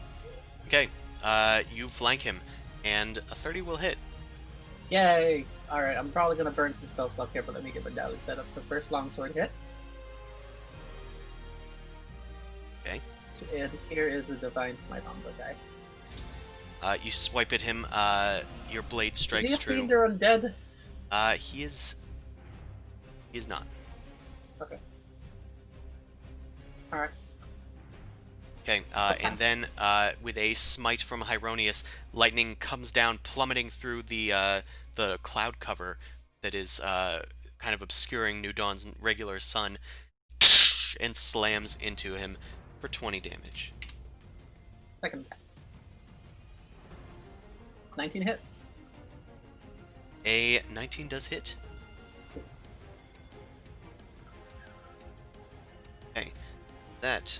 Okay, you flank him, and a 30 will hit. Yay! All right, I'm probably gonna burn some spell slots here, but let me get my dialogue set up. So first longsword hit. Okay. And here is a divine smite on the guy. You swipe at him. Your blade Is strikes he a true. fiend or undead? He is not. Okay. All right. Okay, and then with a smite from Hyronius, lightning comes down, plummeting through the cloud cover that is kind of obscuring New Dawn's regular sun, and slams into him for 20 damage. Second attack. 19 hit. A 19 does hit. Okay, that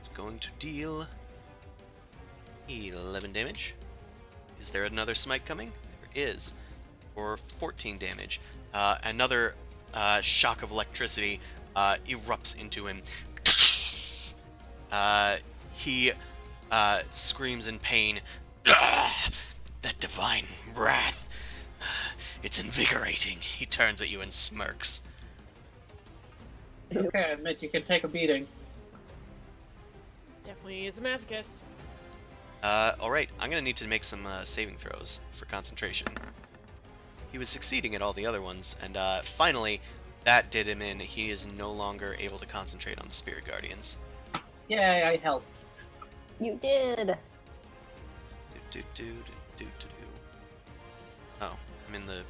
is going to deal 11 damage. Is there another smite coming? There is, for 14 damage. Another shock of electricity erupts into him. He screams in pain. That divine wrath. It's invigorating. He turns at you and smirks. Okay, I admit you can take a beating. Definitely is a masochist. Alright, I'm gonna need to make some saving throws for concentration. He was succeeding at all the other ones, and finally, that did him in. He is no longer able to concentrate on the Spirit Guardians. Yay, I helped. You did. Oh, I'm in the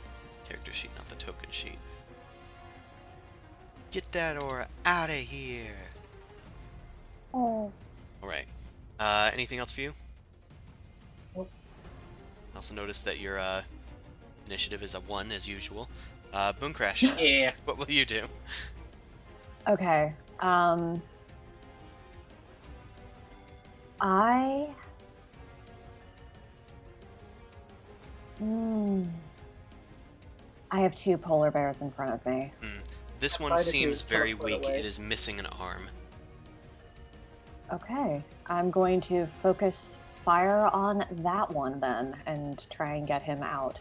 character sheet, not the token sheet. Get that aura out of here! Oh. Alright. Anything else for you? Nope. Also notice that your initiative is a 1 as usual. Boom Crash. Yeah. What will you do? Okay. I have 2 polar bears in front of me. This one Try to seems do very teleport weak. away. It is missing an arm. Okay. I'm going to focus fire on that one then and try and get him out.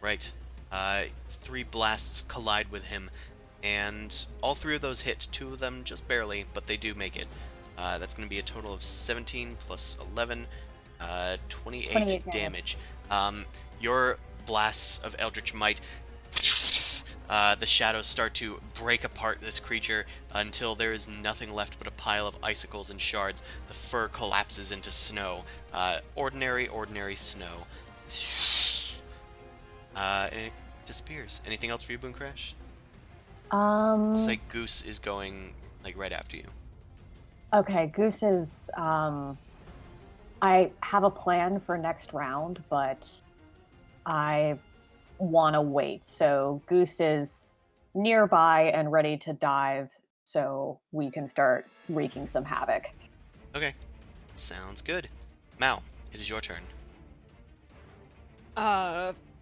Right. 3 blasts collide with him, and all 3 of those hit. 2 of them just barely, but they do make it. That's going to be a total of 17 plus 11, 28 damage. Your blasts of Eldritch Might the shadows start to break apart this creature until there is nothing left but a pile of icicles and shards. The fur collapses into snow. Ordinary snow. And it disappears. Anything else for you, Boon Crash? Looks like Goose is going like right after you. Okay, Goose is. I have a plan for next round, but I want to wait. So Goose is nearby and ready to dive, so we can start wreaking some havoc. Okay, sounds good. Mao, it is your turn.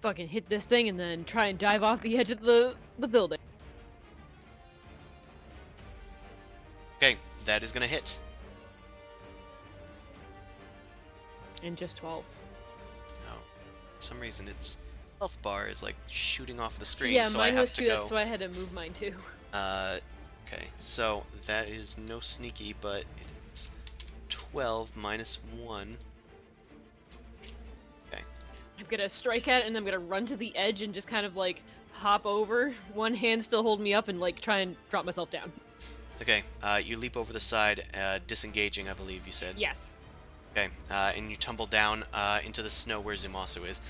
Fucking hit this thing and then try and dive off the edge of the building. Okay, that is gonna hit. And just 12. Oh, for some reason its health bar is like shooting off the screen, Yeah, so I mine have was to too. go. That's why I had to move mine too. Okay, so that is no sneaky, but it is 12 minus 1. Okay. I'm gonna strike at it and I'm gonna run to the edge and just kind of like hop over. One hand still holding me up and like try and drop myself down. Okay, you leap over the side, disengaging, I believe you said. Yes. Okay, and you tumble down into the snow where Zumasu is.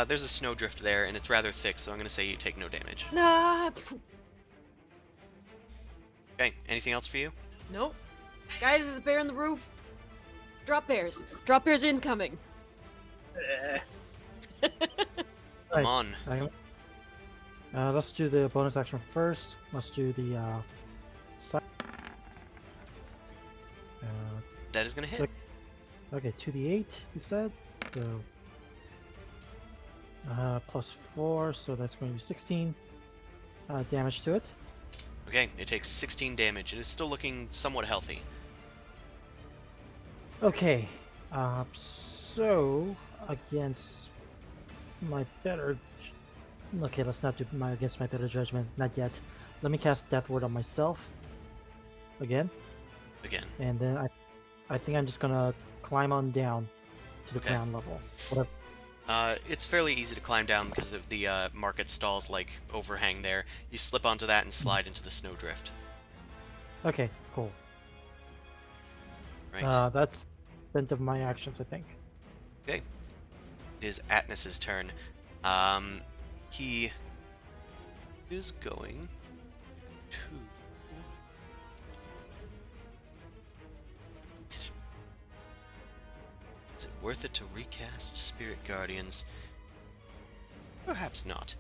There's a snowdrift there, and it's rather thick, so I'm going to say you take no damage. Nah. Okay, anything else for you? Nope. Guys, there's a bear on the roof. Drop bears. Drop bears incoming. Eh. Come on. Let's do the bonus action first. Let's do the That is going to hit. okay, 2d8, you said? So, plus 4, so that's going to be 16 damage to it. Okay, it takes 16 damage, and it's still looking somewhat healthy. Okay, so, against my better... Okay, let's not do against my better judgment, not yet. Let me cast Death Ward on myself. Again. And then I think I'm just gonna climb on down to the ground level. It's fairly easy to climb down because of the market stalls like overhang there. You slip onto that and slide into the snowdrift. Okay, cool. Right. That's the end of my actions, I think. Okay. It is Atnis's turn. He is going to... Is it worth it to recast Spirit Guardians? Perhaps not.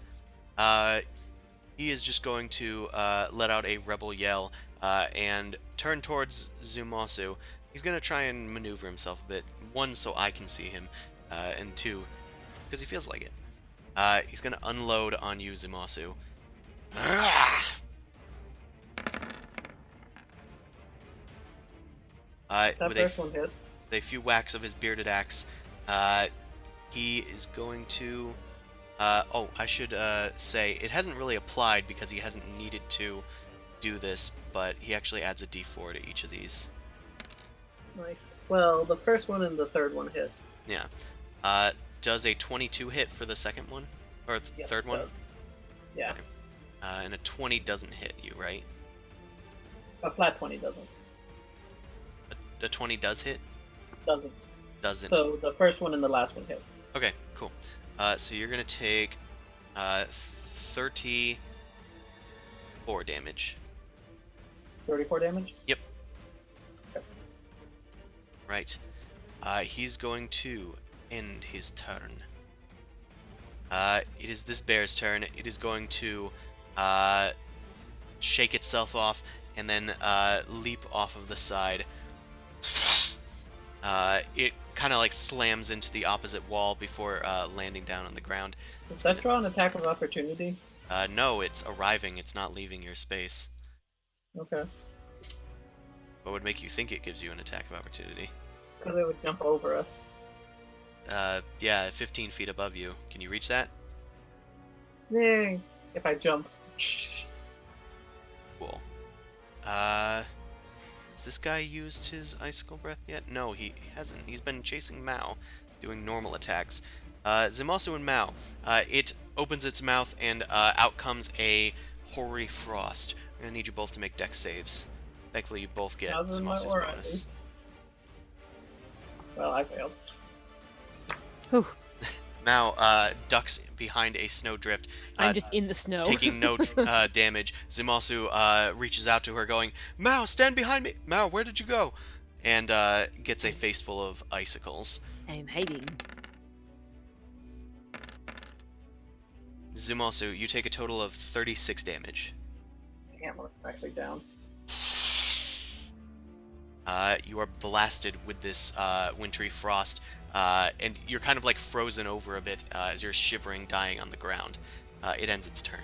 He is just going to let out a rebel yell and turn towards Zumasu. He's going to try and maneuver himself a bit. One, so I can see him, and two, because he feels like it. He's going to unload on you, Zumasu. That With first one hit. a few whacks of his bearded axe, he is going to... oh, I should say, it hasn't really applied because he hasn't needed to do this, but he actually adds a d4 to each of these. Nice. Well, the first one and the third one hit. Yeah. Does a 22 hit for the second one? Or the Yes, third it one? does. Yeah. Okay. And a 20 doesn't hit you, right? A flat 20 doesn't. A 20 does hit? Doesn't. Doesn't. So the first one and the last one hit. Okay, cool. So you're going to take 34 damage. 34 damage? Yep. Okay. Right. He's going to end his turn. It is this bear's turn. It is going to shake itself off and then leap off of the side. It kind of like slams into the opposite wall before landing down on the ground. Does that draw an attack of opportunity? No, it's arriving. It's not leaving your space. Okay. What would make you think it gives you an attack of opportunity? Because it would jump over us. Yeah, 15 feet above you. Can you reach that? Yay! If I jump. Cool. Has this guy used his icicle breath yet? No, he hasn't. He's been chasing Mao, doing normal attacks. Zumasu and Mao. It opens its mouth, and out comes a hoary frost. I'm gonna need you both to make dex saves. Thankfully, you both get How's in my Zumasu's aura, at bonus. least? Well, I failed. Whew. Mao ducks behind a snowdrift, I'm just in the snow. taking no damage. Zumasu reaches out to her, going, "Mao, stand behind me! Mao, where did you go?" And gets a face full of icicles. I'm hiding. Zumasu, you take a total of 36 damage. Damn, we're actually down. You are blasted with this wintry frost, and you're kind of like frozen over a bit as you're shivering, dying on the ground. It ends its turn.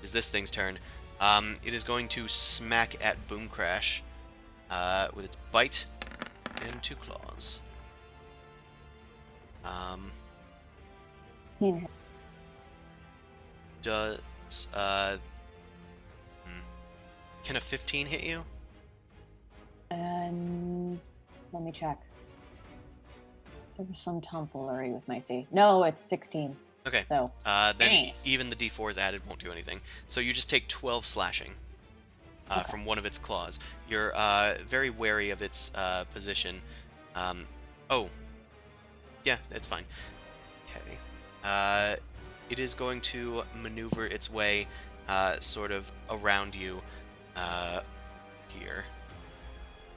It is this thing's turn. It is going to smack at Boom Crash with its bite and 2 claws. Does can a 15 hit you? Let me check. There was some tomfoolery with my C. No, it's 16. Okay. So Then Nice. even the D4s added won't do anything. So you just take 12 slashing from one of its claws. You're very wary of its position. Oh. Yeah, it's fine. Okay. It is going to maneuver its way sort of around you here.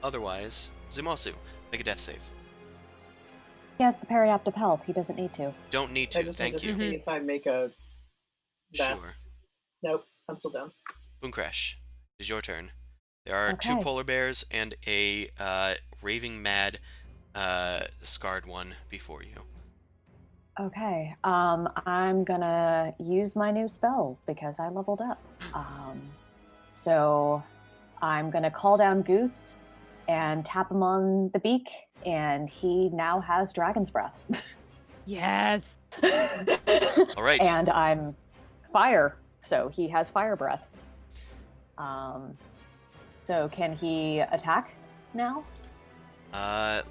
Otherwise, Zumasu, make a death save. he has the perioptic health. He doesn't need to. Don't need I to, just thank need to you. see if I make a best. Sure. Nope, I'm still down. Boom Crash, it is your turn. There are 2 Okay. polar bears and a raving mad scarred one before you. Okay. I'm gonna use my new spell because I leveled up. So I'm gonna call down Goose and tap him on the beak, and he now has Dragon's Breath. Yes. All right. And I'm fire, so he has fire breath. So can he attack now?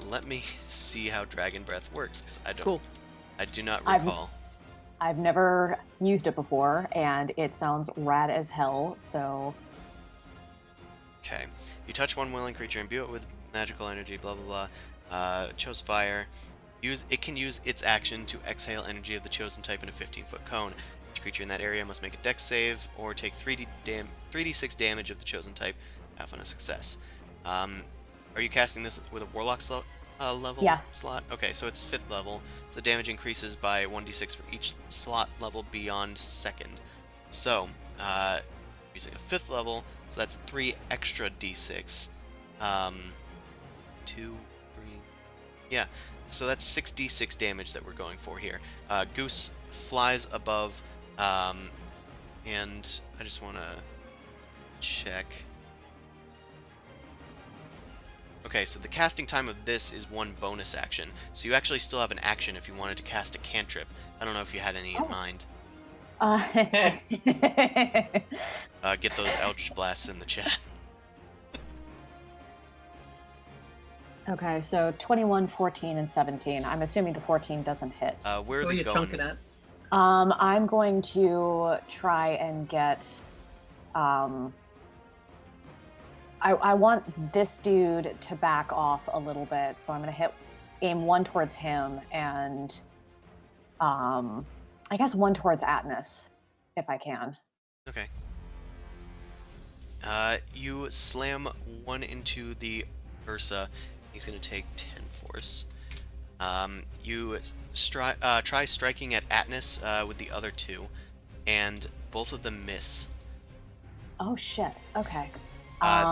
Let me see how Dragon Breath works, because I don't. Cool. I do not I've- recall. I've never used it before, and it sounds rad as hell. So Okay. You touch one willing creature, imbue it with magical energy, blah blah blah. Chose fire. It can use its action to exhale energy of the chosen type in a 15-foot cone. Each creature in that area must make a dex save or take 3d6 damage of the chosen type, half on a success. Are you casting this with a warlock level Yes. slot? Okay, so it's 5th level. So the damage increases by 1d6 for each slot level beyond 2nd. So, using a 5th level, so that's 3 extra d6. 2, 3. Yeah, so that's 6d6 damage that we're going for here. Goose flies above, and I just want to check. Okay, so the casting time of this is 1 bonus action, so you actually still have an action if you wanted to cast a cantrip. I don't know if you had any in mind. Get those Eldritch Blasts in the chat. okay, so 21, 14, and 17. I'm assuming the 14 doesn't hit. Where are Who are these you going? chunking at? I'm going to try and get. I want this dude to back off a little bit, so I'm going to aim 1 towards him and, I guess 1 towards Atnus, if I can. Okay. You slam 1 into the Ursa. He's going to take 10 force. You try striking at Atnus with the other 2, and both of them miss. Oh shit. Okay.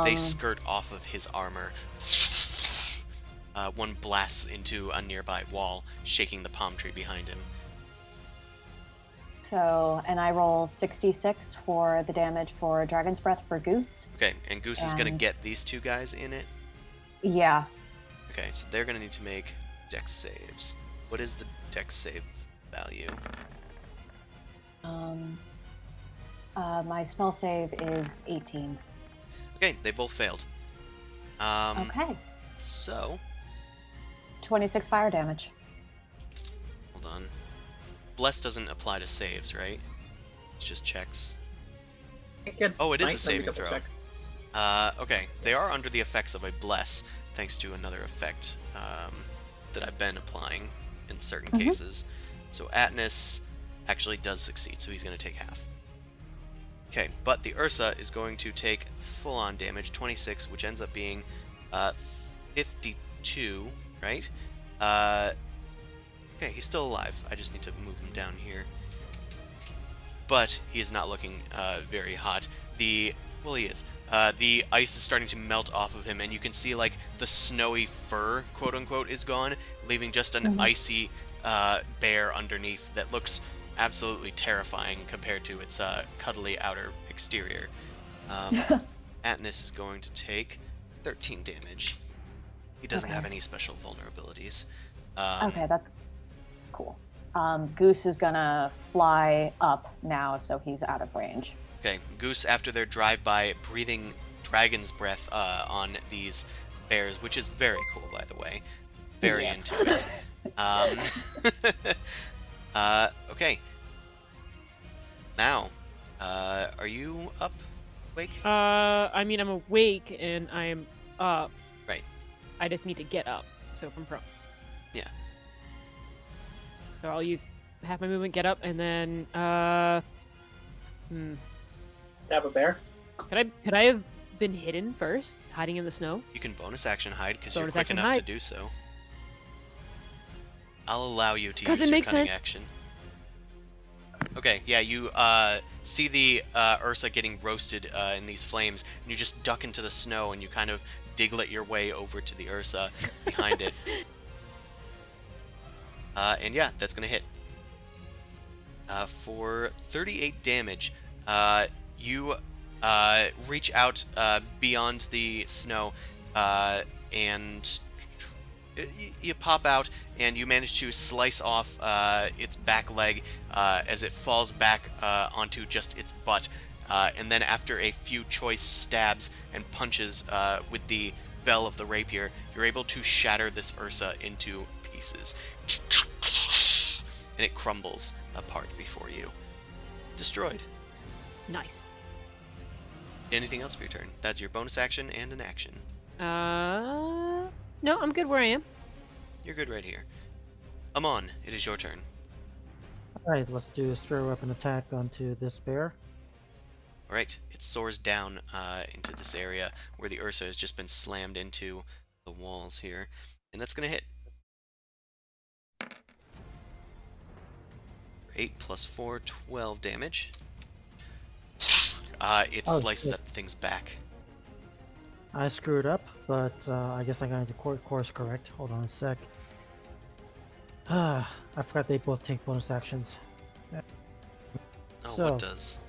They skirt off of his armor. One blasts into a nearby wall, shaking the palm tree behind him. So, and I roll 66 for the damage for Dragon's Breath for Goose. Okay, and Goose is going to And- get these 2 guys in it. Yeah. Okay, so they're going to need to make dex saves. What is the dex save value? My spell save is 18. Okay, they both failed. Okay. So, 26 fire damage. hold on. Bless doesn't apply to saves, right? It's just checks. Oh, it is a saving throw. Check. Okay, they are under the effects of a Bless, thanks to another effect that I've been applying in certain cases. So Atnus actually does succeed, so he's going to take half. Okay, but the Ursa is going to take full-on damage, 26, which ends up being 52, right? Okay, he's still alive. I just need to move him down here. But he is not looking very hot. Well, he is. The ice is starting to melt off of him, and you can see, like, the snowy fur, quote-unquote, is gone, leaving just an icy bear underneath that looks absolutely terrifying compared to its cuddly outer exterior. Atnus is going to take 13 damage. He doesn't have any special vulnerabilities. Okay, that's cool. Goose is gonna fly up now, so he's out of range. Okay, Goose, after their drive-by, breathing dragon's breath on these bears, which is very cool, by the way. Very into it. Okay. Now, are you up, Wake? I mean, I'm awake and I'm up. Right. I just need to get up, so from prone. Yeah. So I'll use half my movement, get up, and then Have a bear. Could I have been hidden first, hiding in the snow? You can bonus action hide because you're Bonus quick action enough to hide. do so. I'll allow you to 'Cause use it your makes cunning sense. action. Okay, yeah, you see the Ursa getting roasted in these flames, and you just duck into the snow, and you kind of diglet your way over to the Ursa behind it. And yeah, that's gonna hit. For 38 damage, you reach out beyond the snow, and you pop out, and you manage to slice off its back leg as it falls back onto just its butt. And then after a few choice stabs and punches with the bell of the rapier, you're able to shatter this Ursa into pieces. And it crumbles apart before you. Destroyed. Nice. Anything else for your turn? That's your bonus action and an action. No, I'm good where I am. You're good right here. Amon, it is your turn. Alright, let's do a spare weapon attack onto this bear. Alright, it soars down into this area where the Ursa has just been slammed into the walls here. And that's going to hit. 8 plus 4, 12 damage. It slices up things back. I screwed up, but I guess I'm going to course correct. Hold on a sec. I forgot they both take bonus actions. Oh, So, what does?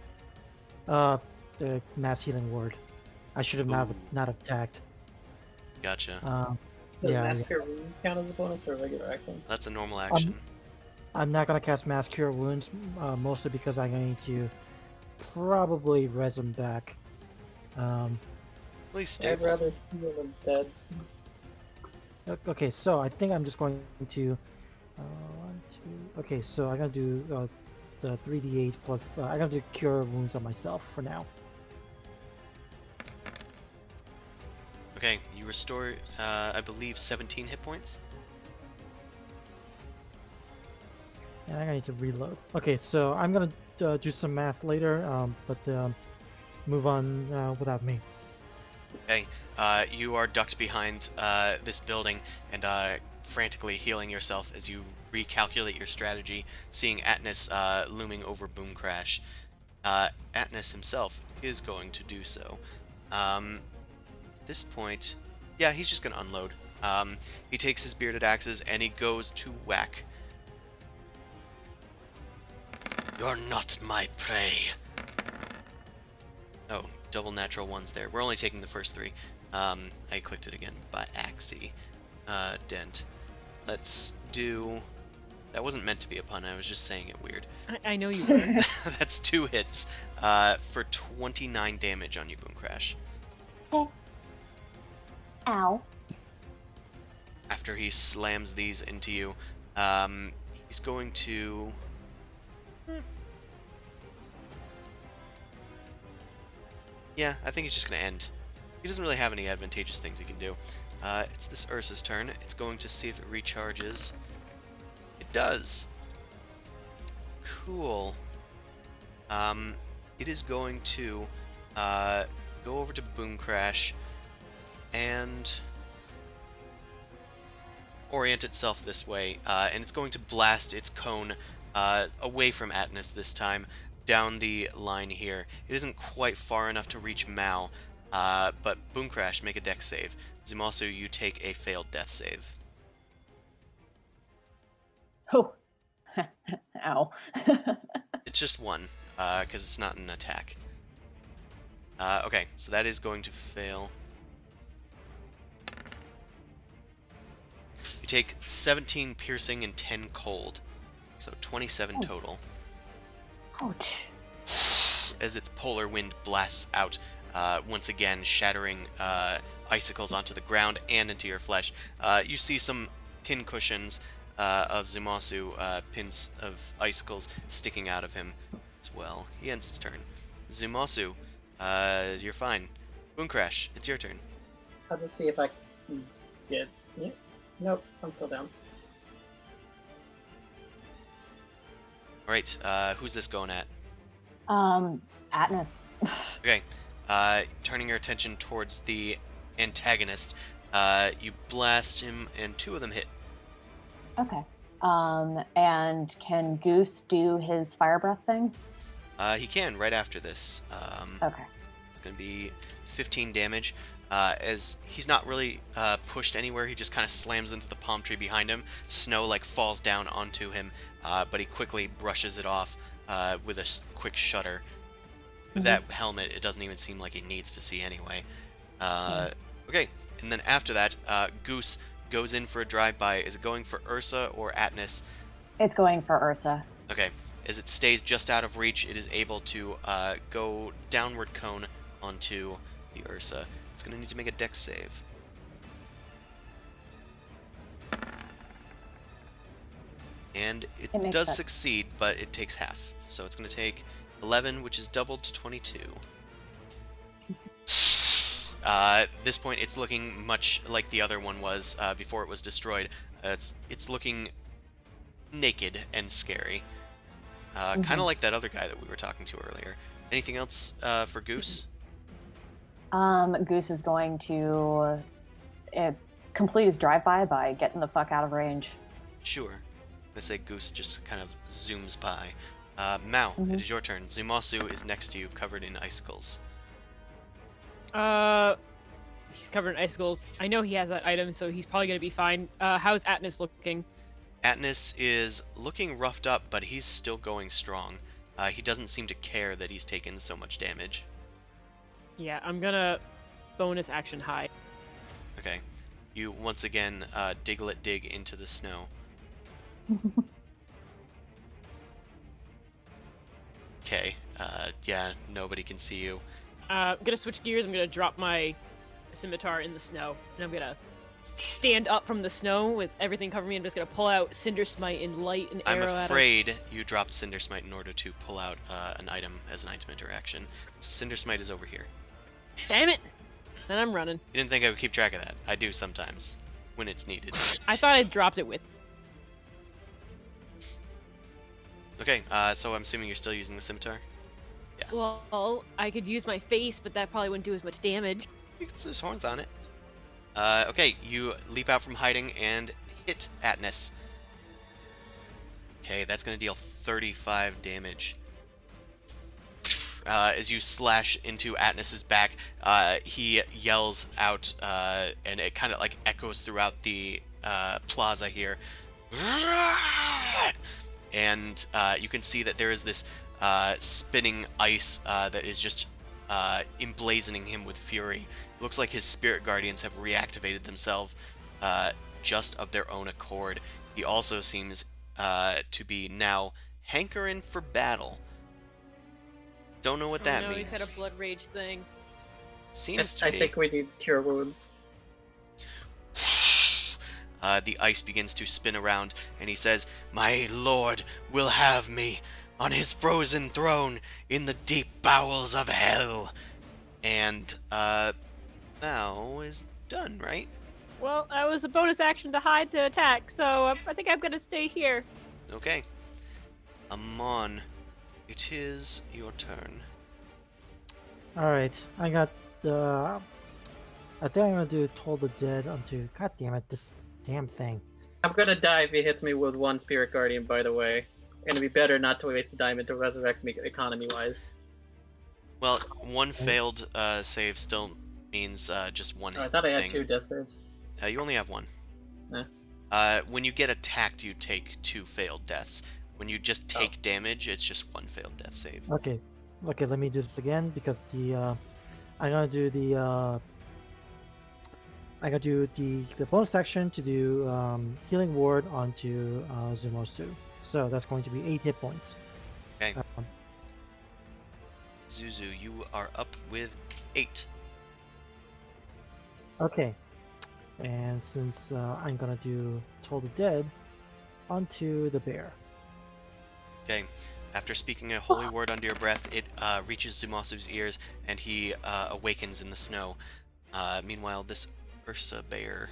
The mass healing ward. I should have not attacked. Gotcha. Does Yeah, Mass Cure Wounds count as a bonus or a regular action? That's a normal action. I'm not gonna cast Mass Cure Wounds, mostly because I'm going to probably res him back. Please I'd stay. rather heal instead. Okay, so I think I'm just going to. Okay, so I'm gonna do the 3d8 plus. I'm gonna do Cure Wounds on myself for now. Okay, you restore, I believe, 17 hit points. And I'm gonna need to reload. Okay, so I'm gonna do some math later, but move on without me. Okay, you are ducked behind this building and frantically healing yourself as you recalculate your strategy, seeing Atnus looming over Boom Crash. Atnus himself is going to do so. At this point, yeah, he's just going to unload. He takes his bearded axes and he goes to whack. You're not my prey. Oh, double natural ones there. We're only taking the first three. I clicked it again by Axie. Dent. Let's do... That wasn't meant to be a pun, I was just saying it weird. I know you were. That's 2 hits for 29 damage on you, Boom Crash. Ow. After he slams these into you, he's going to Yeah, I think he's just going to end. He doesn't really have any advantageous things he can do. It's this Ursa's turn. It's going to see if it recharges. It does. Cool. It is going to go over to Boom Crash and orient itself this way, and it's going to blast its cone away from Atnas this time, down the line here. It isn't quite far enough to reach Mao, but Boom Crash, make a dex save. Zumasu, you take a failed death save. Oh. Ow. It's just one, because it's not an attack. Okay, so that is going to fail. You take 17 piercing and 10 cold, so 27 total. Ouch. As its polar wind blasts out, once again shattering icicles onto the ground and into your flesh. You see some pin cushions of Zumasu, pins of icicles sticking out of him as well. He ends its turn. Zumasu, you're fine. Boom Crash, it's your turn. I'll just see if I can get... Yeah. Nope, I'm still down. Alright, who's this going at? Atnas. Okay, turning your attention towards the antagonist, you blast him and 2 of them hit. Okay. And can Goose do his fire breath thing? He can right after this. Okay. It's going to be 15 damage. As he's not really pushed anywhere, he just kind of slams into the palm tree behind him. Snow like falls down onto him, but he quickly brushes it off with a quick shudder. With that helmet, it doesn't even seem like he needs to see anyway. Okay, and then after that, Goose goes in for a drive-by. Is it going for Ursa or Atnas? It's going for Ursa. Okay. As it stays just out of reach, it is able to go downward cone onto the Ursa. It's going to need to make a dex save. And it does sense. succeed, but it takes half. So it's going to take 11, which is doubled to 22. At this point, it's looking much like the other one was before it was destroyed. It's looking naked and scary. Kind of like that other guy that we were talking to earlier. Anything else for Goose? Goose is going to complete his drive-by by getting the fuck out of range. Sure. I say Goose just kind of zooms by. Mao, it is your turn. Zumasu is next to you, covered in icicles. He's covered in icicles. I know he has that item, so he's probably gonna be fine. How's Atnas looking? Atnas is looking roughed up, but he's still going strong. He doesn't seem to care that he's taken so much damage. Yeah, I'm gonna bonus action hide. Okay. You once again Diglett dig into the snow. Okay. Yeah, nobody can see you. I'm gonna switch gears. I'm gonna drop my scimitar in the snow, and I'm gonna stand up from the snow with everything covering me. I'm just gonna pull out Cinder Smite and light an I'm arrow at him. afraid you dropped Cinder Smite in order to pull out an item as an item interaction. Cinder Smite is over here. Damn it! Then I'm running. You didn't think I would keep track of that. I do sometimes, when it's needed. I thought I dropped it with. Okay, so I'm assuming you're still using the scimitar? Well, I could use my face, but that probably wouldn't do as much damage. There's horns on it. Okay, you leap out from hiding and hit Atnas. Okay, that's going to deal 35 damage. As you slash into Atnas's back, he yells out, and it kind of like echoes throughout the plaza here. And you can see that there is this spinning ice that is just emblazoning him with fury. It looks like his spirit guardians have reactivated themselves just of their own accord. He also seems to be now hankering for battle. Don't know what that means. means. He's had a blood rage thing. Seems to I be. think we need cure wounds. The ice begins to spin around, and he says, "My lord will have me. on his frozen throne in the deep bowels of hell. And, Mal is done, right? Well, that was a bonus action to hide to attack, so I think I'm gonna stay here. Okay. Amon, it is your turn. Alright, I got the. I think I'm gonna do Toll the Dead onto. God damn it, this damn thing. I'm gonna die if he hits me with one Spirit Guardian, by the way. And it'd be better not to waste a diamond to resurrect me economy-wise. Well, one failed save still means just one Oh, I hit thought I had thing. 2 death saves. You only have one. Eh. When you get attacked, you take 2 failed deaths. When you just take damage, it's just 1 failed death save. Okay, let me do this again because the I'm gonna do the the bonus action to do healing ward onto Zumosu. So that's going to be 8 hit points. Okay. Zuzu, you are up with 8. Okay, and since I'm gonna do Toll the Dead onto the bear. Okay. After speaking a holy word under your breath, it reaches Zumasu's ears, and he awakens in the snow. Meanwhile, this Ursa bear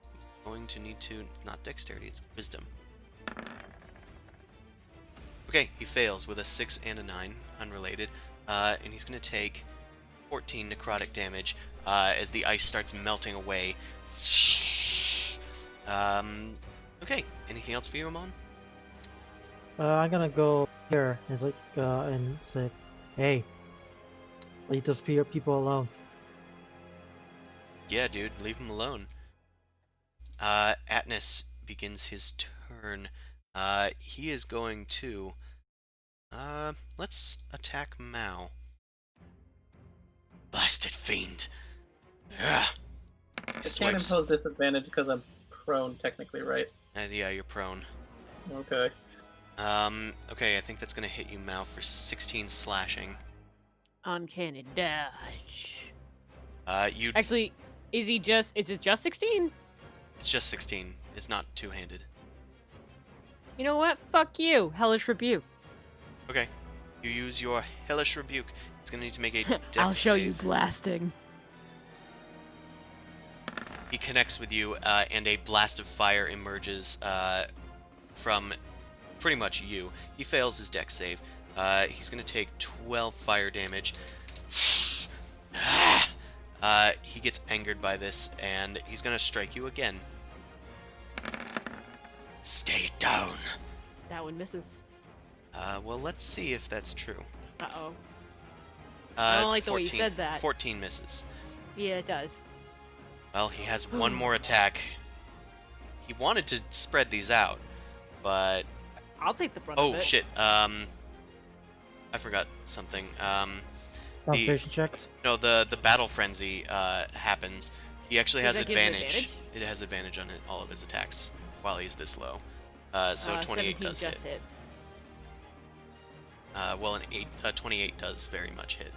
is going to need to... It's not dexterity, it's wisdom. Okay, he fails with a 6 and a 9, unrelated, and he's going to take 14 necrotic damage as the ice starts melting away. Okay, anything else for you, Amon? I'm gonna go here and and say, hey, leave those people alone. Yeah, dude, leave him alone. Atnus begins his turn. He is going to... let's attack Mao. Blasted fiend! Ugh. It can't Swipes. impose disadvantage because I'm prone, technically, right? Yeah, you're prone. Okay. Okay, I think that's gonna hit you, Mao, for 16 slashing. Uncanny dodge. You... Actually, is it just 16? It's just 16. It's not two-handed. You know what? Fuck you, hellish rebuke. Okay. You use your hellish rebuke. It's gonna need to make a dex I'll show save. you blasting. He connects with you, and a blast of fire emerges from pretty much you. He fails his dex save. He's going to take 12 fire damage. He gets angered by this, and he's going to strike you again. Stay down. That one misses. Well, let's see if that's true. Uh-oh. I don't like the way you 14 said that. 14 misses. Yeah, it does. Well, he has one more attack. He wanted to spread these out, but... I'll take the brunt of Oh, it. shit. I forgot something. Concentration checks. No, the battle frenzy happens. He actually Does has that give him advantage. It has advantage on all of his attacks while he's this low. So 28 does hit. hits. Well, 28 does very much hit.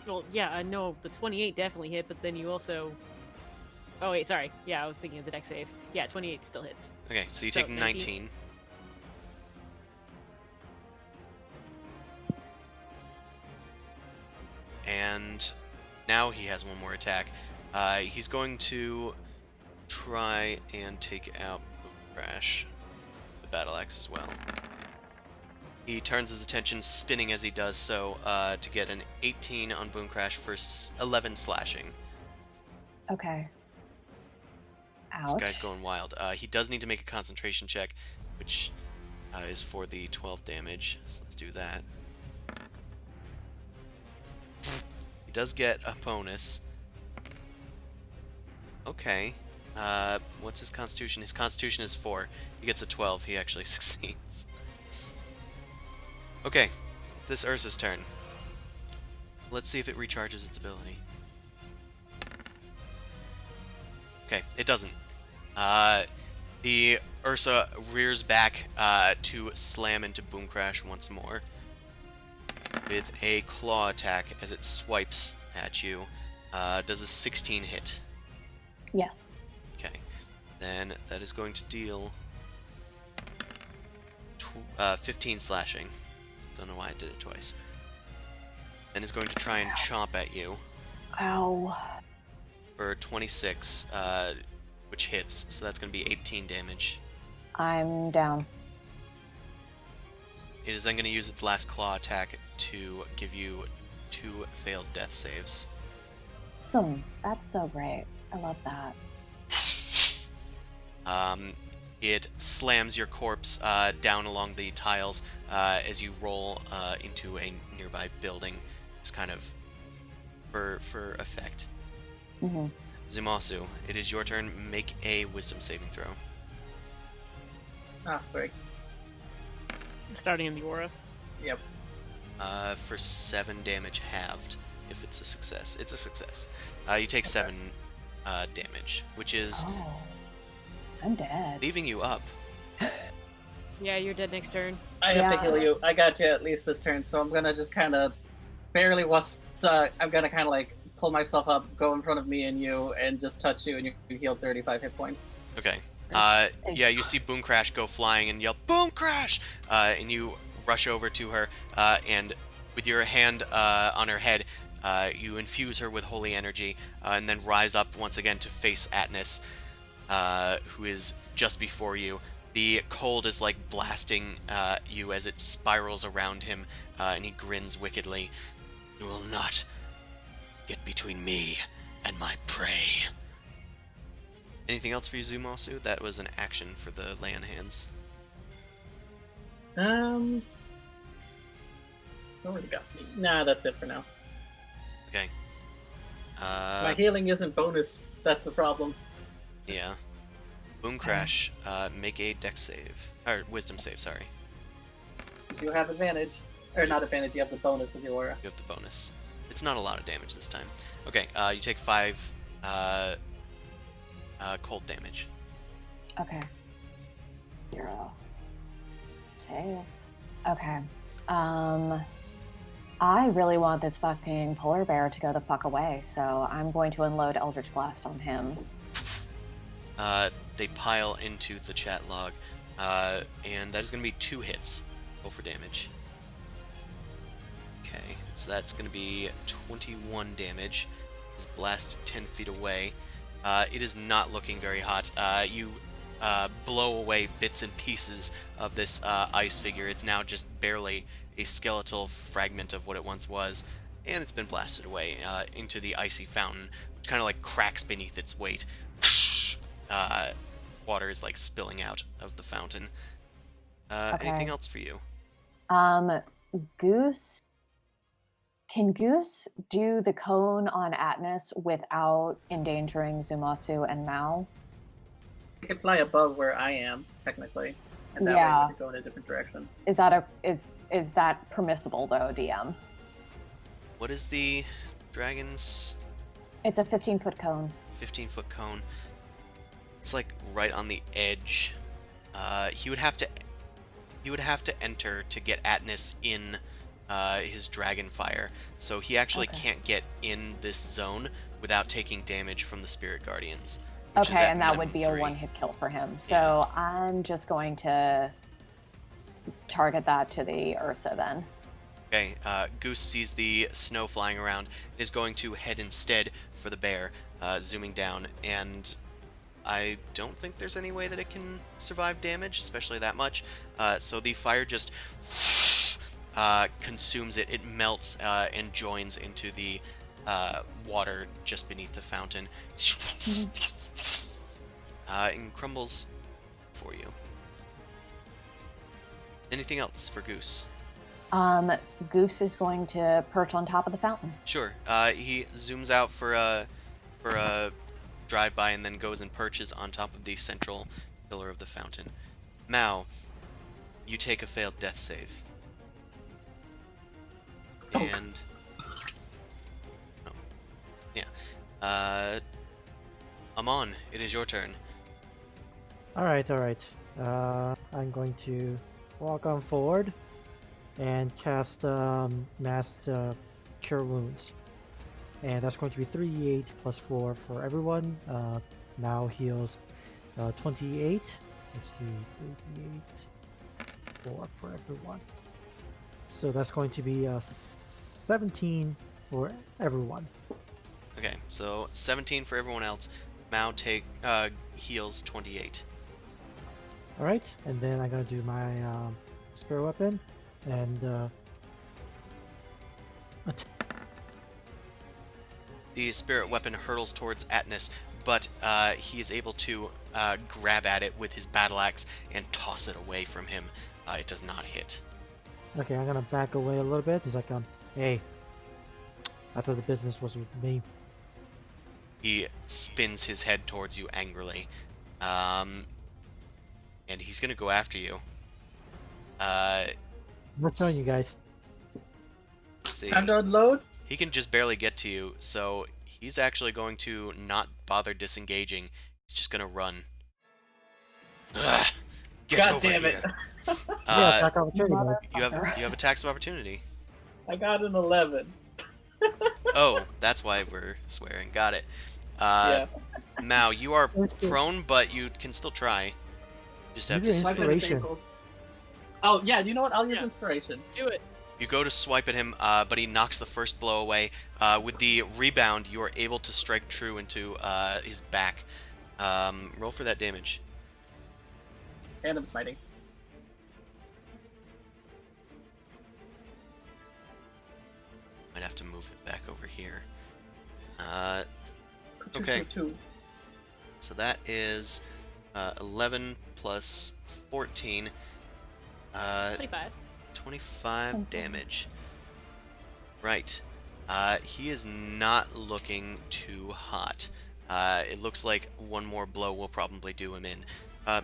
Well, yeah, I know the 28 definitely hit, but then you also... Oh, wait, sorry. Yeah, I was thinking of the dex save. Yeah, 28 still hits. Okay, so you So, take 19. And now he has one more attack. He's going to try and take out Boom Crash, the battle axe as well. He turns his attention, spinning as he does so, to get an 18 on Boom Crash for 11 slashing. Okay. Ouch. This guy's going wild. He does need to make a concentration check, which is for the 12 damage. So let's do that. He does get a bonus. Okay. What's his constitution? His constitution is 4. He gets a 12. He actually succeeds. Okay. This Ursa's turn. Let's see if it recharges its ability. Okay, it doesn't. The Ursa rears back to slam into Boom Crash once more with a claw attack as it swipes at you. Does a 16 hit? Yes. Okay. Then that is going to deal 15 slashing. Don't know why I did it twice. And is going to try and chomp at you Ow. for 26, which hits. So that's going to be 18 damage. I'm down. It is then going to use its last claw attack to give you 2 failed death saves. Awesome. That's so great. I love that. It slams your corpse down along the tiles as you roll into a nearby building, just kind of for effect. Mm-hmm. Zumasu, it is your turn. Make a wisdom saving throw. Ah, great. Starting in the aura. Yep. For 7 damage halved, if it's a success. It's a success. You take 7 damage, which is Oh. I'm dead. leaving you up. Yeah, you're dead next turn. I have to Yeah. heal you. I got you at least this turn, so I'm gonna just kind of barely I'm gonna kind of like pull myself up, go in front of me and you, and just touch you, and you heal 35 hit points. Okay. Yeah, you see Boom Crash go flying and yell, Boom Crash! And you rush over to her, and with your hand on her head, you infuse her with holy energy, and then rise up once again to face Atnis, who is just before you. The cold is like blasting you as it spirals around him, and he grins wickedly. You will not get between me and my prey. Anything else for you, Zumasu? That was an action for the lay on hands. Already got me. Nah, that's it for now. Okay. My healing isn't bonus. That's the problem. Yeah. Boom Crash, make a dex save. Or wisdom save, sorry. You have advantage. Or not advantage, you have the bonus of the aura. You have the bonus. It's not a lot of damage this time. Okay, you take 5 cold damage. Okay. 0. Save. Okay. I really want this fucking polar bear to go the fuck away, so I'm going to unload Eldritch Blast on him. They pile into the chat log, and that is going to be 2 hits. Roll for damage. Okay, so that's going to be 21 damage. Is blasted 10 feet away. It is not looking very hot. You blow away bits and pieces of this ice figure. It's now just barely a skeletal fragment of what it once was, and it's been blasted away into the icy fountain, which kind of like cracks beneath its weight. Water is like spilling out of the fountain. Okay. Anything else for you? Goose. Can Goose do the cone on Atnis without endangering Zumasu and Mao? You can fly above where I am, technically. And that Yeah. way we can go in a different direction. Is that permissible though, DM? What is the dragon's It's a 15-foot cone. 15-foot cone? It's like right on the edge. He would have to enter to get Atnis in his dragon fire. So he actually Okay. can't get in this zone without taking damage from the spirit guardians. Which is Okay, at and that minimum would be 3. a one-hit kill for him. So I'm just going to target that to the Ursa then. Okay, Goose sees the snow flying around and is going to head instead for the bear, zooming down, and I don't think there's any way that it can survive damage, especially that much. So the fire just consumes it. It melts and joins into the water just beneath the fountain. And crumbles for you. Anything else for Goose? Goose is going to perch on top of the fountain. Sure. He zooms out for a drive-by and then goes and perches on top of the central pillar of the fountain. Mao, you take a failed death save. And... Oh. Yeah. Amon, it is your turn. Alright. I'm going to walk on forward and cast Mass Cure Wounds. And that's going to be 3d8 plus 4 for everyone. Now heals 28. Let's see, 3d8, 4 for everyone. So that's going to be 17 for everyone. Okay, so 17 for everyone else. Mao heals 28. All right, and then I'm gonna do my spirit weapon, and The spirit weapon hurtles towards Atnus, but he is able to grab at it with his battle axe and toss it away from him. It does not hit. okay, I'm gonna back away a little bit. He's like, hey, I thought the business was with me. He spins his head towards you angrily, and he's gonna go after you. I'm telling you guys. Let's see. Time to unload. He can just barely get to you, so he's actually going to not bother disengaging. He's just gonna run. Ugh, get God over damn it! here. Yeah, attack opportunity. guys. You have attacks of opportunity. I got an 11. Oh, that's why we're swearing. Got it. Yeah. Mao, you are prone, but you can still try. Just have You do to. Swipe at his Inspiration. ankles. Oh yeah, you know what? I'll use Yeah. inspiration. Do it. You go to swipe at him, but he knocks the first blow away. With the rebound, you are able to strike true into his back. Roll for that damage. And I'm smiting. Might have to move it back over here. Two, Okay. two. So that is 11 plus 14. 25. 25 damage. Right. He is not looking too hot. It looks like one more blow will probably do him in.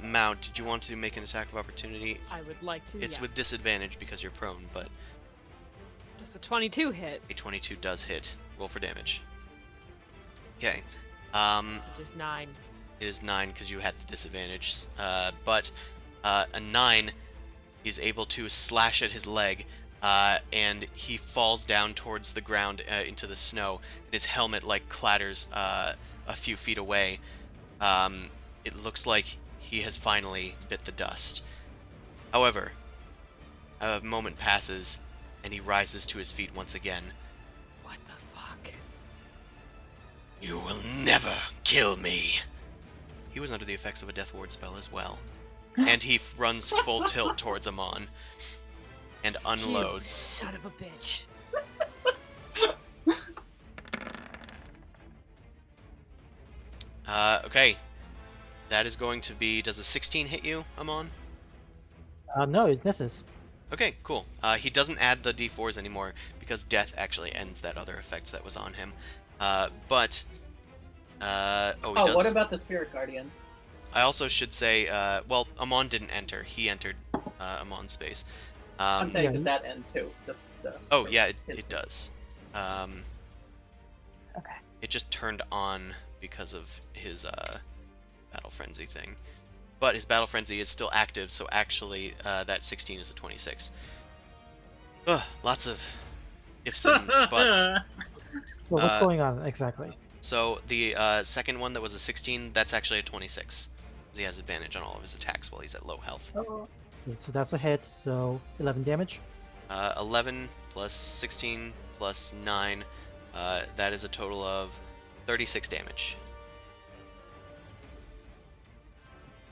Mao, did you want to make an attack of opportunity? I would like to. It's yes. with disadvantage because you're prone, but Does a 22 hit? a 22 does hit. Roll for damage. Okay. Which is 9. It is 9 because you had the disadvantage. But a 9, he's able to slash at his leg, and he falls down towards the ground into the snow. And his helmet clatters a few feet away. It looks like he has finally bit the dust. However, a moment passes, and he rises to his feet once again. What the fuck? You will never kill me. He was under the effects of a Death Ward spell as well. And he runs full tilt towards Amon and You unloads. son of a bitch. Okay. That is going to be... Does a 16 hit you, Amon? No, it misses. Okay, cool. He doesn't add the d4s anymore because death actually ends that other effect that was on him. But... he Oh, does... what about the spirit guardians? I also should say, well, Amon didn't enter. He entered Amon's space. I'm saying yeah. did that end too? Just. Oh, yeah, his- it does. Okay. It just turned on because of his Battle Frenzy thing. But his Battle Frenzy is still active, so actually that 16 is a 26. Ugh, lots of ifs and buts. So what's Uh, going on exactly? So the second one that was a 16, that's actually a 26. 'Cause he has advantage on all of his attacks while he's at low health. So that's a hit. So 11 damage. 11 plus 16 plus 9, that is a total of 36 damage.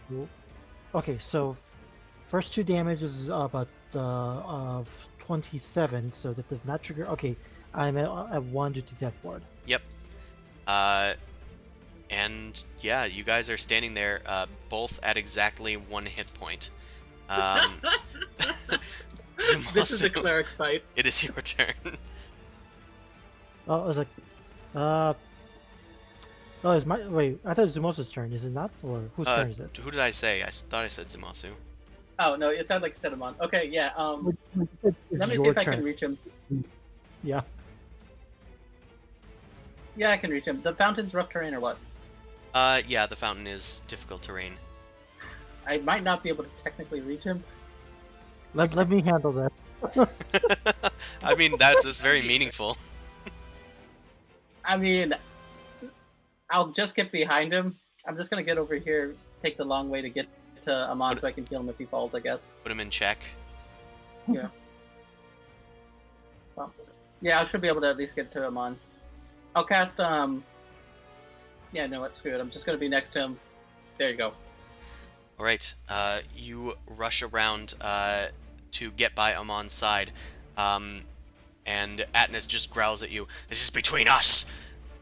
Cool. Okay, so first 2 damage is about of 27, so that does not trigger. Okay, I'm at 1 due to Death Ward. Yep. And yeah, you guys are standing there, both at exactly 1 hit point. This is a Zumasu, cleric fight. it is your turn. Oh, I was like, oh, it's my wait. I thought it was Zumosa's turn. Is it not, or whose turn is it? Who did I say? I thought I said Zumasu. Oh no, it sounded like you said him on. Okay, yeah. It's Let me see your if I turn. can reach him. Yeah. Yeah, I can reach him. The fountain's rough terrain or what? Yeah, the fountain is difficult terrain. I might not be able to technically reach him. Let me handle that. I mean, that's very meaningful. I mean, I'll just get behind him. I'm just gonna get over here, take the long way to get to Amon so I can kill him if he falls, I guess. Put him in check. Yeah. Yeah, I should be able to at least get to him on. I'll cast, yeah, no, what, screw it. I'm just gonna be next to him. There you go. Alright, you rush around to get by Amon's side, and Atnas just growls at you. This is between us!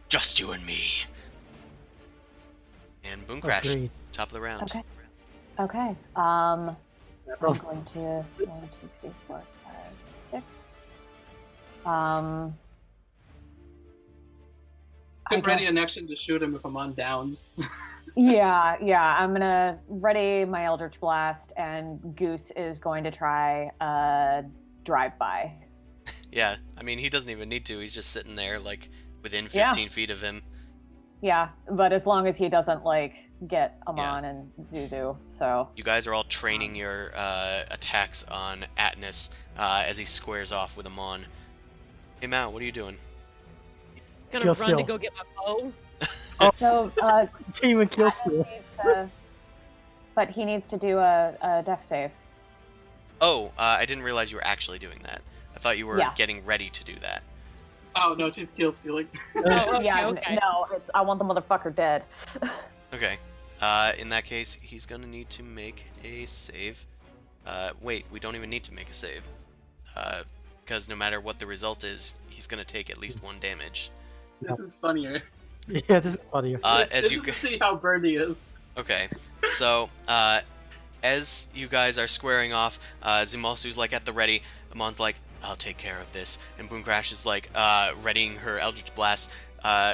Just you and me! And boom crash. Agreed. Top of the round. Okay. Okay. I'm Oh, going to 1, 2, 3, 4, 5, 6. I Get ready an guess- action to shoot him if I'm on downs. Yeah. I'm gonna ready my Eldritch Blast, and Goose is going to try drive by. Yeah, I mean, he doesn't even need to. He's just sitting there, like, within Yeah. 15 feet of him. Yeah, but as long as he doesn't like get Amon and Zuzu, so You guys are all training your attacks on Atnas as he squares off with Amon. Hey, Mal, what are you doing? Gonna Kill run steal. to go get my bow. so can't even kill Atlas steal. needs to- but he needs to do a dex save. Oh, I didn't realize you were actually doing that. I thought you were Yeah. getting ready to do that. Oh no, she's kill stealing. Oh, okay, yeah, okay. no, I want the motherfucker dead. Okay. In that case, he's gonna need to make a save. Wait, we don't even need to make a save. Because no matter what the result is, he's gonna take at least 1 damage. This is funnier. Yeah, this is funny. As This you is to see how burned he is. Okay, so, as you guys are squaring off, Zumalsu's like at the ready. Amon's like, I'll take care of this. And Boom Crash is like, readying her Eldritch Blast.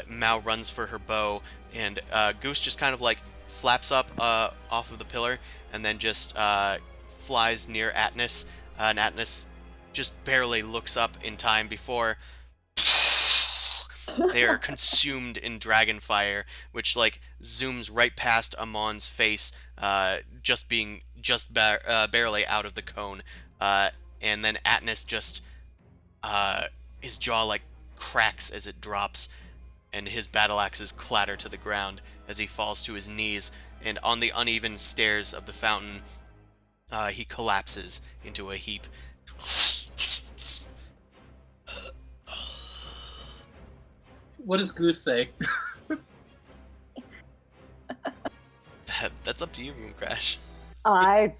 Mao runs for her bow, and Goose just kind of like flaps up off of the pillar, and then just flies near Atnas. And Atnas just barely looks up in time before they are consumed in dragon fire, which like zooms right past Amon's face, barely out of the cone, and then Atnas just his jaw like cracks as it drops, and his battle axes clatter to the ground as he falls to his knees, and on the uneven stairs of the fountain, he collapses into a heap. What does Goose say? That's up to you, Boom Crash. I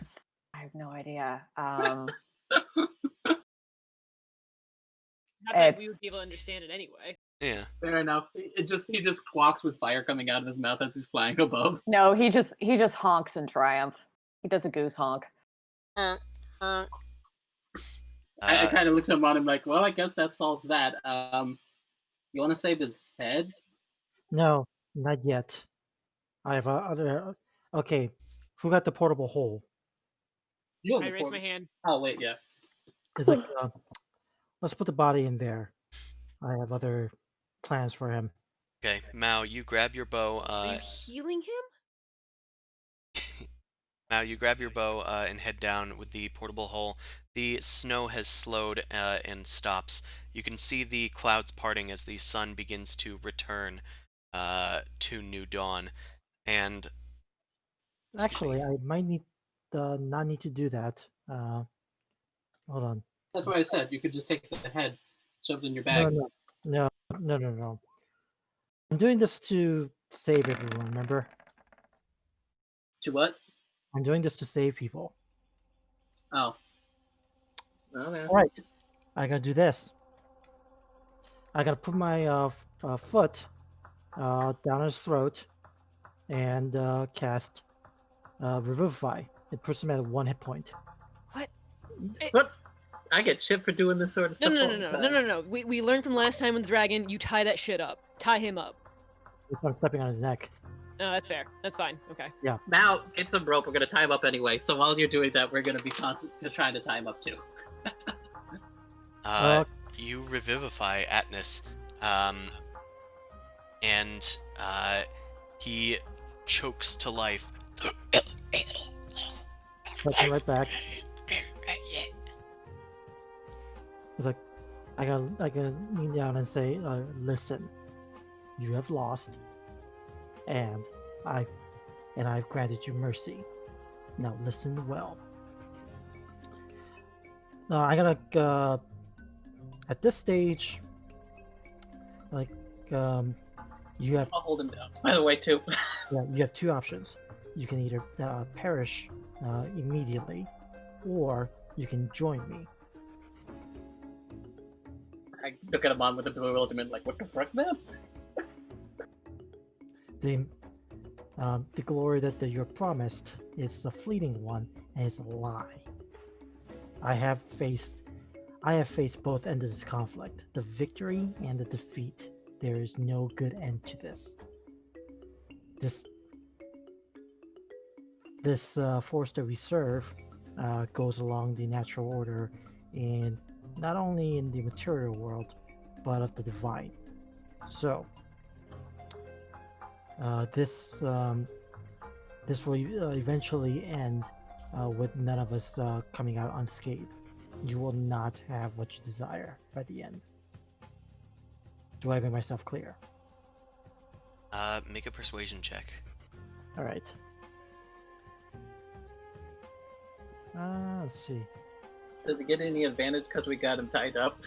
have no idea. Not that we It's- would be able to understand it anyway. Yeah. Fair enough. He just squawks with fire coming out of his mouth as he's flying above. No, he just honks in triumph. He does a goose honk. I Uh, kind of looked at him on him like, well, I guess that solves that. You want to save his head? No, not yet. I have other. Okay, who got the portable hole? You have I the raised port- my hand. Oh wait, yeah. It's like, let's put the body in there. I have other plans for him. okay, Mao, you grab your bow. Are you healing him? Now you grab your bow and head down with the portable hole. The snow has slowed and stops. You can see the clouds parting as the sun begins to return to new dawn. And excuse me. Actually, I might need not need to do that. Hold on. That's what I said. You could just take the head shoved in your No, bag. no. I'm doing this to save everyone. Remember, To what? I'm doing this to save people. Oh. Okay. All right, I gotta do this. I gotta put my foot down his throat and cast Revivify. It puts him at 1 hit point. What? I get shit for doing this sort of No, stuff. no, all no, the no, time. no, no, no. We learned from last time with the dragon. You tie that shit up. Tie him up. If I'm stepping on his neck. No, that's fair. That's fine. Okay. Now, get some rope. We're gonna tie him up anyway. So while you're doing that, we're gonna be trying to tie him up too. You revivify Atnas, and he chokes to life. Put him right back. It's like I gotta lean down and say, "Listen, you have lost, and I've granted you mercy. Now listen well. I gotta At this stage, like, you have I'll hold him down. By the way, too. you have two options. You can either perish immediately, or you can join me. I look at him on with a bewilderment, like, what the fuck, man? The glory that you're promised is a fleeting one, and it's a lie. I have faced both ends of this conflict, the victory and the defeat. There is no good end to this. This force that we serve goes along the natural order, in not only in the material world, but of the divine. So, this will eventually end with none of us coming out unscathed. You will not have what you desire by the end. Do I make myself clear? Make a persuasion check. All right. Let's see. Does he get any advantage because we got him tied up?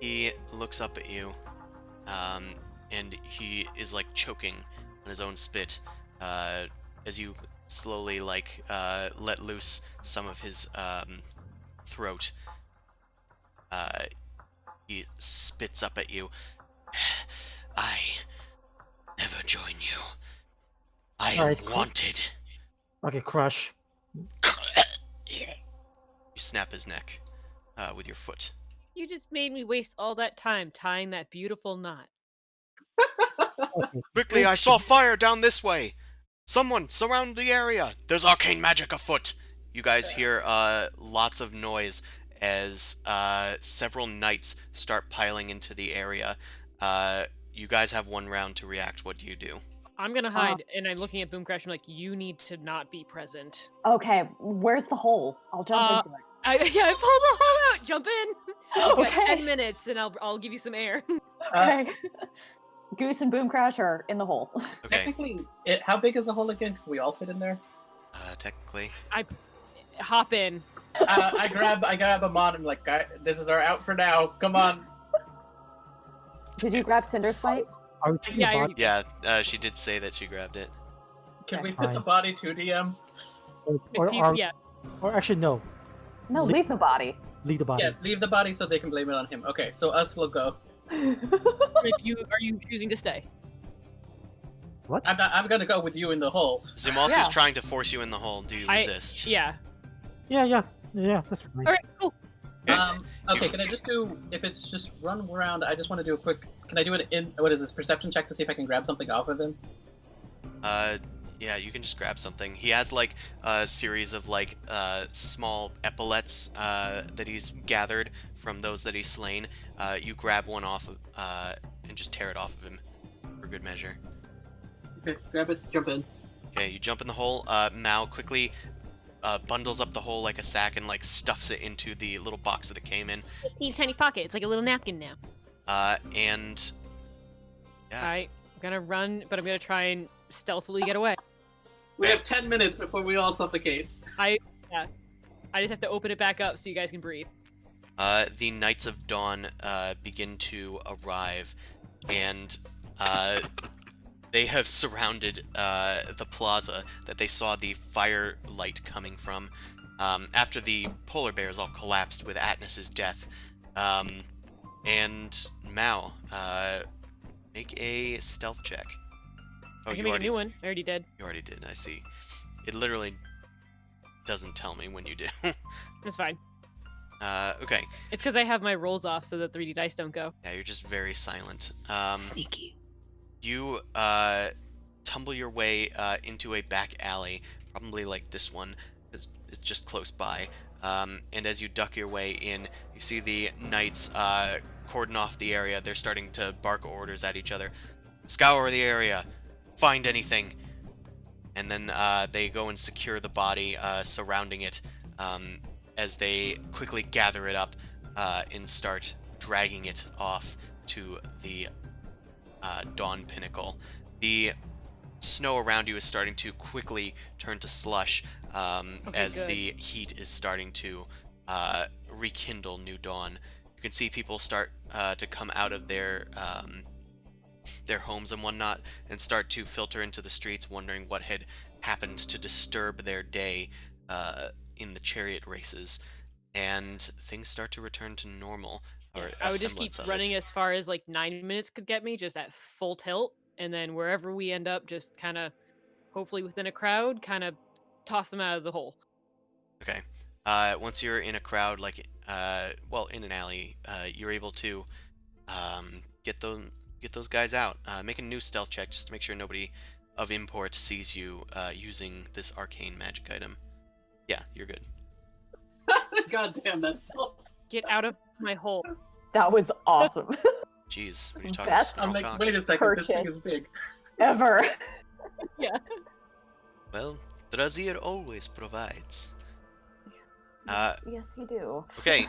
He looks up at you, and he is like choking on his own spit as you slowly let loose some of his throat. He spits up at you. I never join you. I am Alright, wanted. Okay, crush. You snap his neck with your foot. You just made me waste all that time tying that beautiful knot. Okay. Quickly, I saw fire down this way! Someone, surround the area! There's arcane magic afoot! You guys hear lots of noise as several knights start piling into the area. You guys have 1 round to react. What do you do? I'm gonna hide, and I'm looking at Boomcrash. I'm like, you need to not be present. Okay, where's the hole? I'll jump into it. I pull the hole out. Jump in. You got Okay. 10 minutes, and I'll give you some air. Okay. Goose and Boomcrash are in the hole. Okay, Technically, how big is the hole again? Can we all fit in there? technically. Hop in. I grab him on and like, this is our out for now. Come on. Did you grab Cinder Smite? Are we taking Yeah, the you're- body? Yeah, she did say that she grabbed it. Can Okay. we fit the body too, DM? Or actually, no. No, Le- leave the body. Leave the body. Yeah, leave the body so they can blame it on him. Okay, so us will go. Are you choosing to stay? I'm gonna go with you in the hole. Zumalsu's Yeah. trying to force you in the hole. Do you resist? Yeah. Yeah, that's fine. All right. Cool. Okay, can I just do, if it's just run around, I just want to do a quick, can I do it in, what is this, perception check to see if I can grab something off of him? Yeah, you can just grab something. He has like a series of like small epaulets that he's gathered from those that he's slain. You grab one off of, and just tear it off of him for good measure. Okay, grab it, jump in. Okay, you jump in the hole. Mao quickly bundles up the hole like a sack and like stuffs it into the little box that it came in. Teeny tiny pocket. It's like a little napkin now. And yeah, All right. I'm gonna run, but I'm gonna try and stealthily get away. We have 10 minutes before we all suffocate. I just have to open it back up so you guys can breathe. the Knights of Dawn begin to arrive, and they have surrounded the plaza that they saw the firelight coming from after the polar bears all collapsed with Atnis's death. And Mao, make a stealth check. Oh, I can make a new one. I already did. You already did, I see. It literally doesn't tell me when you do. That's fine. Okay. It's because I have my rolls off so the 3D dice don't go. Yeah, you're just very silent. Sneaky. You tumble your way into a back alley, probably like this one, it's just close by. And as you duck your way in, you see the knights cordon off the area. They're starting to bark orders at each other. Scour the area. Find anything. And then they go and secure the body surrounding it as they quickly gather it up and start dragging it off to the Dawn Pinnacle. The snow around you is starting to quickly turn to slush as good. the heat is starting to rekindle new dawn. You can see people start to come out of their homes and whatnot and start to filter into the streets, wondering what had happened to disturb their day in the chariot races. And things start to return to normal. Or I a would just keep semblance of running it. as far as like 9 minutes could get me, just at full tilt, and then wherever we end up, just kind of, hopefully within a crowd, kind of toss them out of the hole. Okay. Once you're in a crowd, like, well, in an alley, you're able to get those guys out. Make a new stealth check just to make sure nobody of import sees you using this arcane magic item. Yeah, you're good. God damn, that's still. Get out of my hole. That was awesome. Jeez, what are you talking Best about? I'm like, Snowcock? wait a second, this thing Purchase. is big. Ever. Yeah. Well, Drazir always provides. Yes, you do. Okay,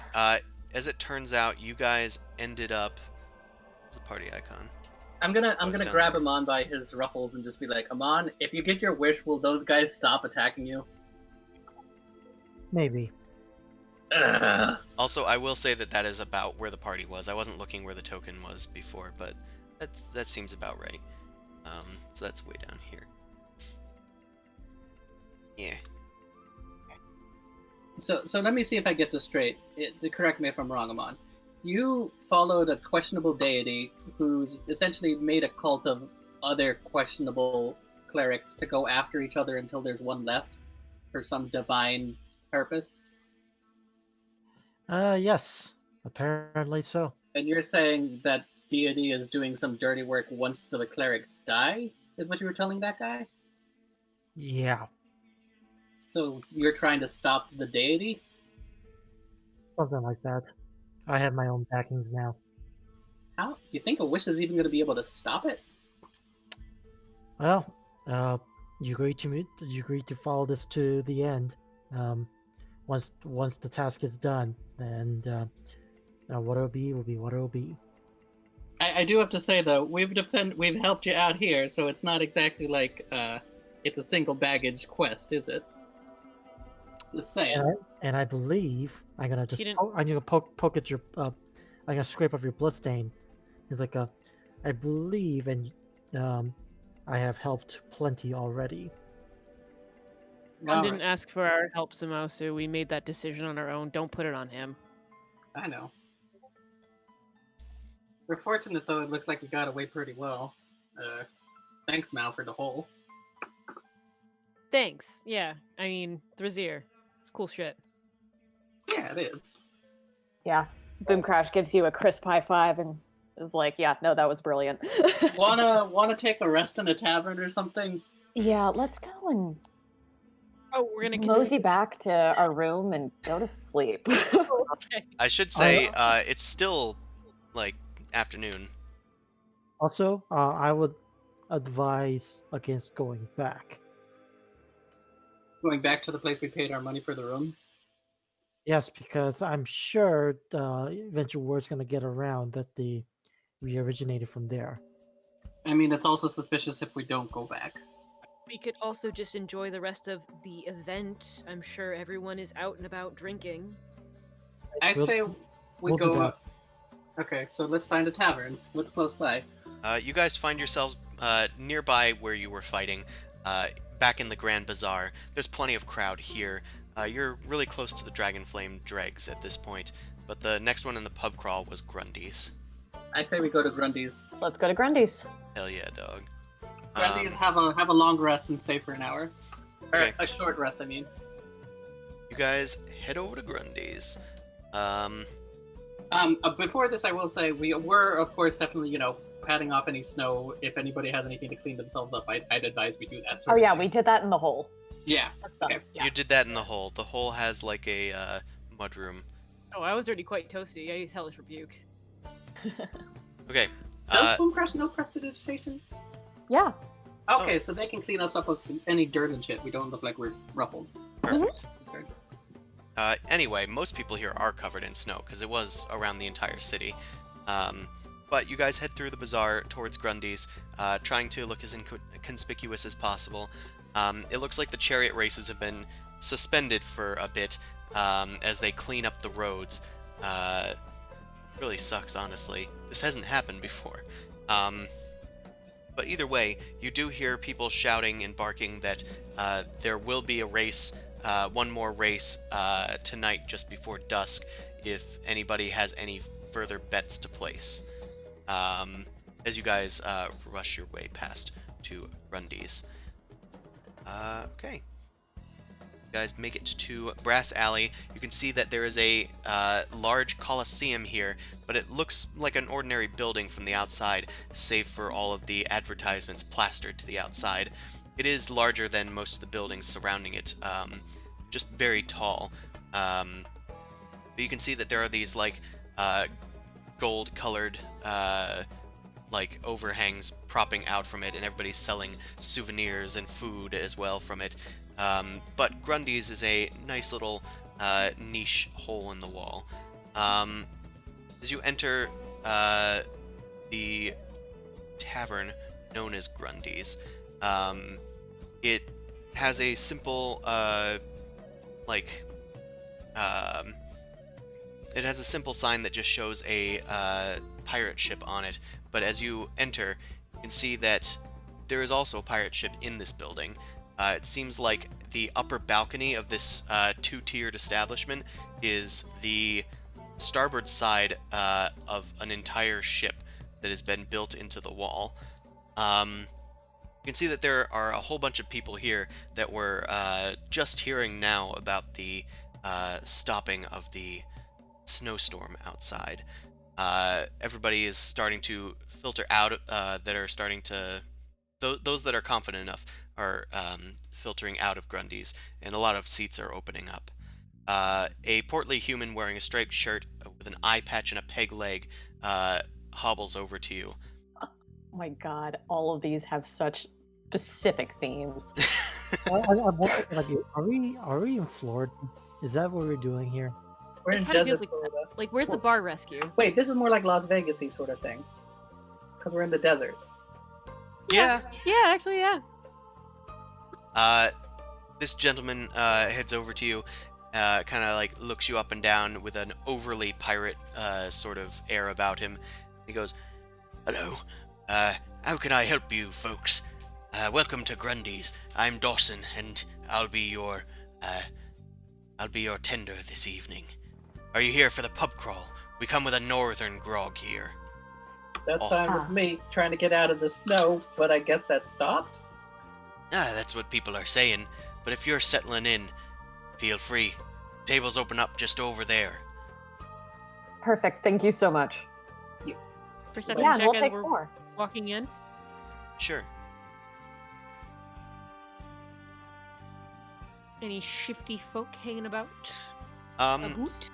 as it turns out, you guys ended up... What's the party icon? I'm gonna it's down grab there. Amon by his ruffles and just be like, Amon, if you get your wish, will those guys stop attacking you? Maybe. Ugh. Also, I will say that is about where the party was. I wasn't looking where the token was before, but that seems about right. So that's way down here. Yeah. So let me see if I get this straight. Correct me if I'm wrong, Amon. You followed a questionable deity who's essentially made a cult of other questionable clerics to go after each other until there's one left for some divine purpose. Yes. Apparently so. And you're saying that deity is doing some dirty work once the clerics die? Is what you were telling that guy? Yeah. So you're trying to stop the deity? Something like that. I have my own backings now. How? You think a wish is even going to be able to stop it? Well, you agreed to follow this to the end. Once the task is done, then what it'll be will be what it'll be. I do have to say though, we've helped you out here, so it's not exactly like it's a single baggage quest, is it? Just saying. And I believe I'm gonna just You didn't- I'm gonna poke at your I'm gonna scrape off your bloodstain. It's like I believe and I have helped plenty already. Tom All didn't right. ask for our help, Samosu. We made that decision on our own. Don't put it on him. I know. We're fortunate though. It looks like we got away pretty well. Thanks, Mal, for the hole. Thanks. Yeah. I mean, Drazir. It's cool shit. Yeah, it is. Yeah. Boom Crash gives you a crisp high five and is like, yeah, no, that was brilliant. Wanna take a rest in a tavern or something? Yeah, let's go and Oh, we're gonna mosey back to our room and go to sleep. Okay. I should say it's still like afternoon. Also, I would advise against going back. Going back to the place we paid our money for the room? Yes, because I'm sure eventual word's gonna get around that we originated from there. I mean, it's also suspicious if we don't go back. We could also just enjoy the rest of the event. I'm sure everyone is out and about drinking. I We'll- say we we'll do go. that. Okay, so let's find a tavern. What's close by? You guys find yourselves nearby where you were fighting, back in the Grand Bazaar. There's plenty of crowd here. You're really close to the Dragonflame dregs at this point, but the next one in the pub crawl was Grundy's. I say we go to Grundy's. Let's go to Grundy's. Hell yeah, dog. Grundy's have a long rest and stay for an hour. Or Okay. a short rest, I mean. You guys head over to Grundy's. Before this, I will say we were, of course, definitely, patting off any snow. If anybody has anything to clean themselves up, I'd advise we do that. Oh yeah, we did that in the hole. Yeah. That's done. Okay. Yeah. You did that in the hole. The hole has like a mudroom. Oh, I was already quite toasty. I used Hellish Rebuke. Okay. Does Boom Crash know prestidigitation? Yeah. Okay, so they can clean us up with any dirt and shit. We don't look like we're ruffled. Perfect. Sorry. Anyway, most people here are covered in snow because it was around the entire city. but you guys head through the bazaar towards Grundy's, trying to look as inconspicuous as possible. It looks like the chariot races have been suspended for a bit as they clean up the roads. Really sucks, honestly. This hasn't happened before. But either way, you do hear people shouting and barking that there will be a race, one more race tonight just before dusk, if anybody has any further bets to place. As you guys rush your way past to Grundy's. Okay. You guys make it to Brass Alley. You can see that there is a large coliseum here, but it looks like an ordinary building from the outside, save for all of the advertisements plastered to the outside. It is larger than most of the buildings surrounding it, just very tall. But you can see that there are these like gold-colored like overhangs propping out from it, and everybody's selling souvenirs and food as well from it. But Grundy's is a nice little niche hole in the wall. As you enter the tavern known as Grundy's, it has a simple it has a simple sign that just shows a pirate ship on it. But as you enter, you can see that there is also a pirate ship in this building. It seems like the upper balcony of this two-tiered establishment is the starboard side of an entire ship that has been built into the wall. You can see that there are a whole bunch of people here that were just hearing now about the stopping of the snowstorm outside. Everybody is starting to filter out, that are starting to... Those that are confident enough are filtering out of Grundy's, and a lot of seats are opening up. A portly human wearing a striped shirt with an eye patch and a peg leg hobbles over to you. Oh my god, all of these have such specific themes. I'm wondering, like, are we in Florida? Is that what we're doing here? We're It in kinda feels desert like Florida. Like, where's the bar rescue? Wait, this is more like Las Vegas-y sort of thing. Because we're in the desert. Yeah. Yeah, actually, yeah. This gentleman heads over to you, kind of like looks you up and down with an overly pirate sort of air about him. He goes, "Hello, how can I help you folks? Welcome to Grundy's. I'm Dawson, and I'll be your tender this evening. Are you here for the pub crawl? We come with a northern grog here." That's Awesome. fine with me, trying to get out of the snow, but I guess that stopped? That's what people are saying, but if you're settling in, feel free. Tables open up just over there. Perfect, thank you so much. Perception Yeah, and check we'll as take we're 4. walking in. Sure. Any shifty folk hanging about? A Um, hoot?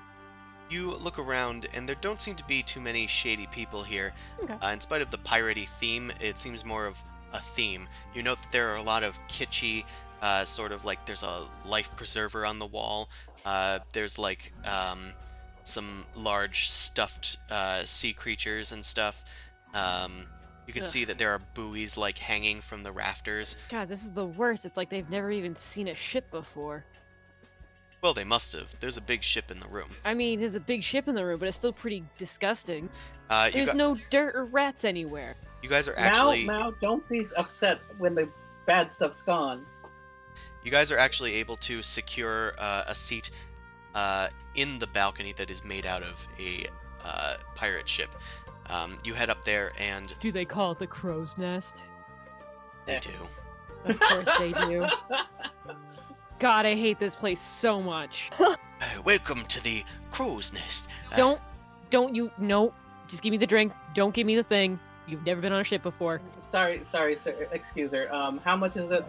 you look around, and there don't seem to be too many shady people here. Okay. In spite of the piratey theme, it seems more of a theme. You note that there are a lot of kitschy, sort of like there's a life preserver on the wall. There's like some large stuffed sea creatures and stuff. You can Ugh. see that there are buoys like hanging from the rafters. God, this is the worst. It's like they've never even seen a ship before. Well, they must have. There's a big ship in the room. I mean, there's a big ship in the room, but it's still pretty disgusting. You, There's no dirt or rats anywhere. you guys are actually Mao, don't be upset when the bad stuff's gone. you guys are actually able to secure a seat in the balcony that is made out of a pirate ship. You head up there, and Do they call it the crow's nest? they Yeah. do. Of course they do. God, I hate this place so much. Welcome to the crow's nest. Don't you, no, just give me the drink. Don't give me the thing. You've never been on a ship before. Sorry, sir. Excuse her. How much is it?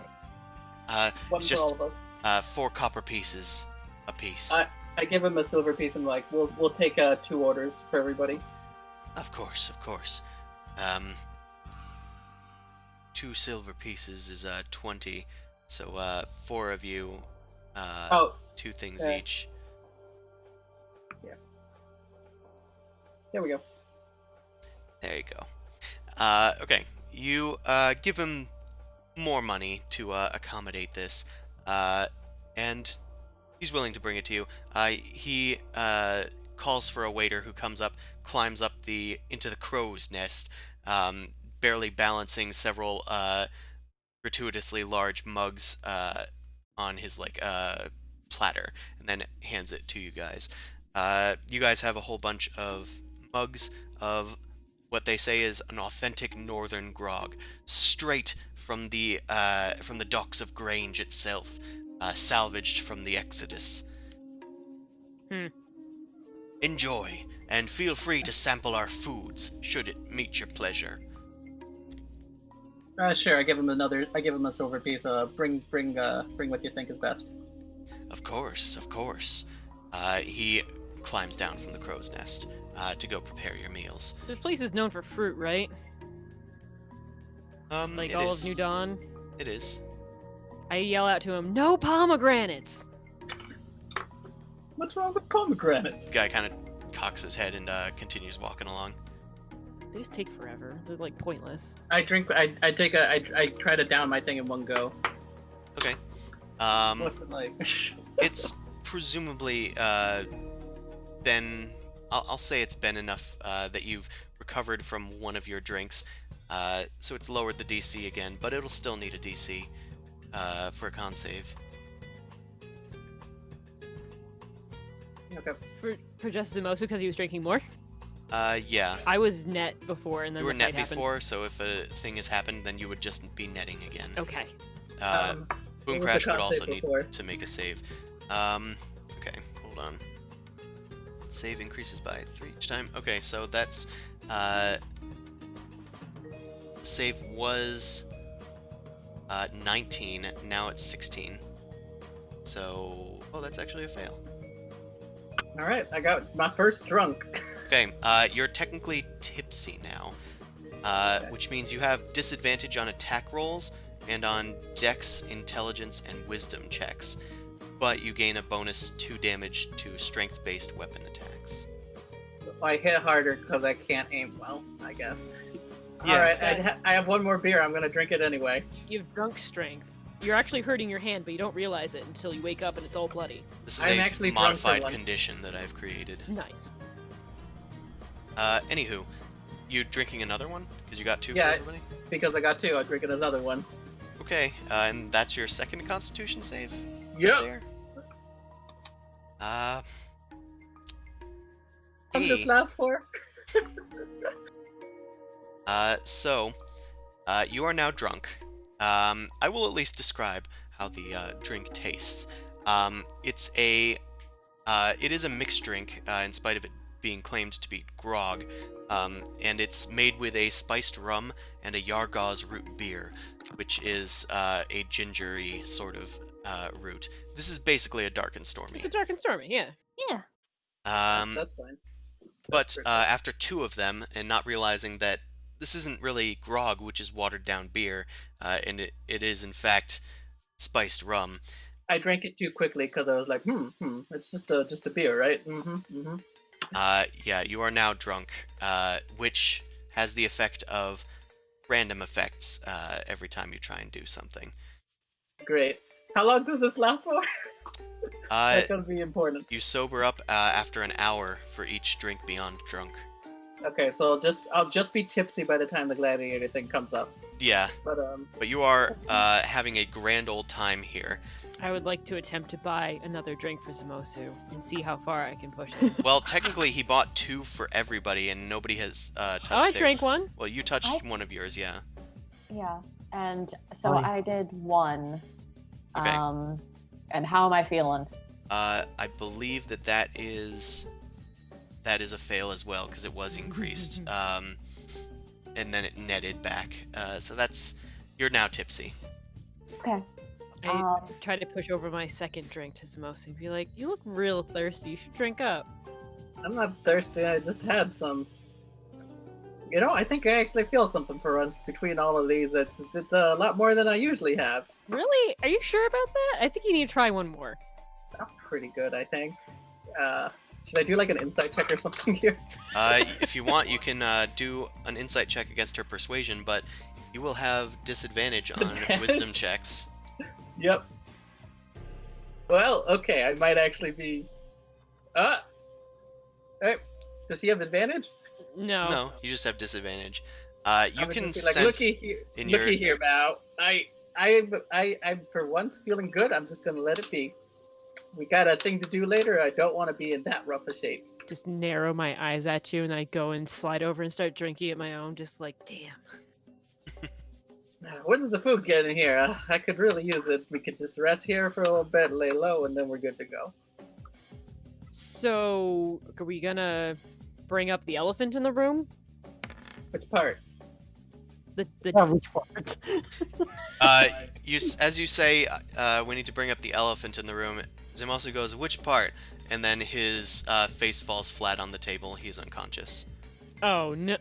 It's One for just all of us. 4 copper pieces a piece. I give him a silver piece and like, we'll take 2 orders for everybody. Of course. 2 silver pieces is 20. So 4 of you, 2 things yeah. each. There we go. There you go. Okay, you give him more money to accommodate this, and he's willing to bring it to you. He calls for a waiter who comes up, climbs up into the crow's nest, barely balancing several gratuitously large mugs on his platter, and then hands it to you guys. You guys have a whole bunch of mugs of what they say is an authentic northern grog, straight from the docks of Grange itself, salvaged from the Exodus. Enjoy, and feel free to sample our foods should it meet your pleasure. Sure. I give him a silver piece. Bring what you think is best. Of course, of course. He climbs down from the crow's nest to go prepare your meals. This place is known for fruit, right? Like it all is. of New Dawn? It is. I yell out to him, no pomegranates! What's wrong with pomegranates? This guy kind of cocks his head and continues walking along. They just take forever. They're like pointless. I try to down my thing in one go. Okay. What's it like? It's presumably been... I'll say it's been enough that you've recovered from one of your drinks. So it's lowered the DC again, but it'll still need a DC for a con save. Okay. For Justice Zimosu because he was drinking more? Yeah. I was net before and then You were the net fight happened. before, so if a thing has happened, then you would just be netting again. Okay. Boom what was Crash the would con also save need before? to make a save. Okay, hold on. Save increases by 3 each time. Okay, so that's save was 19. Now it's 16. So, oh, that's actually a fail. All right, I got my first drunk. Okay, you're technically tipsy now, which means you have disadvantage on attack rolls and on Dex, Intelligence, and Wisdom checks, but you gain a bonus 2 damage to strength-based weapon attacks. I hit harder because I can't aim well, I guess. Yeah. All right, I have one more beer. I'm gonna drink it anyway. You have drunk strength. You're actually hurting your hand, but you don't realize it until you wake up and it's all bloody. This is I'm a actually drunk for modified once. condition that I've created. Nice. Anywho, you drinking another one? Because you got 2 Yeah. for everybody? Because I got 2, I'll drink another one. Okay, and that's your second Constitution save? Yep. There? How Hey. did this last for? So, you are now drunk. I will at least describe how the drink tastes. It is a mixed drink, in spite of it being claimed to be grog, and it's made with a spiced rum and a Yargauze root beer, which is a gingery sort of root. This is basically a dark and stormy. It's a dark and stormy, yeah. Yeah. That's fine. But after 2 of them, and not realizing that this isn't really grog, which is watered down beer, and it is in fact spiced rum. I drank it too quickly because I was like, it's just a beer, right? Yeah, you are now drunk, which has the effect of random effects every time you try and do something. Great. How long does this last for? That's gonna be important. You sober up after an hour for each drink beyond drunk. Okay, so I'll just be tipsy by the time the gladiator thing comes up. Yeah, But but you are having a grand old time here. I would like to attempt to buy another drink for Zimosu and see how far I can push him. Well, technically he bought 2 for everybody, and nobody has touched Oh, I theirs. drank one. Well, you touched one of yours, yeah. Yeah. And so Fine. I did 1. Okay. And how am I feeling? I believe that is a fail as well, because it was increased, and then it netted back. So you're now tipsy. Okay. I try to push over my second drink to Zimosu and be like, you look real thirsty, you should drink up. I'm not thirsty. I just had some. You know, I think I actually feel something for once between all of these. It's a lot more than I usually have. Really? Are you sure about that? I think you need to try one more. I'm pretty good, I think. Should I do like an insight check or something here? If you want, you can do an insight check against her persuasion, but you will have disadvantage on Advantage? wisdom checks. Yep. Well, okay, I might actually be. Alright. Does he have advantage? No. No, you just have disadvantage. You I would can just be like, sense looky here, in looky your here, Mao. I'm for once feeling good. I'm just gonna let it be. We got a thing to do later. I don't want to be in that rough a shape. Just narrow my eyes at you, and I go and slide over and start drinking at my own. Just like, damn. When's the food getting here? I could really use it. We could just rest here for a little bit, lay low, and then we're good to go. So, are we gonna bring up the elephant in the room? Which part? The Which part? as you say, we need to bring up the elephant in the room. Zim also goes, which part? And then his face falls flat on the table. He's unconscious. Oh no!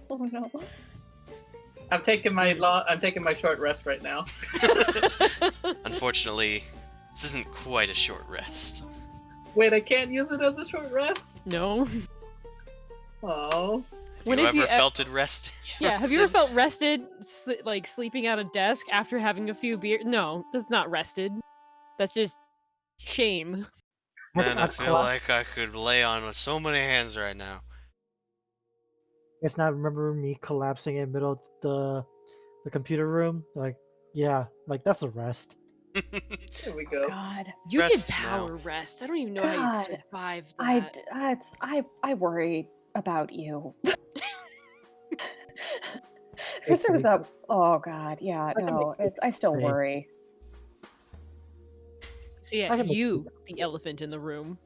Oh no. I'm taking my short rest right now. Unfortunately, this isn't quite a short rest. Wait, I can't use it as a short rest? No. Oh. Have you ever felt it rest? Yeah. Have you ever felt rested, like sleeping at a desk after having a few beers? No, that's not rested. That's just shame. Man, I feel like I could lay on so many hands right now. It's not remember me collapsing in the middle of the computer room? Like, yeah, like that's a rest. There we go. God. You Rest can power now. rest. I don't even know how you God. survived that. I worry about you. Because there was a oh god, yeah, can no, make it's I still same. worry. So yeah, I can make you, the elephant in the room,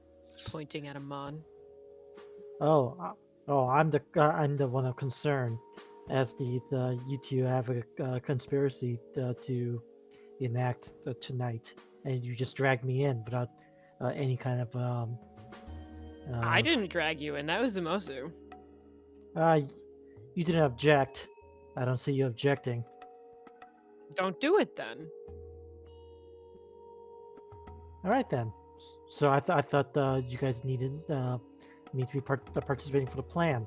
pointing at Amon. I'm the one of concern, as the you two have a conspiracy to enact tonight, and you just dragged me in without any kind of I didn't drag you in. That was Zimosu. You didn't object. I don't see you objecting. Don't do it then. All right then. So I thought you guys needed me to be participating for the plan.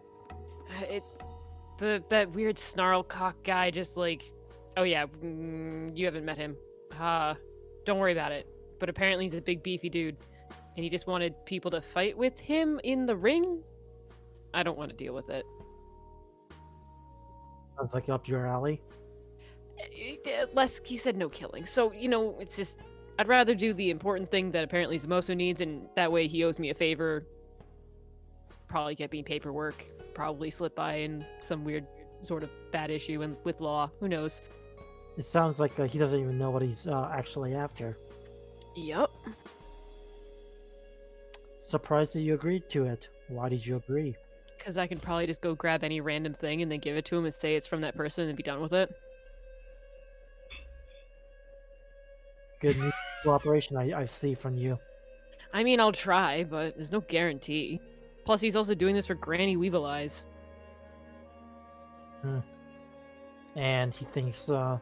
That weird snarl cock guy just like, oh yeah, you haven't met him. Don't worry about it. But apparently he's a big beefy dude, and he just wanted people to fight with him in the ring. I don't want to deal with it. Sounds like up your alley. Less, he said no killing. So, it's just, I'd rather do the important thing that apparently Zimoso needs, and that way he owes me a favor. Probably get me paperwork. Probably slip by in some weird sort of bad issue and with law. Who knows? It sounds like he doesn't even know what he's actually after. Yup. Surprised that you agreed to it. Why did you agree? Because I can probably just go grab any random thing and then give it to him and say it's from that person and be done with it. Good cooperation I see from you. I mean, I'll try, but there's no guarantee. Plus, he's also doing this for Granny Weevil Eyes. And he thinks the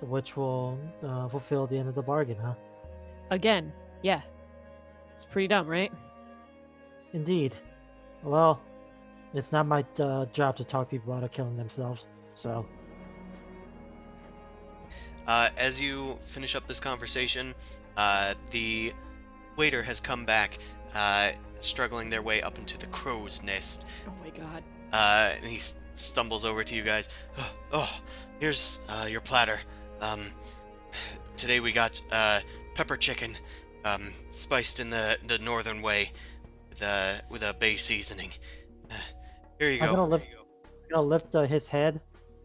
witch will fulfill the end of the bargain, huh? Again, yeah. It's pretty dumb, right? Indeed. Well, it's not my job to talk people out of killing themselves, so... As you finish up this conversation, the waiter has come back, struggling their way up into the crow's nest. Oh my god. And he stumbles over to you guys. Oh, here's your platter. Today we got pepper chicken, spiced in the northern way, with a bay seasoning. Here you go. I'm gonna lift his head.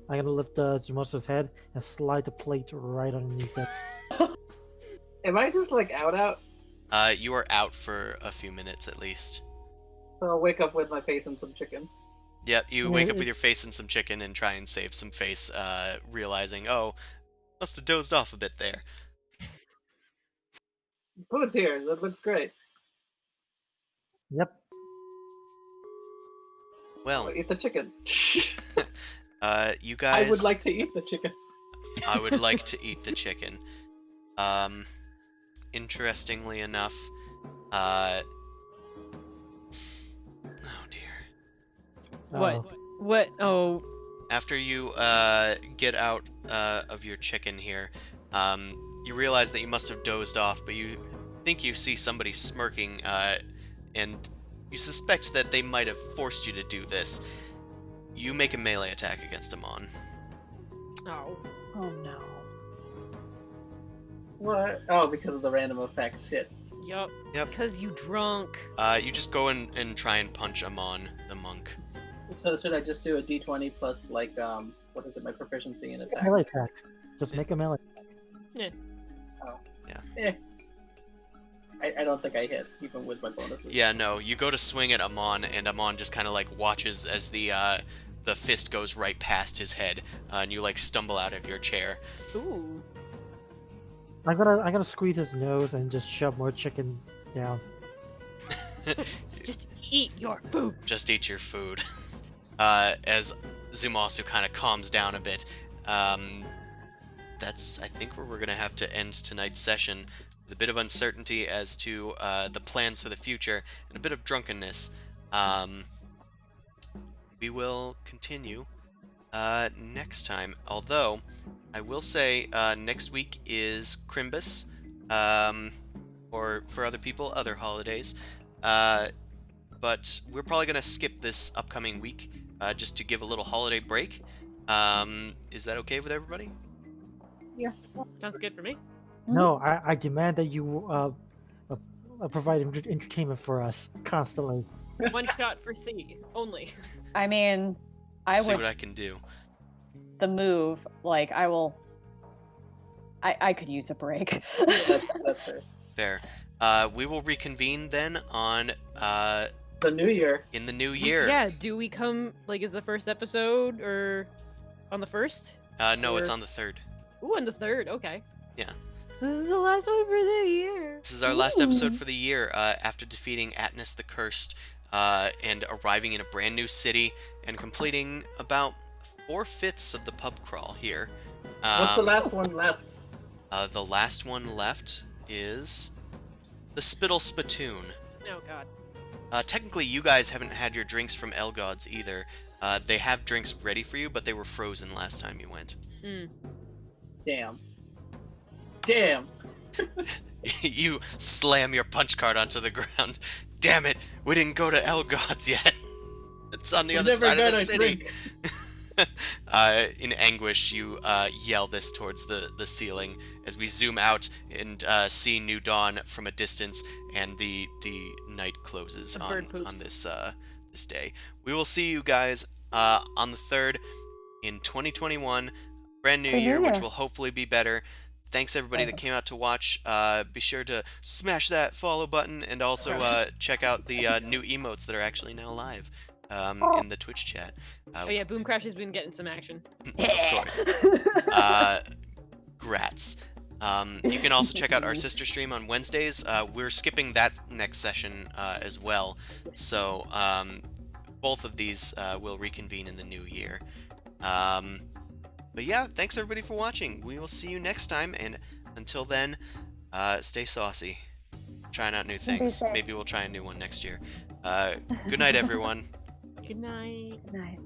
I'm gonna lift Zumoso's head and slide the plate right underneath it. Am I just like out? You are out for a few minutes at least. So I'll wake up with my face in some chicken. Yep, you wake up with your face in some chicken and try and save some face, realizing, oh, must have dozed off a bit there. Food's here. That looks great. Yep. Well, I'll eat the chicken. you guys... I would like to eat the chicken. I would like to eat the chicken. Interestingly enough, What? What? Oh, After you get out of your chicken here, you realize that you must have dozed off, but you think you see somebody smirking, and you suspect that they might have forced you to do this. You make a melee attack against Amon. oh. Oh no. What? Oh, because of the random effect. Shit. Yup. Yep. Because you drunk. You just go in and try and punch Amon, the monk. So should I just do a d20 plus, like, what is it, my proficiency in attack? Melee attack. Just make a melee. Eh. I don't think I hit, even with my bonuses. Yeah, no, you go to swing at Amon, and Amon just kind of like watches as the fist goes right past his head, and you like stumble out of your chair. Ooh. I'm gonna squeeze his nose and just shove more chicken down. Just eat your food. Just eat your food. As Zumasu kind of calms down a bit. That's, I think, where we're going to have to end tonight's session. With a bit of uncertainty as to the plans for the future, and a bit of drunkenness. We will continue next time. Although, I will say, next week is Crimbus. Or, for other people, other holidays. But we're probably going to skip this upcoming week, just to give a little holiday break. Is that okay with everybody? Sounds good for me. No, I demand that you provide entertainment for us constantly. One shot for C only. I mean, See what I can do. the move, like, I could use a break. That's fair. Fair. We will reconvene then on The new year. in the new year. Yeah, do we come, like, is the first episode, or on the 1st? No, it's Or- on the 3rd. Ooh, on the 3rd, okay. Yeah. So this is the last one for the year. This is our last episode for the year, after defeating Atnus the Cursed, and arriving in a brand new city, and completing about 4/5 of the pub crawl here. What's the last one left? The last one left is the Spittle Spittoon. Oh god. Technically, you guys haven't had your drinks from Elgods either. They have drinks ready for you, but they were frozen last time you went. Damn. Damn. You slam your punch card onto the ground. Damn it, we didn't go to Elgods yet. It's on the We're other never side of the gonna city. drink. In anguish, you yell this towards the ceiling as we zoom out and see New Dawn from a distance, and the night closes The bird on poops. this day. We will see you guys on the 3rd in 2021, brand new Good year, which year. will hopefully be better. Thanks everybody that came out to watch. Be sure to smash that follow button, and also check out the new emotes that are actually now live in the Twitch chat. Oh yeah, Boom Crash has been getting some action. Of course. Grats. You can also check out our sister stream on Wednesdays. We're skipping that next session as well. So both of these will reconvene in the new year. But yeah, thanks everybody for watching. We will see you next time, and until then, stay saucy. Trying out new things. safe. Maybe we'll try a new one next year. Good night, everyone. Good night. Nice.